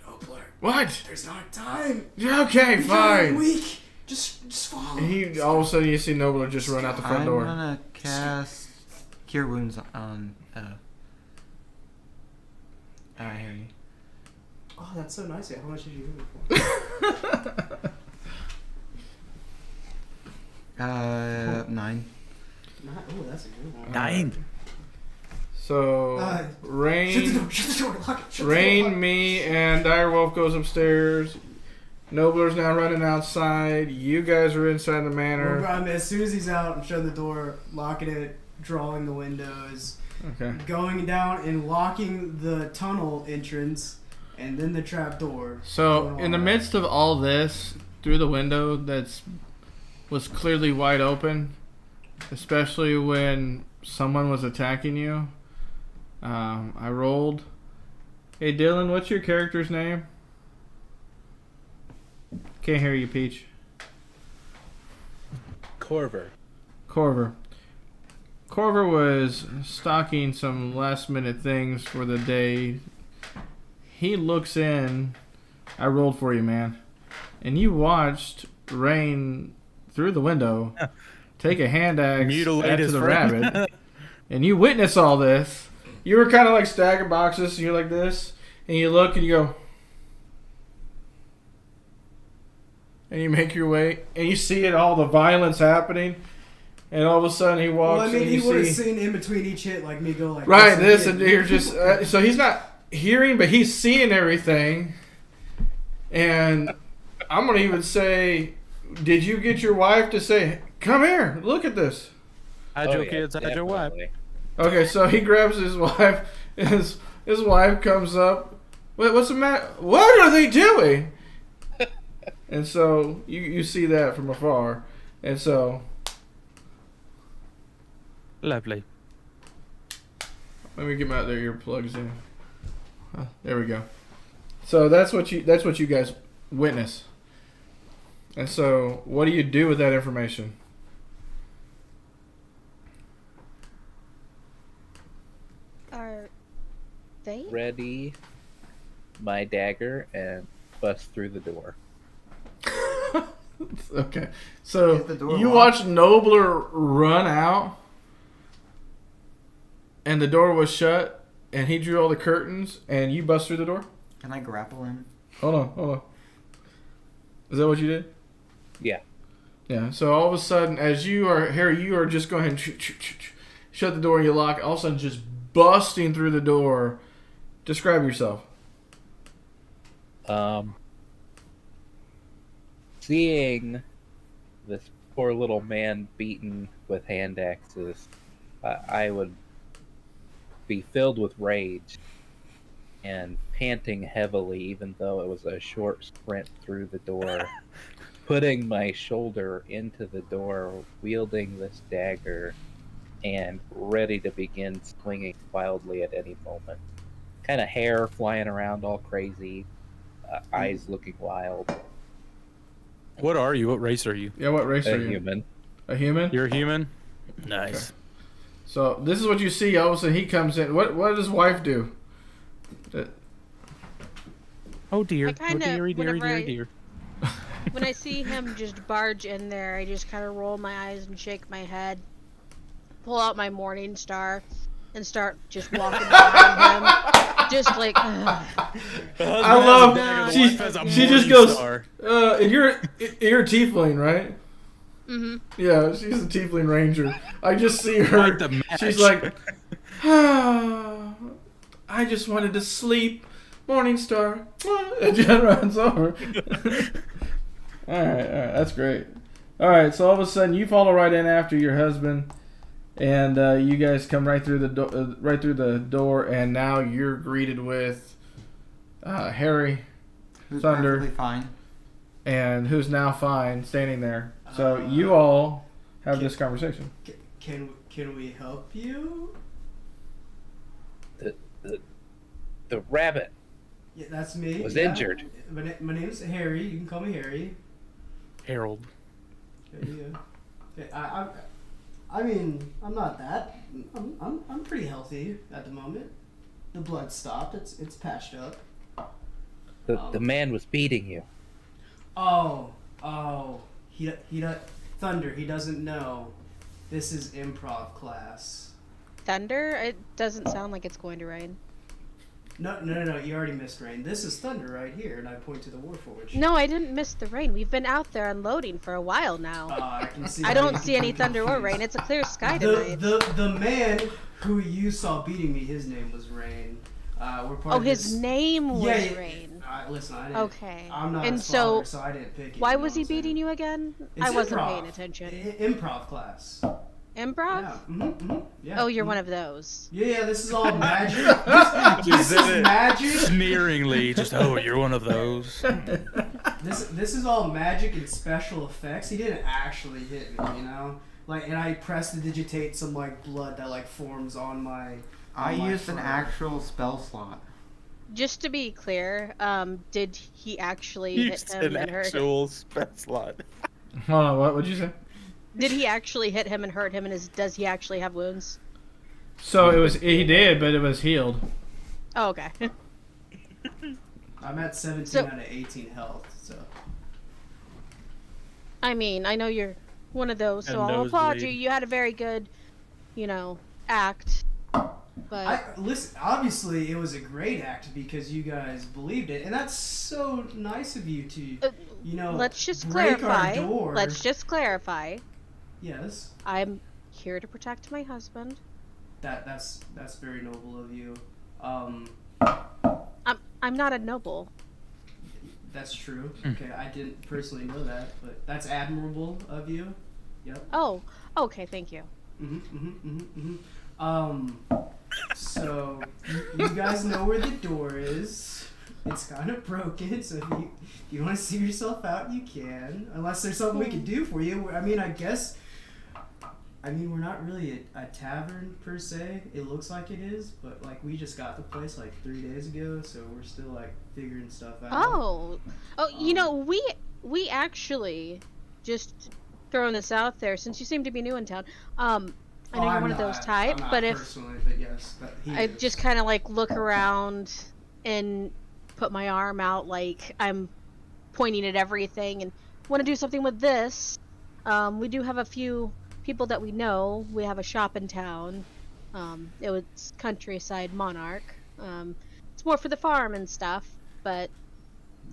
Nobler. What? There's not time. Yeah, okay, You're very fine. weak. Just follow. And he all of a sudden you see Nobler just run out the front I'm door. gonna cast Cure Wounds on Harry. Oh, that's so nice. How much did you give me for? 9. Oh, that's a good one. 9. So Shut the Rain, door. Shut the door. Lock it. Shut the door. Rain, me, and Direwolf goes upstairs. Nobler's now running outside. You guys are inside the manor. As soon as he's out, I'm shutting the door, locking it, drawing the windows, Okay. going down and locking the tunnel entrance, and then the trap door. So in the midst of all this, through the window was clearly wide open, especially when someone was attacking you. I rolled. Hey Dylan, what's your character's name? Can't hear you, Peach. Corver. Corver was stocking some last minute things for the day. He looks in. I rolled for you, man. And you watched Rain through the window take a hand axe Mutilate to his the friend. rabbit, and you witness all this. You were kind of like stacking boxes, and you're like this, and you look and you go, and you make your way, and you see it, all the violence happening, and all of a sudden he walks. Well, I mean, and he you would have see, seen in between each hit, like me go like right, this, and and you're just so he's not hearing, but he's seeing everything. And I'm gonna even say, did you get your wife to say, "Come here, look at this"? Hide your kids, hide your wife. definitely. Okay, so he grabs his wife. And his wife comes up. What's the matter? What are they doing? And so you see that from afar, and so Lovely. let me get my other earplugs in. There we go. So that's what you guys witness. And so, what do you do with that information? Are they? Ready my dagger and bust through the door. Okay. So Is the door you locked? watched Nobler run out, and the door was shut, and he drew all the curtains, and you bust through the door? Can I grapple him? Hold on. Is that what you did? Yeah. Yeah. So all of a sudden, as you are, Harry, you are just going to shut the door and you lock. All of a sudden, just busting through the door. Describe yourself. Seeing this poor little man beaten with hand axes, I would be filled with rage and panting heavily, even though it was a short sprint through the door, putting my shoulder into the door, wielding this dagger, and ready to begin swinging wildly at any moment. Kind of hair flying around all crazy, eyes looking wild. What are you? What race are you? Yeah. What race A are you? human. A human. You're a human? Nice. So this is what you see. All of a sudden, he comes in. What does his wife do? Oh dear. I Oh kinda- dearie, dearie, whenever dearie, dear. When I see him just barge in there, I just kind of roll my eyes and shake my head, pull out my Morning Star, and start just walking behind him, just like. I love. No, She no, she just goes. And you're a tiefling, right? Mhm. Yeah, she's a tiefling ranger. I just see her. Like the match. She's like, I just wanted to sleep. Morning Star. And Jen runs over. All right, that's great. All right, so all of a sudden you follow right in after your husband, and you guys come right through the door, and now you're greeted with Harry, Who's Thunder. perfectly fine? and who's now fine, standing there. So you all have this conversation. Can we help you? The rabbit Yeah, that's me. was yeah. injured. My name's Harry. You can call me Harry. Harold. Okay, yeah. Okay, I mean, I'm not that. I'm pretty healthy at the moment. The blood stopped. It's patched up. The man was beating you. Oh, he Thunder. He doesn't know. This is improv class. Thunder? It doesn't sound like it's going to rain. No. You already missed rain. This is Thunder right here, and I point to the Warforged. No, I didn't miss the rain. We've been out there unloading for a while now. I can see. I how don't you see any can thunder or confuse. rain. It's a clear sky tonight. The man who you saw beating me, his name was Rain. We're part Oh, of his this- name was Yeah, Rain. Listen, I didn't. Okay. I'm not And his father, so, so I didn't pick it. Why you know was what he I'm saying? beating you again? It's I wasn't improv. paying attention. Improv class. Improv? Yeah. Yeah. Oh, you're one of those. Yeah. This is all magic. This is magic. Sneeringly, just, oh, you're one of those. This is all magic and special effects. He didn't actually hit me, you know. Like, and I prestidigitate some like blood that like forms on my. I on my used an front. actual spell slot. Just to be clear, did he actually hit Used him an and hurt him? actual spell slot. Hold on, what would you say? Did he actually hit him and hurt him? And does he actually have wounds? So he did, but it was healed. Oh, okay. I'm at 17 So- out of 18 health, so. I mean, I know you're one of those. So A I'll applaud you. nosebleed. You had a very good, act. But Listen, obviously it was a great act because you guys believed it, and that's so nice of you to, let's just break clarify. our door. Let's just clarify. Yes, I'm here to protect my husband. that's very noble of you. I'm not a noble. That's true. Okay, I didn't personally know that, but that's admirable of you. Yep. Oh, okay. Thank you. So you guys know where the door is. It's kind of broken, so if you want to see yourself out, you can. Unless there's something we can do for you. I mean, we're not really a tavern per se. It looks like it is, but like we just got the place like 3 days ago, so we're still like figuring stuff out. Oh, we actually, just throwing this out there, since you seem to be new in town. I know you're one of those type, I'm not but if personally, but yes, I just kind of like look around and put my arm out like I'm pointing at everything and want to do something with this. We do have a few people that we know. We have a shop in town. It was Countryside Monarch. It's more for the farm and stuff, but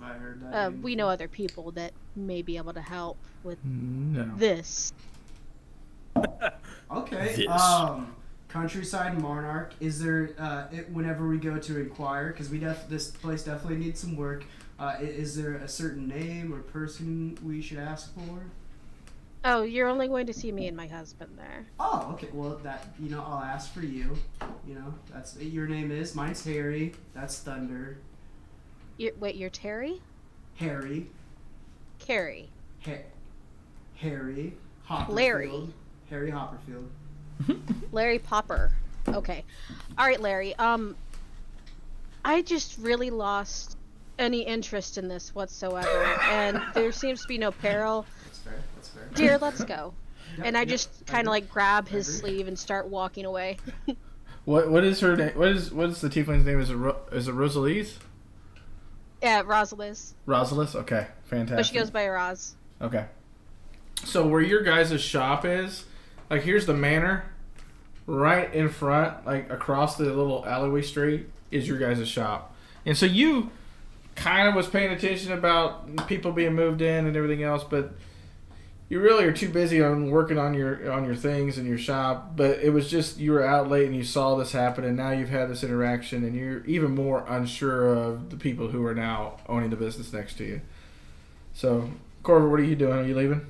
I heard that. we know other people that may be able to help with No. this. Okay. This. Countryside Monarch. Is there whenever we go to inquire, because this place definitely needs some work. Is there a certain name or person we should ask for? Oh, you're only going to see me and my husband there. Oh, okay. Well, I'll ask for you. That's your name is. Mine's Harry. That's Thunder. You're Terry? Harry. Carrie. Harry. Hopperfield. Larry. Harry Hopperfield. Larry Popper. Okay. All right, Larry. I just really lost any interest in this whatsoever, and there seems to be no peril. That's fair. That's fair. Dear, let's go. Yep, And I yep, just I kind of agree. like grab his I agree. sleeve and start walking away. What is her name? What is the tiefling's name? Is it Rosalise? Yeah, Rosaliz. Rosalis? Okay, fantastic. But she goes by Roz. Okay. So where your guys' shop is, like here's the manor. Right in front, like across the little alleyway street, is your guys' shop. And so you kind of was paying attention about people being moved in and everything else, but you really are too busy on working on your things in your shop. But it was just you were out late and you saw this happen, and now you've had this interaction, and you're even more unsure of the people who are now owning the business next to you. So, Corver, what are you doing? Are you leaving?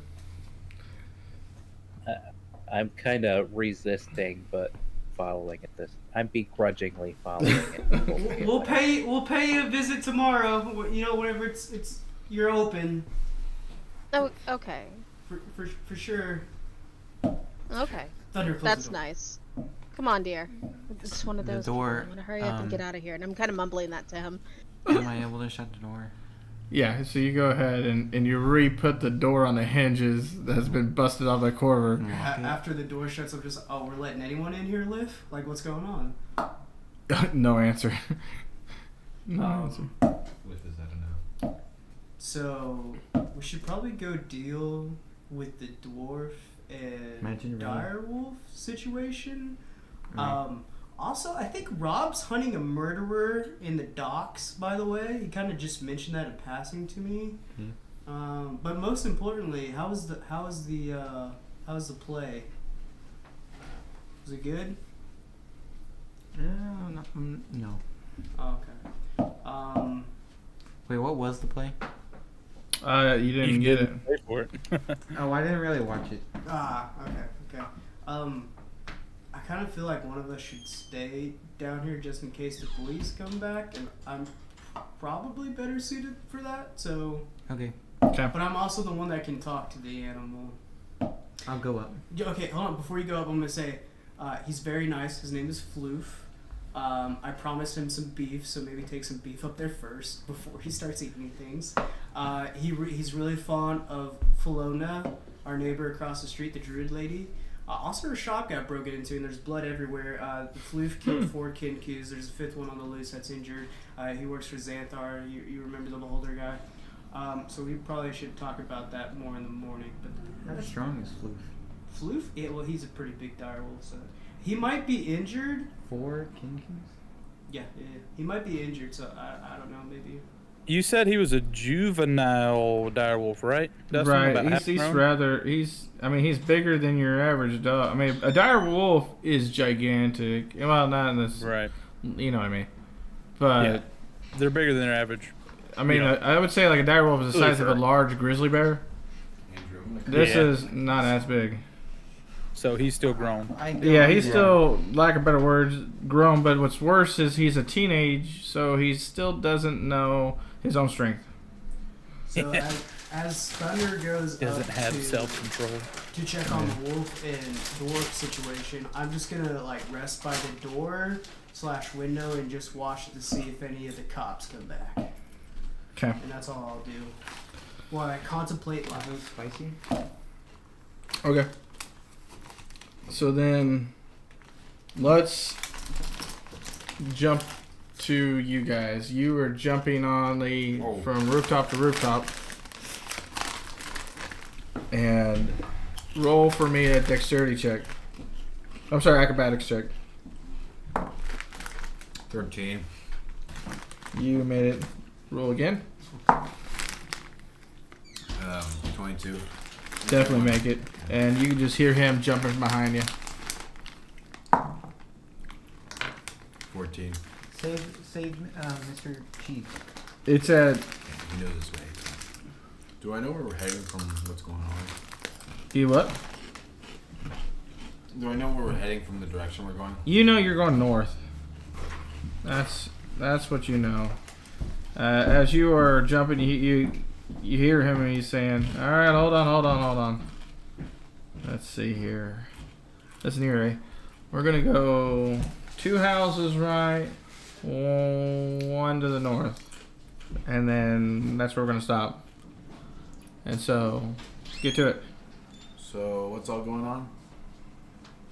I'm kind of resisting, but following it. I'm begrudgingly following it. We'll pay you a visit tomorrow. Whenever it's you're open Oh, okay. for sure. Okay. Thunder, close That's the door. nice. Come on, dear. It's one of The those. door, I want to hurry up and get out of here. And I'm kind of mumbling that to him. Am I able to shut the door? Yeah, so you go ahead and you re-put the door on the hinges that has been busted off by Corver. And lock it? After the door shuts, I'm just, we're letting anyone in here live? Like, what's going on? No answer. No answer. With is that a no? So, we should probably go deal with the dwarf and Imagine really- direwolf situation. Right. Also, I think Rob's hunting a murderer in the docks, by the way. He kind of just mentioned that in passing to me. Mhm. But most importantly, how was the play? Was it good? No. Oh, okay. Wait, what was the play? You didn't get it. Pay for it. Oh, I didn't really watch it. Okay. I kind of feel like one of us should stay down here just in case the police come back, and I'm probably better suited for that. So, Okay, Okay. but I'm also the one that can talk to the animal. I'll go up. Okay, hold on. Before you go up, I'm gonna say he's very nice. His name is Floof. I promised him some beef, so maybe take some beef up there first before he starts eating things. He's really fond of Felona, our neighbor across the street, the druid lady. Also, her shop got broken into, and there's blood everywhere. The Floof killed 4 Kinkus. There's a 5th one on the loose that's injured. He works for Xanthar. You remember the Beholder guy. So we probably should talk about that more in the morning. But How strong is Floof? Floof? Yeah, well, he's a pretty big direwolf, so he might be injured. 4 King Kings? Yeah, he might be injured. So I don't know, maybe. You said he was a juvenile direwolf, right? Dustin? Right. About half He's grown? rather he's bigger than your average dog. I mean, a dire wolf is gigantic. Well, not in this. Right. You know what I mean. But Yeah. They're bigger than their average. I mean, Yeah. I would say like a dire wolf is the Really size of a fur. large grizzly bear. Andrew. This Yeah. is not as big. So he's still grown. Yeah, he's still, lack of better words, grown. But what's worse is he's a teenage, so he still doesn't know his own strength. So as Thunder goes Doesn't up have to, self-control. to check on the wolf and dwarf situation, I'm just gonna like rest by the door/window and just watch to see if any of the cops come back. Okay. And that's all I'll do while I contemplate Are life. those spicy? Okay. So then, let's jump to you guys. You were jumping on the from rooftop to rooftop, and roll for me a dexterity check. I'm sorry, acrobatics check. 13. You made it. Roll again. 22. Definitely make it. And you can just hear him jumping behind you. 14. Save Mr. Chief. It's at. He knows this way. Do I know where we're heading from what's going on? You what? Do I know where we're heading from the direction we're going? You know you're going north. That's what you know. As you are jumping, you hear him and he's saying, "All right, hold on. Let's see here. Listen here, Ray. We're gonna go 2 houses right, 1 to the north, and then that's where we're gonna stop. And so, get to it. So, what's all going on?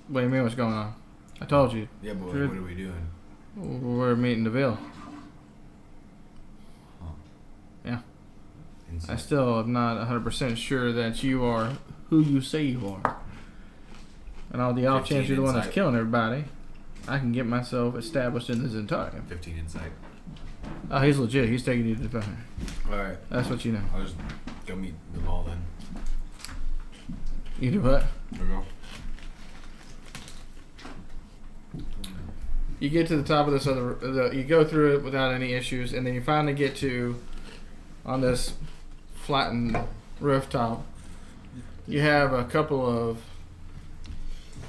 What do you mean? What's going on? I told you. Yeah, but Sure. what are we doing? We're meeting DeVille. Huh. Yeah. I Inside. still am not 100% sure that you are who you say you are. And on the off 15 chance you're the one that's insight. killing everybody, I can get myself established in this entire. 15 insight. Oh, he's legit. He's taking you to the phone. Alright. That's what you know. I'll just go meet the ball then. You do what? There we go. You get to the top of this other. You go through it without any issues, and then you finally get to on this flattened rooftop. You have a couple of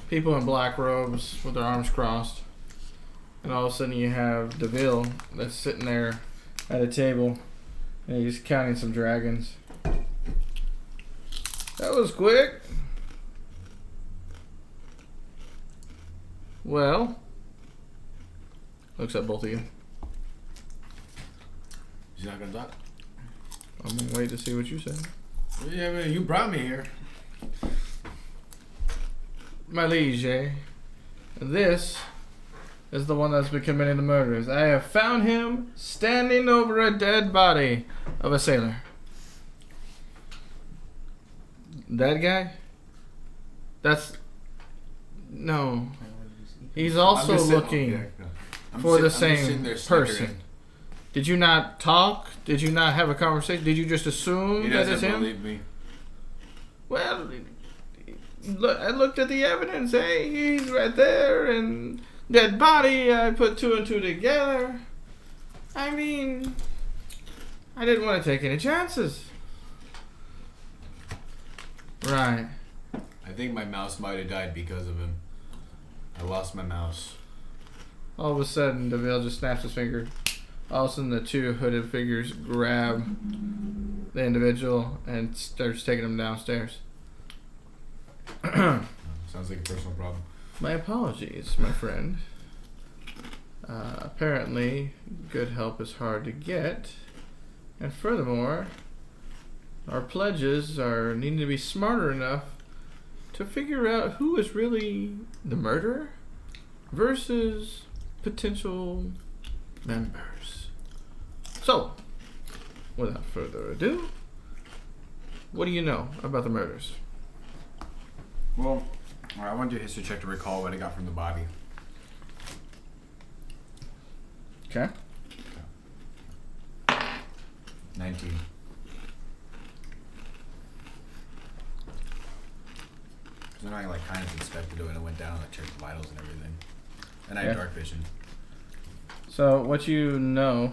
people in black robes with their arms crossed, and all of a sudden you have DeVille that's sitting there at a table, and he's counting some dragons. That was quick. Well, looks at both of you. He's not gonna talk. I'm gonna wait to see what you say. Yeah, man, you brought me here. My liege, this is the one that's been committing the murders. I have found him standing over a dead body of a sailor. That guy? That's... No. He's also I'm just sitting- looking yeah, no. I'm for the I'm just sitting same there snickering. person. Did you not talk? Did you not have a conversation? Did you just assume He that it's doesn't him? believe me. Well, look, I looked at the evidence. Hey, he's right there, and dead body. I put 2 and 2 together. I mean, I didn't want to take any chances. Right. I think my mouse might have died because of him. I lost my mouse. All of a sudden, DeVille just snaps his finger. All of a sudden, the 2 hooded figures grab the individual and starts taking him downstairs. Sounds like a personal problem. My apologies, my friend. Apparently, good help is hard to get. And furthermore, our pledges are needing to be smarter enough to figure out who is really the murderer versus potential members. So, without further ado, what do you know about the murders? Well, I want to do a history check to recall what I got from the body. Okay. 19. So then I like kind of inspected it when it went down, like checked the vitals and everything. And I had dark vision. So what you know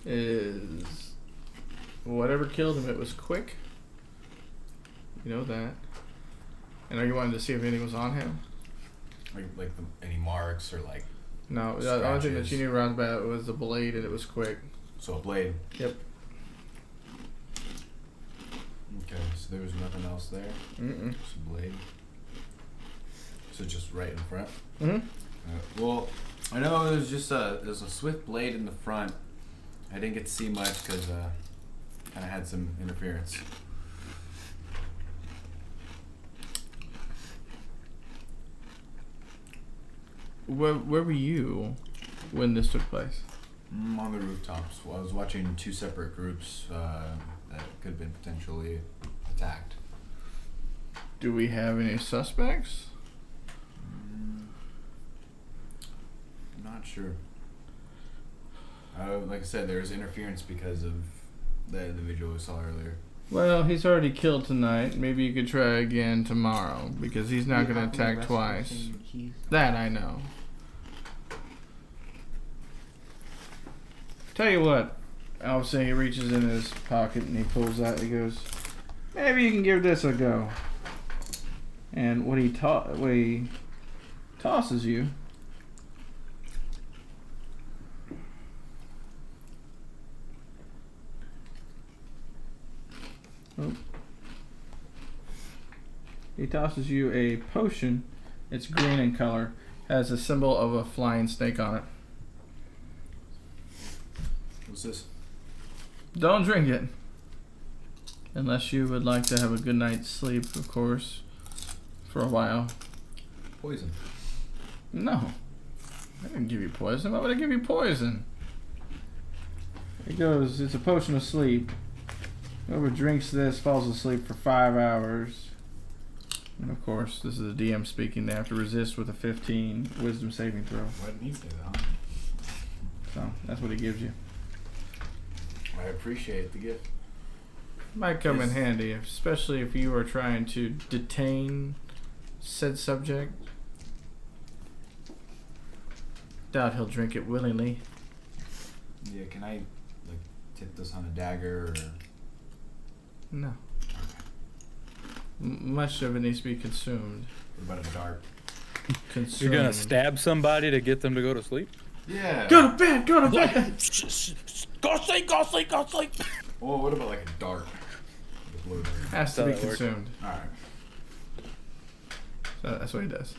is whatever killed him, it was quick. You know that. And are you wanting to see if anything was on him? Any marks or like. No, the only thing that scratches. you knew right about it was the blade, and it was quick. So a blade. Yep. Okay, so there was nothing else there. Just a blade. So just right in front. Well, I know there's a swift blade in the front. I didn't get to see much because kind of had some interference. Where were you when this took place? On the rooftops. Well, I was watching two separate groups that could have been potentially attacked. Do we have any suspects? I'm not sure. Like I said, there was interference because of the individual we saw earlier. Well, he's already killed tonight. Maybe you could try again tomorrow, because he's not going to attack twice. That I know. Tell you what, I'll say he reaches in his pocket and he pulls out, he goes, maybe you can give this a go. And what he tosses you, he tosses you a potion. It's green in color, has a symbol of a flying snake on it. What's this? Don't drink it. Unless you would like to have a good night's sleep, of course. For a while. Poison. No. I didn't give you poison. Why would I give you poison? It goes, it's a potion of sleep. Whoever drinks this falls asleep for 5 hours. And of course, this is the DM speaking. They have to resist with a 15 wisdom saving throw. Why didn't he say that? So, that's what he gives you. I appreciate the gift. Might come in handy, especially if you are trying to detain said subject. Doubt he'll drink it willingly. Yeah, can I like tip this on a dagger or? No. Much of it needs to be consumed. What about a dart? Consumed. You're gonna stab somebody to get them to go to sleep? Yeah. Go to bed! Go to bed! Go sleep! Go sleep! Go sleep! Well, what about like a dart? The blue dart. Has to How be that works. consumed. Alright. So that's what he does.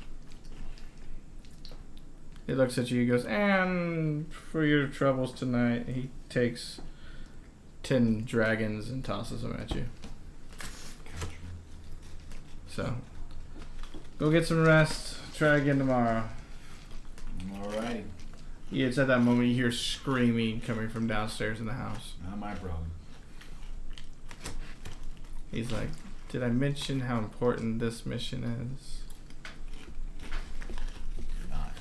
He looks at you, he goes, and for your troubles tonight, he takes 10 dragons and tosses them at you. So, go get some rest. Try again tomorrow. Alrighty. Yeah, it's at that moment you hear screaming coming from downstairs in the house. Not my problem. He's like, did I mention how important this mission is? Not.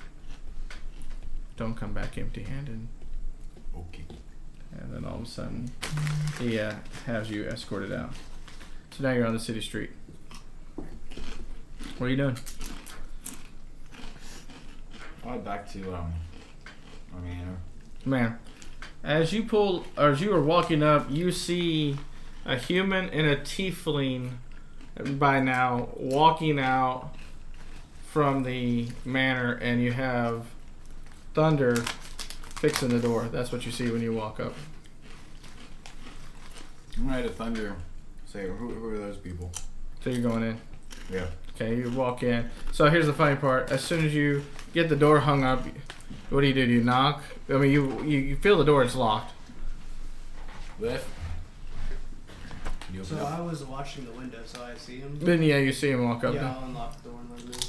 Don't come back empty-handed. Okay. And then all of a sudden, he has you escorted out. So now you're on the city street. What are you doing? I'll back to my manor. Man, as you are walking up, you see a human and a tiefling by now walking out from the manor, and you have Thunder fixing the door. That's what you see when you walk up. I'm right at Thunder. Say, who are those people? So you're going in. Yeah. Okay, you walk in. So here's the funny part. As soon as you get the door hung up, what do? Do you knock? I mean, you feel the door is locked. Lift. Can you open So up? I was watching the window, so I see him. Then yeah, you see him walk up. Yeah, Now. I'll unlock the door and let him in.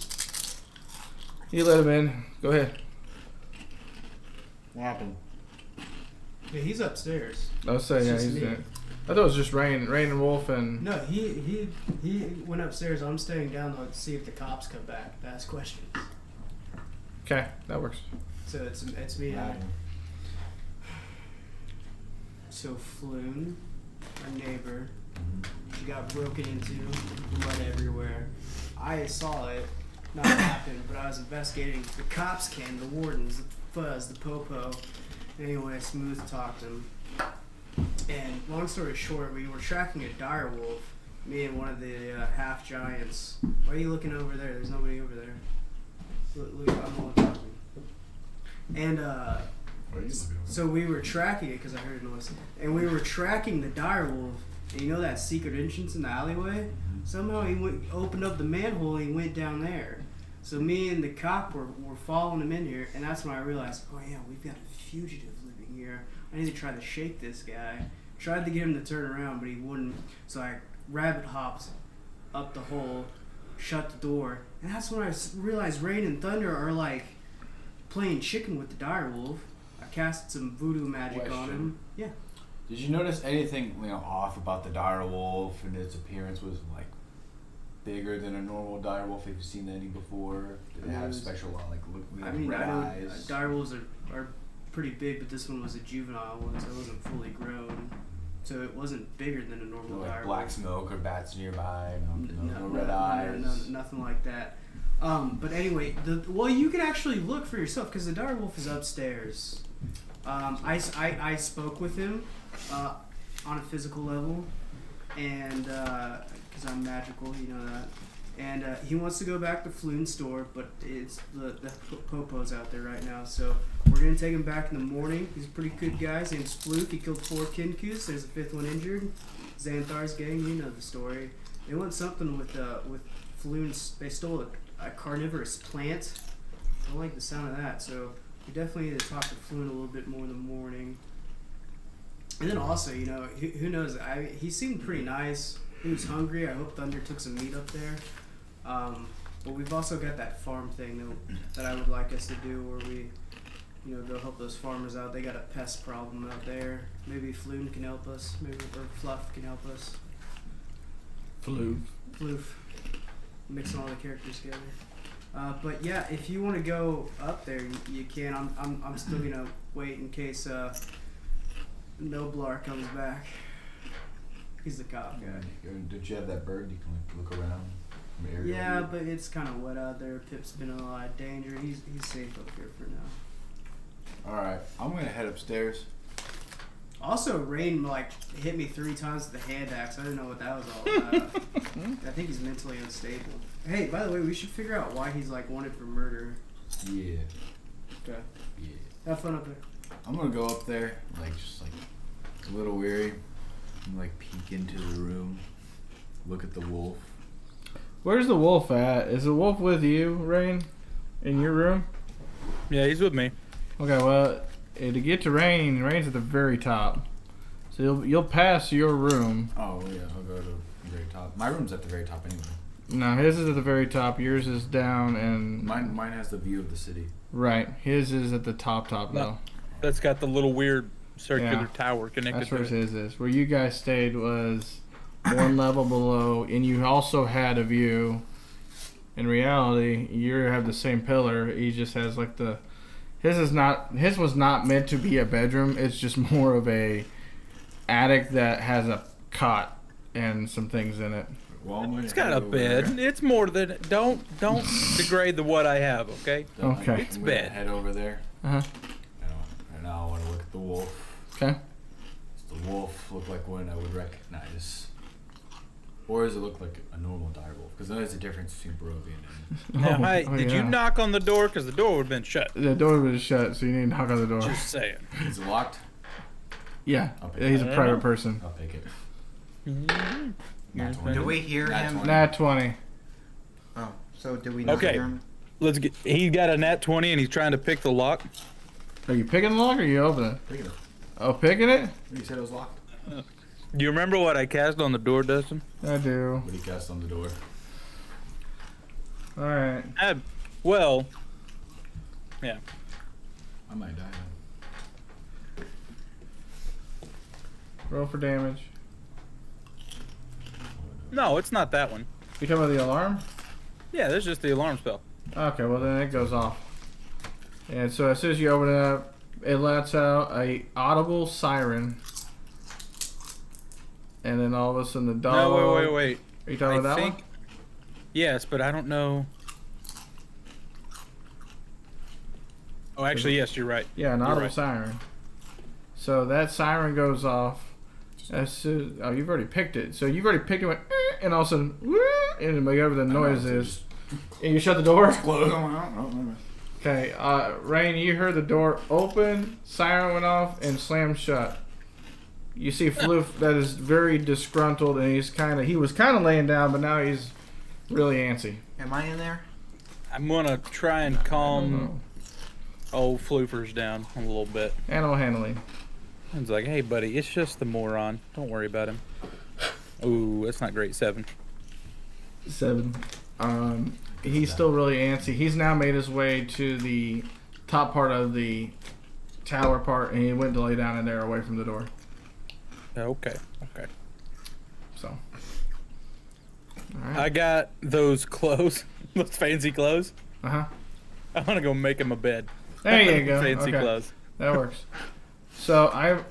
You let him in. Go ahead. What happened? Yeah, he's upstairs. I was saying, It's yeah, just he's me. there. I thought it was just Rain and Wolf and. No, he went upstairs. I'm staying down though to see if the cops come back to ask questions. Okay, that works. So it's me. What And happened? so Floon, our neighbor, Mhm. she got broken into, blood everywhere. I saw it not happen, but I was investigating. The cops came, the wardens, the fuzz, the popo. Anyway, I smooth talked him. And long story short, we were tracking a dire wolf. Me and one of the half giants. Why are you looking over there? There's nobody over there. Look, I'm the one talking. And so we were tracking it because I heard a noise. And we were tracking the dire wolf. And you know that secret entrance in the alleyway? Somehow he opened up the manhole and he went down there. So me and the cop were following him in here. And that's when I realized, oh yeah, we've got a fugitive living here. I need to try to shake this guy. Tried to get him to turn around, but he wouldn't. So I rabbit hopped up the hole, shut the door. And that's when I realized Rain and Thunder are like playing chicken with the dire wolf. I cast some voodoo magic on Question. him. Yeah. Did you notice anything off about the dire wolf and its appearance was like bigger than a normal dire wolf? Have you seen any before? Did it have special I mean, red I know eyes? dire wolves are pretty big, but this one was a juvenile one, so it wasn't fully grown. So it wasn't bigger than a normal No, dire like black wolf. smoke or bats nearby? No No, red eyes. nothing like that. But anyway, well, you can actually look for yourself because the dire wolf is upstairs. I spoke with him on a physical level, and because I'm magical, you know that. And he wants to go back to Floon's store, but it's the Popo's out there right now. So we're gonna take him back in the morning. He's a pretty good guy. His name's Fluke. He killed 4 Kinkus. There's a 5th one injured. Xanthar's gang, you know the story. They want something with Floon's. They stole a carnivorous plant. I don't like the sound of that. So we definitely need to talk to Floon a little bit more in the morning. And then also, you know, who knows? He seemed pretty nice. He was hungry. I hope Thunder took some meat up there. But we've also got that farm thing that I would like us to do where we, you know, go help those farmers out. They got a pest problem out there. Maybe Floon can help us. Maybe or Fluff can help us. Floof. Floof. Mixing all the characters together. But yeah, if you want to go up there, you can. I'm still gonna wait in case Noblar comes back. He's the cop guy. Did you have that bird? You can look around. From aerial Yeah, view? but it's kind of wet out there. Pip's been in a lot of danger. He's safe up here for now. All right, I'm gonna head upstairs. Also, Rain hit me 3 times with the hand axe. I didn't know what that was all about. I think he's mentally unstable. Hey, by the way, we should figure out why he's wanted for murder. Yeah. Okay. Yeah. Have fun up there. I'm gonna go up there, just a little weary. And peek into the room, look at the wolf. Where's the wolf at? Is the wolf with you, Rain? In your room? Yeah, he's with me. Okay, well, to get to Rain's at the very top. So you'll pass your room. Oh yeah, I'll go to the very top. My room's at the very top anyway. No, his is at the very top. Yours is down and Mine has the view of the city. right. His is at the top though. No. That's got the little weird circular Yeah. tower connected That's to where it. his is. Where you guys stayed was one level below, and you also had a view. In reality, you have the same pillar. He just has the. His was not meant to be a bedroom. It's just more of a attic that has a cot and some things in it. Well, I'm gonna It's got head a over bed. there. It's more than don't degrade the what I have, okay? Okay. It's I'm gonna bed. head over there. Uh huh. And now I want to look at the wolf. Okay. Does the wolf look like one I would recognize? Or does it look like a normal dire wolf? Because there's a difference between Barovian and... Now, hey, did you yeah. knock on the door? Because the door would have been shut. The door was shut, so you need to knock on the door. Just saying. Is it locked? Yeah, I'll pick he's it. a I private don't know. person. I'll pick it. Mhm. Nat Do 20. Do we hear Nat him? 20. Nat 20. Oh, so do we not Okay. hear him? Let's get. He got a nat 20 and he's trying to pick the lock. Are you picking the lock or are you opening it? Pick it up. Oh, picking it? You said it was locked? Do you remember what I cast on the door, Dustin? I do. What did he cast on the door? Alright. Well, yeah. I might die. Roll for damage. No, it's not that one. You talking about the alarm? Yeah, that's just the alarm spell. Okay, well then it goes off. And so as soon as you open it up, it lets out a audible siren. And then all of a sudden the dog... No, wait. Are you talking about that one? Yes, but I don't know. Oh, actually, yes, you're right. Yeah, an You're audible right. siren. So that siren goes off. As soon, oh, you've already picked it. So you've already picked it, went, and all of a sudden, and whatever the noise is. And you shut the door? Okay, Rain, you heard the door open, siren went off, and slammed shut. You see Floof that is very disgruntled, and he was kind of laying down, but now he's really antsy. Am I in there? I'm gonna try and calm old Floofers down a little bit. Animal handling. It's like, hey, buddy, it's just the moron. Don't worry about him. Ooh, that's not great. 7. 7. He's still really antsy. He's now made his way to the top part of the tower part, and he went to lay down in there away from the door. Okay. So. All right. I got those clothes, those fancy clothes. Uh-huh. I want to go make him a bed. There you go. Fancy Okay. clothes. That works. So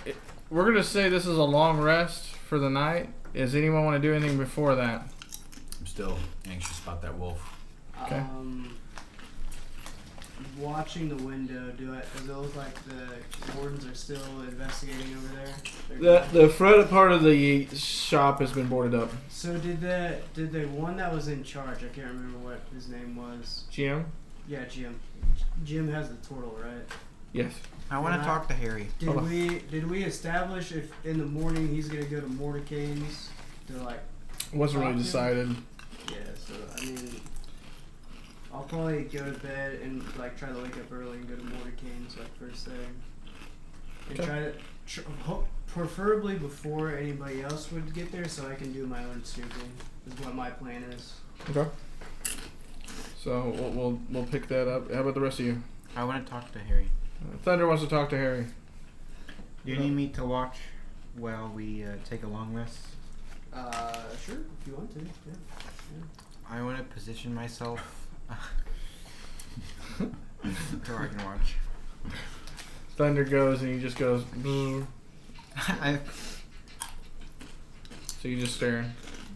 we're going to say this is a long rest for the night. Does anyone want to do anything before that? I'm still anxious about that wolf. Okay. Watching the window, does it look like the wardens are still investigating over there? The front part of the shop has been boarded up. So did the one that was in charge, I can't remember what his name was. GM? Yeah, Jim. Jim has the turtle, right? Yes. I want to Yeah. talk to Harry. Hold on. Did we establish if in the morning he's gonna go to Mordecai's to like? Wasn't really talk to him? decided. Yeah. So I mean, I'll probably go to bed and like try to wake up early and go to Mordecai's like first thing, and Okay. preferably before anybody else would get there, so I can do my own snooping. Is what my plan is. Okay. So we'll pick that up. How about the rest of you? I want to talk to Harry. Thunder wants to talk to Harry. Do you need me to watch while we take a long rest? Sure, if you want to. Yeah. I want to position myself so I can watch. Thunder goes and he just goes. "Brr." So you just staring.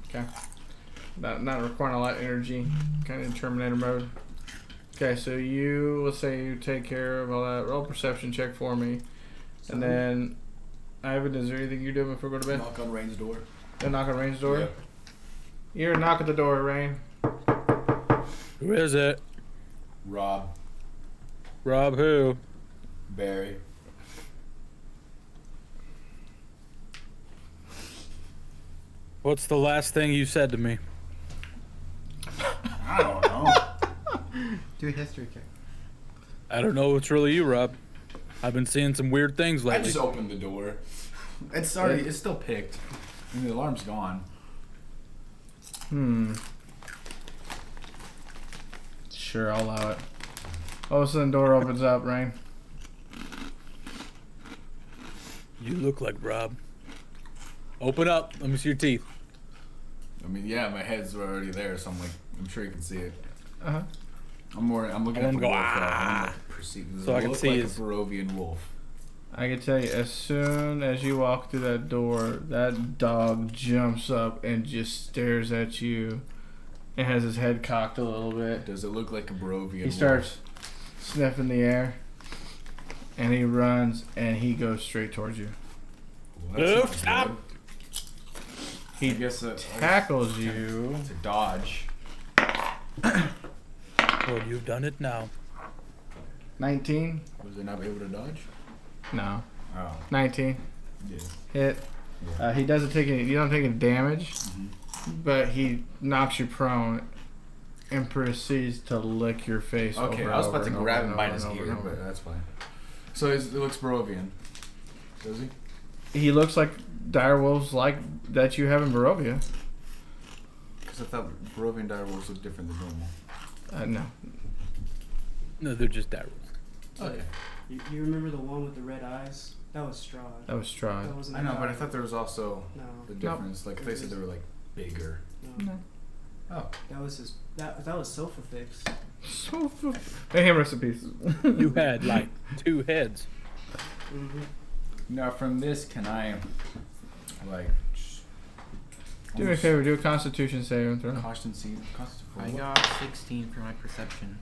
Okay. Not requiring a lot of energy. Kind of in Terminator mode. Okay, so let's say you take care of all that. Roll perception check for me. And then, Ivan, is there anything you do before we go to bed? Knock on Rain's door. Then knock on Rain's door? Yeah. You're a knock at the door, Rain. Who is it? Rob. Rob who? Barry. What's the last thing you said to me? I don't know. Do a history check. I don't know if it's really you, Rob. I've been seeing some weird things I lately. just opened the door. It's still picked. And the alarm's gone. Sure, I'll allow it. All of a sudden, the door opens up, Rain. You look like Rob. Open up. Let me see your teeth. I mean, yeah, my head's already there, so I'm sure you can see it. Uh-huh. I'm looking I at the wanna go, wolf. "Ah." So I can see like his- a Barovian wolf. I can tell you, as soon as you walk through that door, that dog jumps up and just stares at you and has his head cocked a little bit. Does it look like a Barovian He wolf? starts sniffing the air and he runs and he goes straight towards you. Well, that's No, not stop. good. He I guess tackles you. It's a dodge. Well, you've done it now. 19? Was it not able to dodge? No. Oh, 19. yeah. Hit. He doesn't take any. You don't take any damage, but he knocks you prone and proceeds to lick your face. Okay, over I was and about to over grab and and bite over his and over ear, and over. but that's fine. So it looks Barovian. Does he? He looks like dire wolves like that you have in Barovia. Because I thought Barovian direwolves look different than normal. No. No, they're just direwolves. Okay. You remember the one with the red eyes? That was Strahd. That was Strahd. That wasn't I a know, but I goblin. thought there was also No. the difference. Like if they said they were like bigger. No. Oh. That was his. That was Sofa Fix. So may him rest in peace. You had like 2 heads. Mm-hmm. Now from this, can I like Do me a favor, do a Constitution saving throw. Constitution? I got 16 for my perception.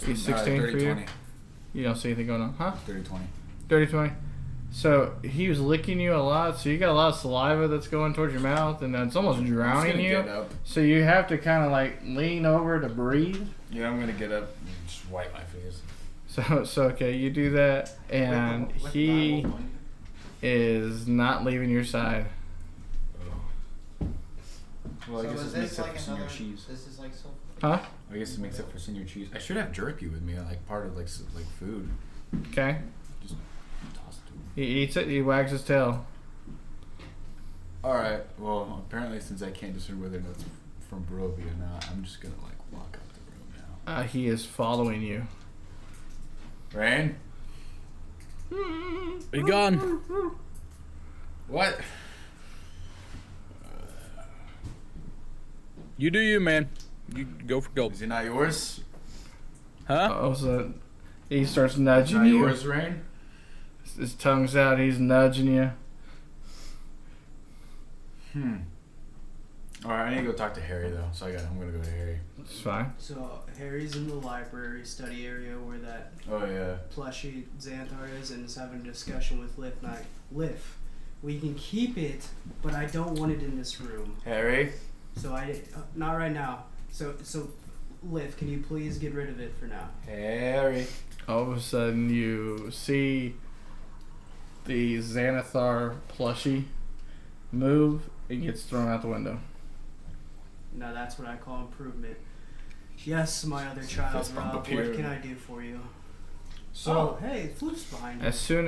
He's 16 for 30, you? 20. You don't see anything going on, huh? 30, 20. 30, 20. So he was licking you a lot, so you got a lot of saliva that's going towards your mouth, and it's almost drowning you. Get up. So you have to kind of like lean over to breathe. Yeah, I'm gonna get up and just wipe my face. So okay, you do that, and he is not leaving your side. Well, I So guess is it makes this up like for senior another? cheese. This is like so. Huh? I guess it makes up for senior cheese. I should have jerky with me, like part of like like food. Okay. Just toss it to him. He eats it. He wags his tail. All right. Well, apparently since I can't discern whether that's from Barovia or not, I'm just gonna like walk out the room now. He is following you. Rain? Be gone. What? You do you, man. You go for gold. Is he not yours? Huh? Oh, so he starts Is nudging not you. yours, Rain? His tongue's out. He's nudging you. All right, I need to go talk to Harry though. So I'm gonna go to Harry. It's fine. So Harry's in the library study area where that Oh yeah. plushy Xanthar is, and is having a discussion with Lif. Like, Lif, we can keep it, but I don't want it in this room. Harry. So not right now. So Lif, can you please get rid of it for now? Harry. All of a sudden, you see the Xanathar plushie move. It gets thrown out the window. Now that's what I call improvement. Yes, my other child, Fist bump Rob. up here. What can I do for you? So hey, Floof's behind you. As soon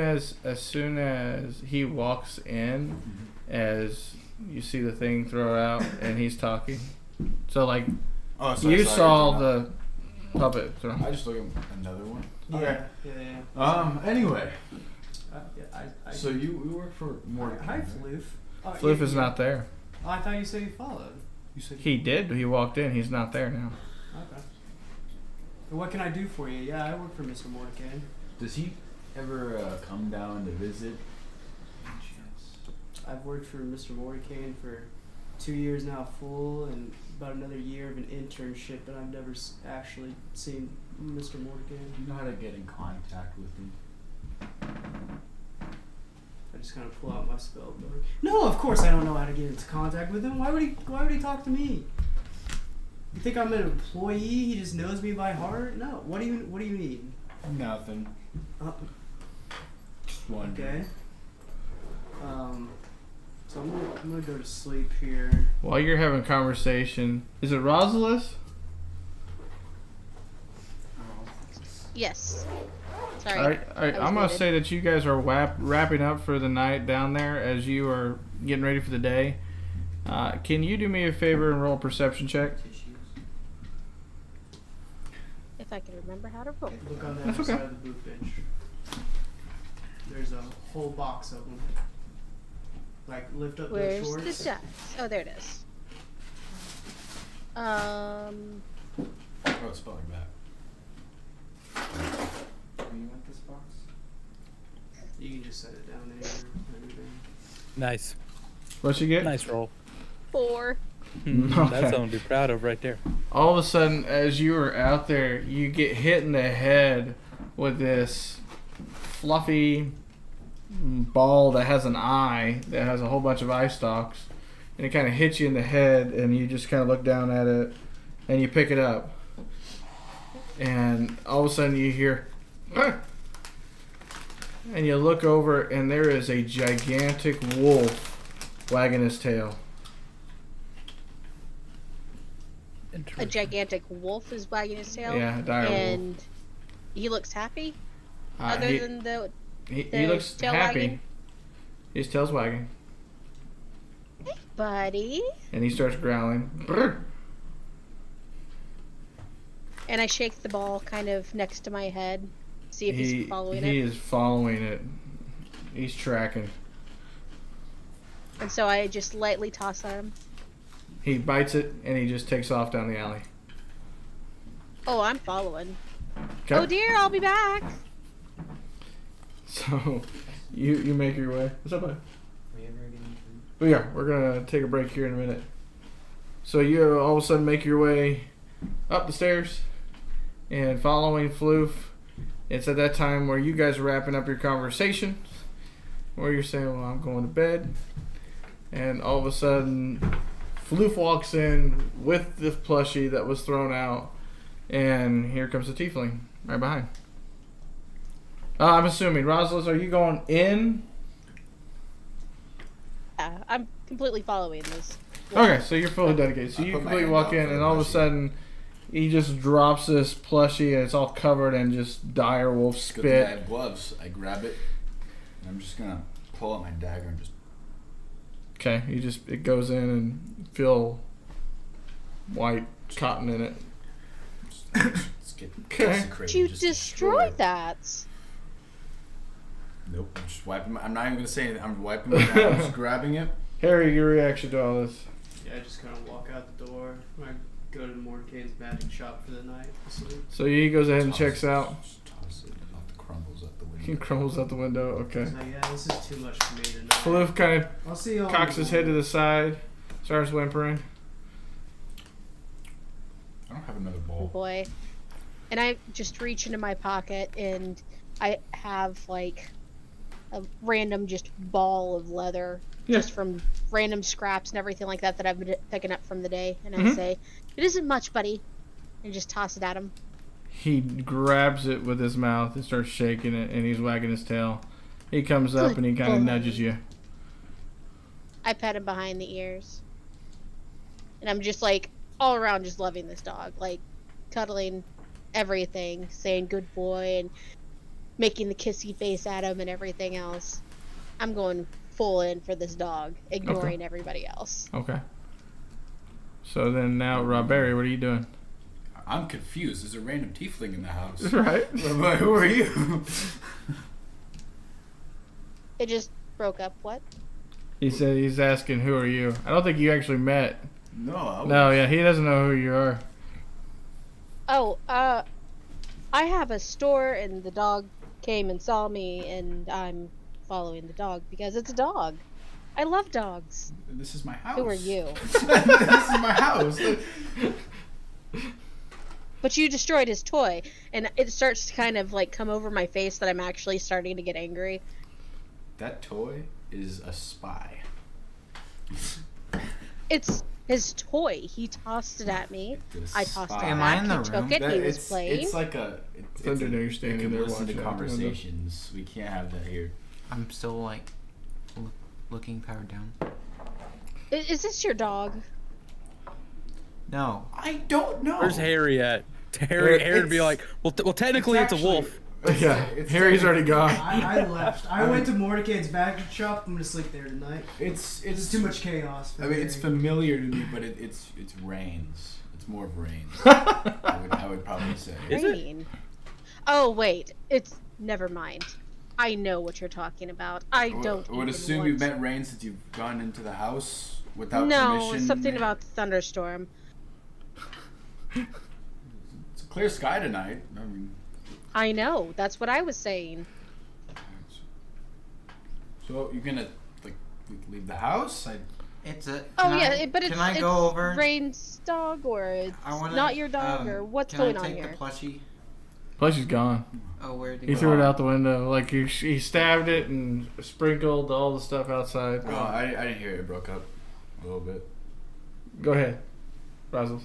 as he walks in, as you see the thing throw out, and he's talking. So like oh, so you I saw saw everything. the puppet throw. I just look at another one. Yeah. Anyway. I So you work for Mordecai. Hi, right? Floof. Oh, Floof is not there. Oh, I thought you said you followed. You said He did. He walked in. He's not there now. Okay. What can I do for you? Yeah, I work for Mr. Mordecai. Does he ever come down to visit? I've worked for Mr. Mordecai for 2 years now full, and about another year of an internship, but I've never actually seen Mr. Mordecai. Do you know how to get in contact with him? I just kind of pull out my spell book. No, of course I don't know how to get into contact with him. Why would he talk to me? You think I'm an employee? He just knows me by heart? No. What do you need? Nothing. Just one. Okay. So I'm gonna go to sleep here. While you're having conversation, is it Rosalis? Yes. Sorry. Alright, I was I'm gonna muted. say that you guys are wrapping up for the night down there as you are getting ready for the day. Can you do me a favor and roll a perception check? If I can remember how to roll. Look on the That's other okay. side of the boot bench. There's a whole box of them. Like, lift up Where's those the shorts. dice? Oh, there it is. Oh, it's spelling back. Do you want this box? You can just set it down there. Nice. What you get? Nice roll. 4. Okay. That's something to be proud of right there. All of a sudden, as you are out there, you get hit in the head with this fluffy ball that has an eye, that has a whole bunch of eye stalks, and it kind of hits you in the head, and you just kind of look down at it, and you pick it up, and all of a sudden you hear, "Ah!" and you look over, and there is a gigantic wolf wagging his tail. A gigantic wolf is wagging his tail. Yeah, a dire wolf. And he looks happy. Other he, than the he the looks tail happy. wagging? His tail's wagging, buddy. and he starts growling. Brr. And I shake the ball kind of next to my head, See if he's following he it. is following it. He's tracking. And so I just lightly toss at him. He bites it and he just takes off down the alley. Oh, I'm following. Okay. Oh dear, I'll be back. So you make your way. What's up, bud? But yeah, we're gonna take a break here in a minute. So you all of a sudden make your way up the stairs and following Floof. It's at that time where you guys are wrapping up your conversation, where you're saying, "Well, I'm going to bed," and all of a sudden, Floof walks in with the plushie that was thrown out, and here comes the tiefling right behind. I'm assuming, Rosalind, are you going in? Yeah, I'm completely following this. Okay, so you're fully dedicated. So I you put my completely hand walk out in, for and the all of a plushie. sudden, he just drops this plushie, and it's all covered in just dire wolf It's good that I spit. have gloves. I grab it, and I'm just gonna pull out my dagger and just. Okay, it goes in and feel white cotton in it. Just get Okay. desecrated, You just destroyed destroyed. that. Nope. I'm just wiping. I'm not even gonna say anything. I'm wiping it down. I'm just grabbing it. Harry, your reaction to all this? Yeah, I just kind of walk out the door. I go to Mordecai's magic shop for the night. Sleep. So he goes ahead and Toss checks it, out. Just toss it. Off the crumbles out the He window. crumbles out the window. Okay. So yeah, this is too much for me tonight. Floof kind of I'll see y'all. cocks his head to the side, starts whimpering. I don't have another Oh bowl. boy. And I just reach into my pocket and I have like a random just ball of leather Yeah. just from random scraps and everything like that that I've been picking up from the day. And I Mhm. say, "It isn't much, buddy." And just toss it at him. He grabs it with his mouth and starts shaking it, and he's wagging his tail. He comes up Good and he kind of boy. nudges you. I pet him behind the ears. And I'm just like all around just loving this dog. Like cuddling everything, saying good boy and making the kissy face at him and everything else. I'm going full in for this dog, ignoring everybody else. Okay. So then now, Rob Barry, what are you doing? I'm confused. There's a random tiefling in the house. Right. But who are you? It just broke up. What? He said he's asking, "Who are you?" I don't think you actually met. No. No, yeah, he doesn't know who you are. Oh, I have a store and the dog came and saw me and I'm following the dog because it's a dog. I love dogs. This is my house. Who are you? This is my house. But you destroyed his toy, and it starts to kind of like come over my face that I'm actually starting to get angry. That toy is a spy. It's his toy. He tossed it at me. It's I tossed it spy. Am back. I in the He room? took it. He was it's, playing. It's like a. It's Under a, there, you're standing it can there listen to watching out the window. conversations. We can't have that here. I'm still like looking powered down. Is this your dog? No. I don't know. Where's Harry at? Harry would be like, well, technically it's a wolf. Yeah, it's Harry's already gone. I left. I went to Mordecai's magic shop. I'm gonna sleep there tonight. It's It's too much chaos. For I mean, it's me. familiar to me, but it's rains. It's more of rains. I would probably say. Is it? Raining. Oh wait, it's never mind. I know what you're talking about. I don't. I would even assume want you've met rain since you've gone into the house without No, permission. something about the thunderstorm. It's a clear sky tonight. I mean, I know. That's what I was saying. so you're gonna like leave the house? It's a. Oh can yeah, I- but it's Can I it's go over? Rain's dog, or it's I wanna, not your dog, or what's can going I on take here? the plushie? Plus, he's gone. Oh, where'd He threw it out the window. Like he stabbed it and sprinkled all the stuff outside. Oh, I didn't hear it. It broke up a little bit. Go ahead, Razzles.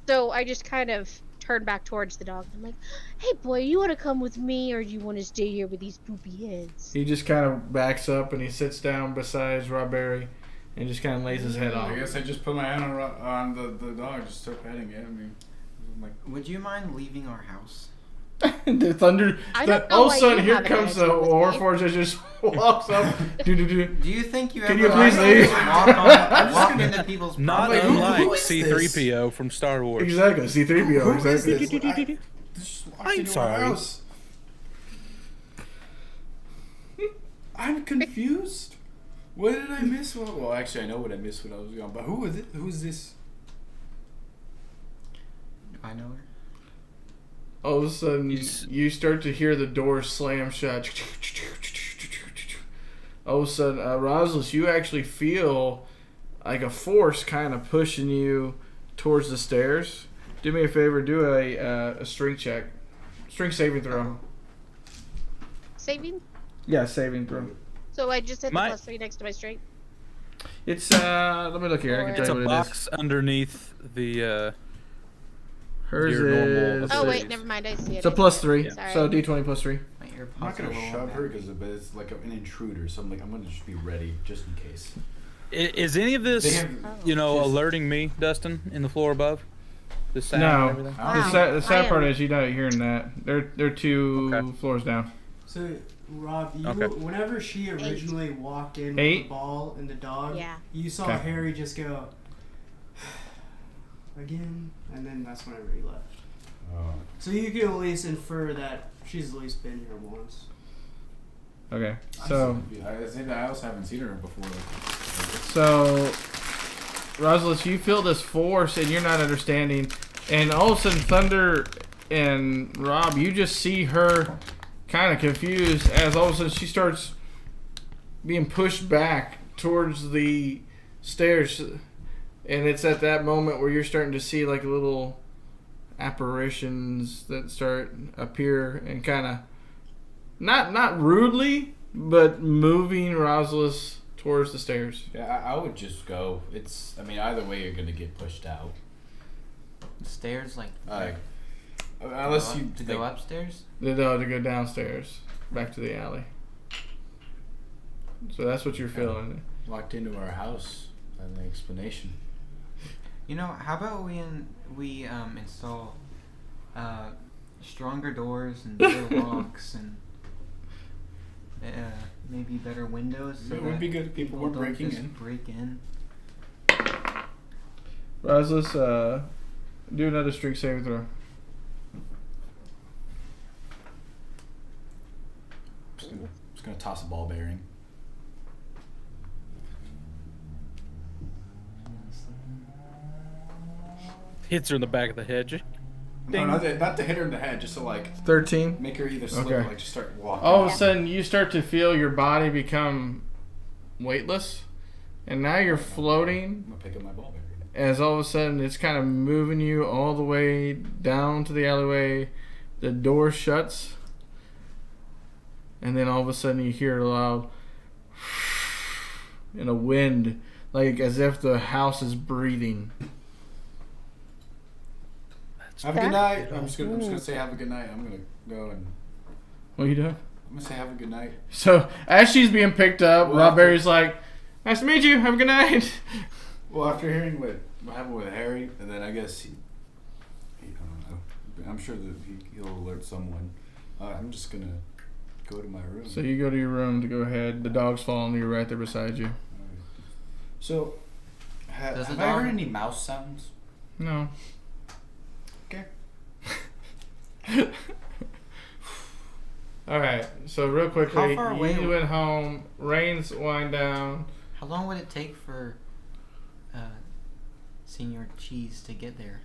So I just kind of turn back towards the dog. I'm like, "Hey, boy, you want to come with me, or do you want to stay here with these poopy heads?" He just kind of backs up and he sits down beside Rob Barry and just kind of lays his head I on. guess I just put my hand on the dog, just start petting it. I mean, I'm like, Would you mind leaving our house? The thunder. I don't know All of why a sudden, you here have an comes the attitude with me. Warforged that just walks up. Do. Do you think you Can ever you please like leave? walk into people's Not Wait, who unlike is this? C-3PO from Star Wars. Exactly, C-3PO. Who is Exactly. this? just walked I'm into sorry. our house. I'm confused. What did I miss? Well, actually, I know what I missed when I was gone. But who is it? Who's this? I know her. All of a sudden, you start to hear the door slam shut. All of a sudden, Rosless, you actually feel like a force kind of pushing you towards the stairs. Do me a favor, do a strength check. Strength saving throw. Saving? Yeah, saving throw. So I just hit the My- +3 next to my strength. It's, let me look here. I can It's tell It's you a what it is. box underneath the. Hers your normal- is... Oh wait, never mind. I see it. It's a +3. Sorry. So D20 +3. My I'm AirPods not are a gonna little shove bad. her but it's like an intruder. So I'm gonna just be ready just in case. Is any of They this, have, you know, just- alerting me, Dustin, in the floor above? The sound No. and everything? Wow. The sad I part am- is you're not hearing that. They're two Okay. floors down. So, Rob, you, Okay. whenever she originally walked in with 8. the ball and the dog, Yeah. you saw Okay. Harry just go again, and then that's whenever he left. So you can at least infer that she's at least been here once. Okay. So I also haven't seen her before. So, Rosalys, you feel this force and you're not understanding. And all of a sudden, Thunder and Rob, you just see her kind of confused as all of a sudden she starts being pushed back towards the stairs. And it's at that moment where you're starting to see like little apparitions that start appear and kind of not rudely, but moving Rosalys towards the stairs. Yeah, I would just go. Either way, you're gonna get pushed out. Stairs, like Unless you to go upstairs. To go downstairs, back to the alley. So that's what you're feeling. Walked into our house. And the explanation. You know, how about we install stronger doors and better locks and maybe better windows. So It would that be good if people were don't breaking just in. break in. Rosalys, do another streak saving throw. Just gonna toss a ball bearing. Hits her in the back of the head. No, not to hit her in the head, just to like 13. make her either slip Okay. or like just start walking. All of a sudden, you start to feel your body become weightless, and now you're floating. I'm gonna pick up my ball bearing. As all of a sudden, it's kind of moving you all the way down to the alleyway. The door shuts, and then all of a sudden, you hear a loud and a wind, like as if the house is breathing. Have a good night. I'm just gonna say have a good night. I'm gonna go and What are you doing? I'm gonna say have a good night. So as she's being picked up, Well, Rob after- Berry's like, "Nice to meet you. Have a good night." Well, after hearing what happened with Harry, and then I guess he I don't know. I'm sure that he'll alert someone. I'm just gonna go to my room. So you go to your room to go ahead. The dog's following you right there beside you. So, Does the have I heard dog- any mouse sounds? No. Okay. All right. So real quickly, How far away- you went home. Rains wind down. How long would it take for Senior Cheese to get there?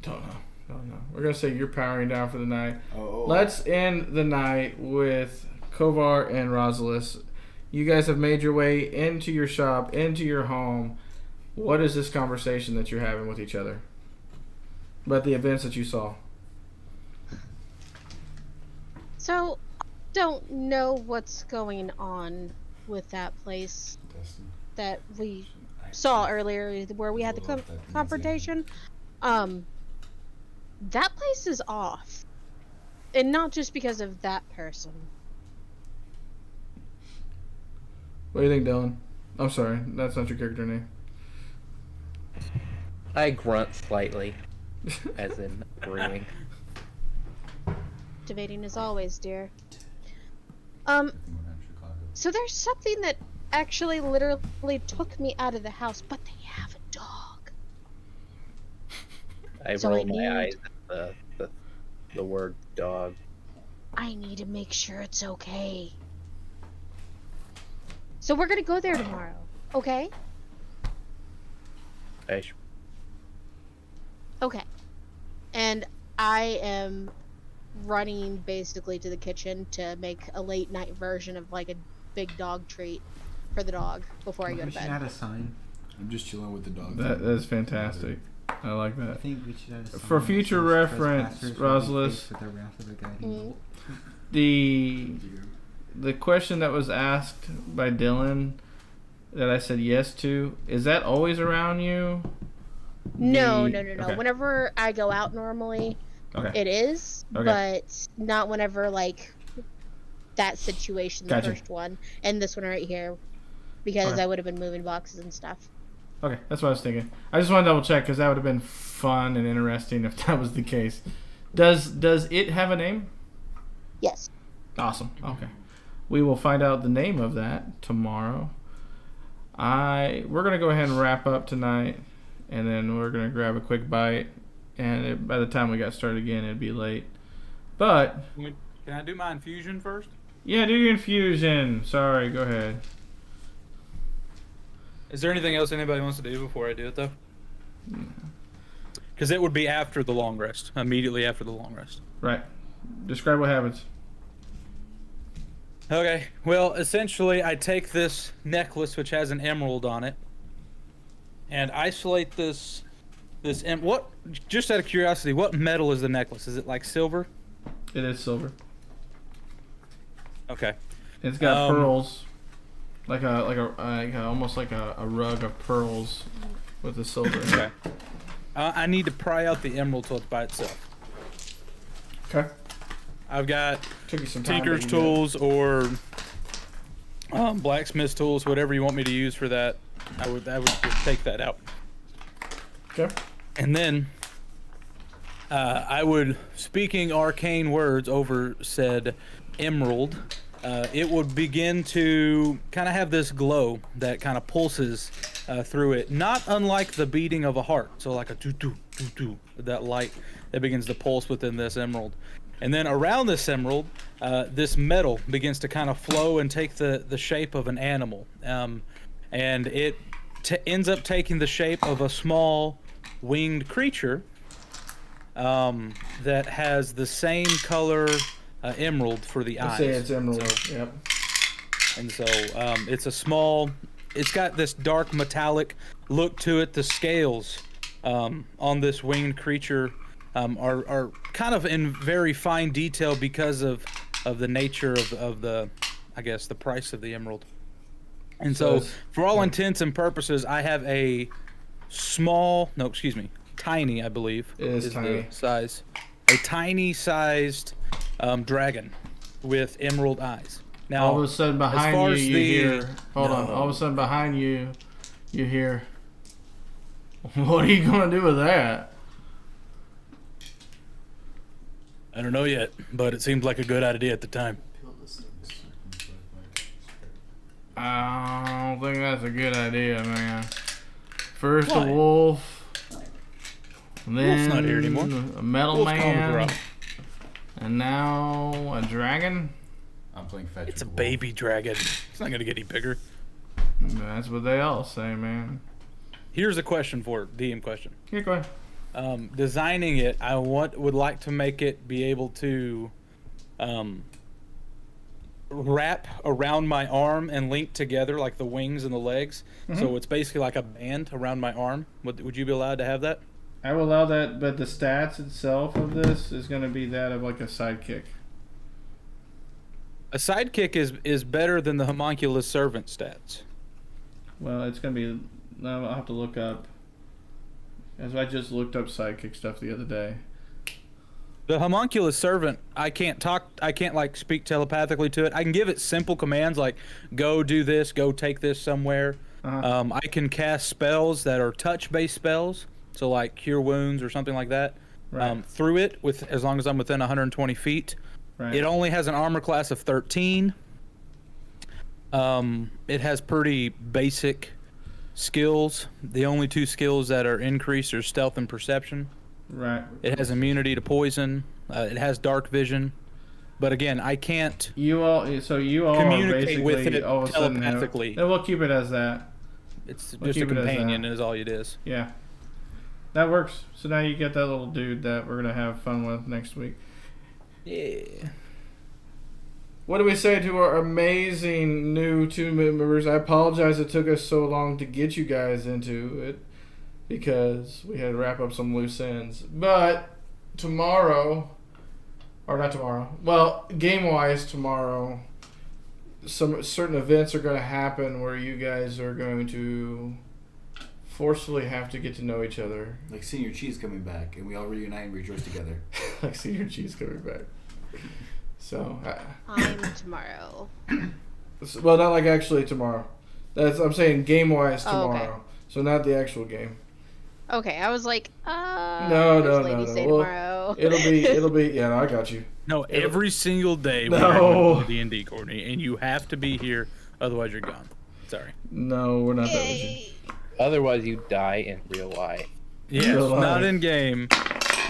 Don't know. We're gonna say you're powering down for the night. Oh. Let's end the night with Kovar and Rosalys. You guys have made your way into your shop, into your home. What is this conversation that you're having with each other about the events that you saw? So, I don't know what's going on with that place Dustin. that we saw earlier where we had the confrontation. That place is off. And not just because of that person. What do you think, Dylan? I'm sorry, that's not your character name. I grunt slightly, as in agreeing. Debating as always, dear. So there's something that actually literally took me out of the house, but they have a dog. I So roll I my need- eyes the word dog. I need to make sure it's okay. So we're gonna go there tomorrow, okay? Ish. Okay. And I am running basically to the kitchen to make a late night version of like a big dog treat for the dog before I go We to should bed. add a sign. I'm just chilling with the dog. That is fantastic. I like I that. think we should add a sign. For that future says reference, trespassers will be Rosaliss, faced with the wrath of the guiding Mm. bolt. The question that was asked by Dylan that I said yes to, is that always around you? No. Okay. Whenever I go out normally, Okay. it is, Okay. but not whenever like that situation, the Gotcha. first one, and this one right here, because Okay. I would have been moving boxes and stuff. Okay, that's what I was thinking. I just want to double check because that would have been fun and interesting if that was the case. Does it have a name? Yes. Awesome. Okay. We will find out the name of that tomorrow. We're gonna go ahead and wrap up tonight, and then we're gonna grab a quick bite. And by the time we got started again, it'd be late. But Can I do my infusion first? yeah, do your infusion. Sorry, go ahead. Is there anything else anybody wants to do before I do it though? Because it would be after the long rest, immediately after the long rest. Right. Describe what happens. Okay. Well, essentially, I take this necklace which has an emerald on it, and isolate this. What? Just out of curiosity, what metal is the necklace? Is it like silver? It is silver. Okay. It's got Um, pearls, like almost like a rug of pearls with the silver. Okay. I need to pry out the emerald so it's by itself. Okay. I've got Took you some time. tinker's but you did. tools or blacksmith's tools, whatever you want me to use for that. I would just take that out. Okay. And then I would, speaking arcane words over said emerald, it would begin to kind of have this glow that kind of pulses through it, not unlike the beating of a heart. So like a doo-doo, that light that begins to pulse within this emerald. And then around this emerald, this metal begins to kind of flow and take the shape of an animal. And it ends up taking the shape of a small winged creature that has the same color emerald for the Let's eyes. say it's emerald. So, Yep. and so it's got this dark metallic look to it. The scales on this winged creature are kind of in very fine detail because of the nature of the, I guess, the price of the emerald. And so, for all intents and purposes, I have a tiny, I believe, It is tiny. the size, a tiny sized dragon with emerald eyes. Now, All of a sudden behind far you, as you the- hear. Hold on. All of a sudden behind you, you hear. What are you gonna do with that? I don't know yet, but it seemed like a good idea at the time. I don't think that's a good idea, man. First Why? a wolf, then not here anymore. a metal Wolf's calm as a man, rock. and now a dragon. I'm playing fetch. It's a with the baby dragon. It's not gonna get any bigger. That's what they all say, man. Here's a question for DM question. Yeah, go ahead. Designing it, I would like to make it be able to wrap around my arm and link together like the wings and the legs. So it's basically like a band around my arm. Would you be allowed to have that? I will allow that, but the stats itself of this is going to be that of like a sidekick. A sidekick is better than the homunculus servant stats. Well, it's going to be. No, I'll have to look up. As I just looked up sidekick stuff the other day. The homunculus servant, I can't like speak telepathically to it. I can give it simple commands like go do this, go take this somewhere. Uh-huh. I can cast spells that are touch-based spells, so like cure wounds or something like that. Right. Through it, as long as I'm within 120 feet. Right. It only has an armor class of 13. It has pretty basic skills. The only two skills that are increased are stealth and perception. Right. It has immunity to poison. It has dark vision. But again, I can't You all are communicate basically with it all of a sudden telepathically. then we'll keep it as that. It's We'll just a keep it as companion that. is all it is. Yeah. That works. So now you get that little dude that we're gonna have fun with next week. Yeah. What do we say to our amazing new 2 members? I apologize it took us so long to get you guys into it because we had to wrap up some loose ends. But tomorrow, or not tomorrow, well, game-wise tomorrow, some certain events are going to happen where you guys are going to forcefully have to get to know each other. Like Senior Cheese coming back, and we all reunite and rejoice together. Like Senior Cheese coming back. So, I'm tomorrow. well, not like actually tomorrow. I'm saying game-wise Oh, tomorrow. okay. So not the actual game. Okay, I was like, No, what does no, Lady no. say Well, tomorrow? it'll be. Yeah, no, I got you. No, every single day No. we're going to D&D, Courtney, and you have to be here, otherwise you're gone. Sorry. No, we're not that rigid. Yay. Otherwise, you die in real life. Yes, Real life. not in game.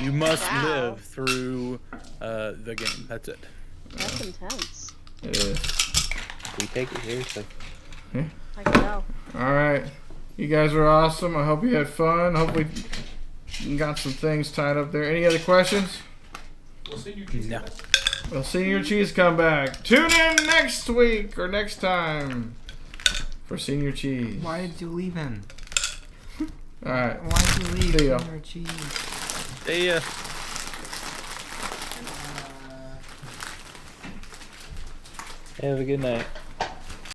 You must Wow. live through the game. That's it. That's intense. It is. We take it seriously. I can go. All right. You guys are awesome. I hope you had fun. Hopefully you got some things tied up there. Any other questions? Well, Senior Cheese. No. Well, Senior Cheese come back. Tune in next week or next time for Senior Cheese. Why did you leave him? All right. Why did you leave See ya. Senior Cheese? See ya. Have a good night.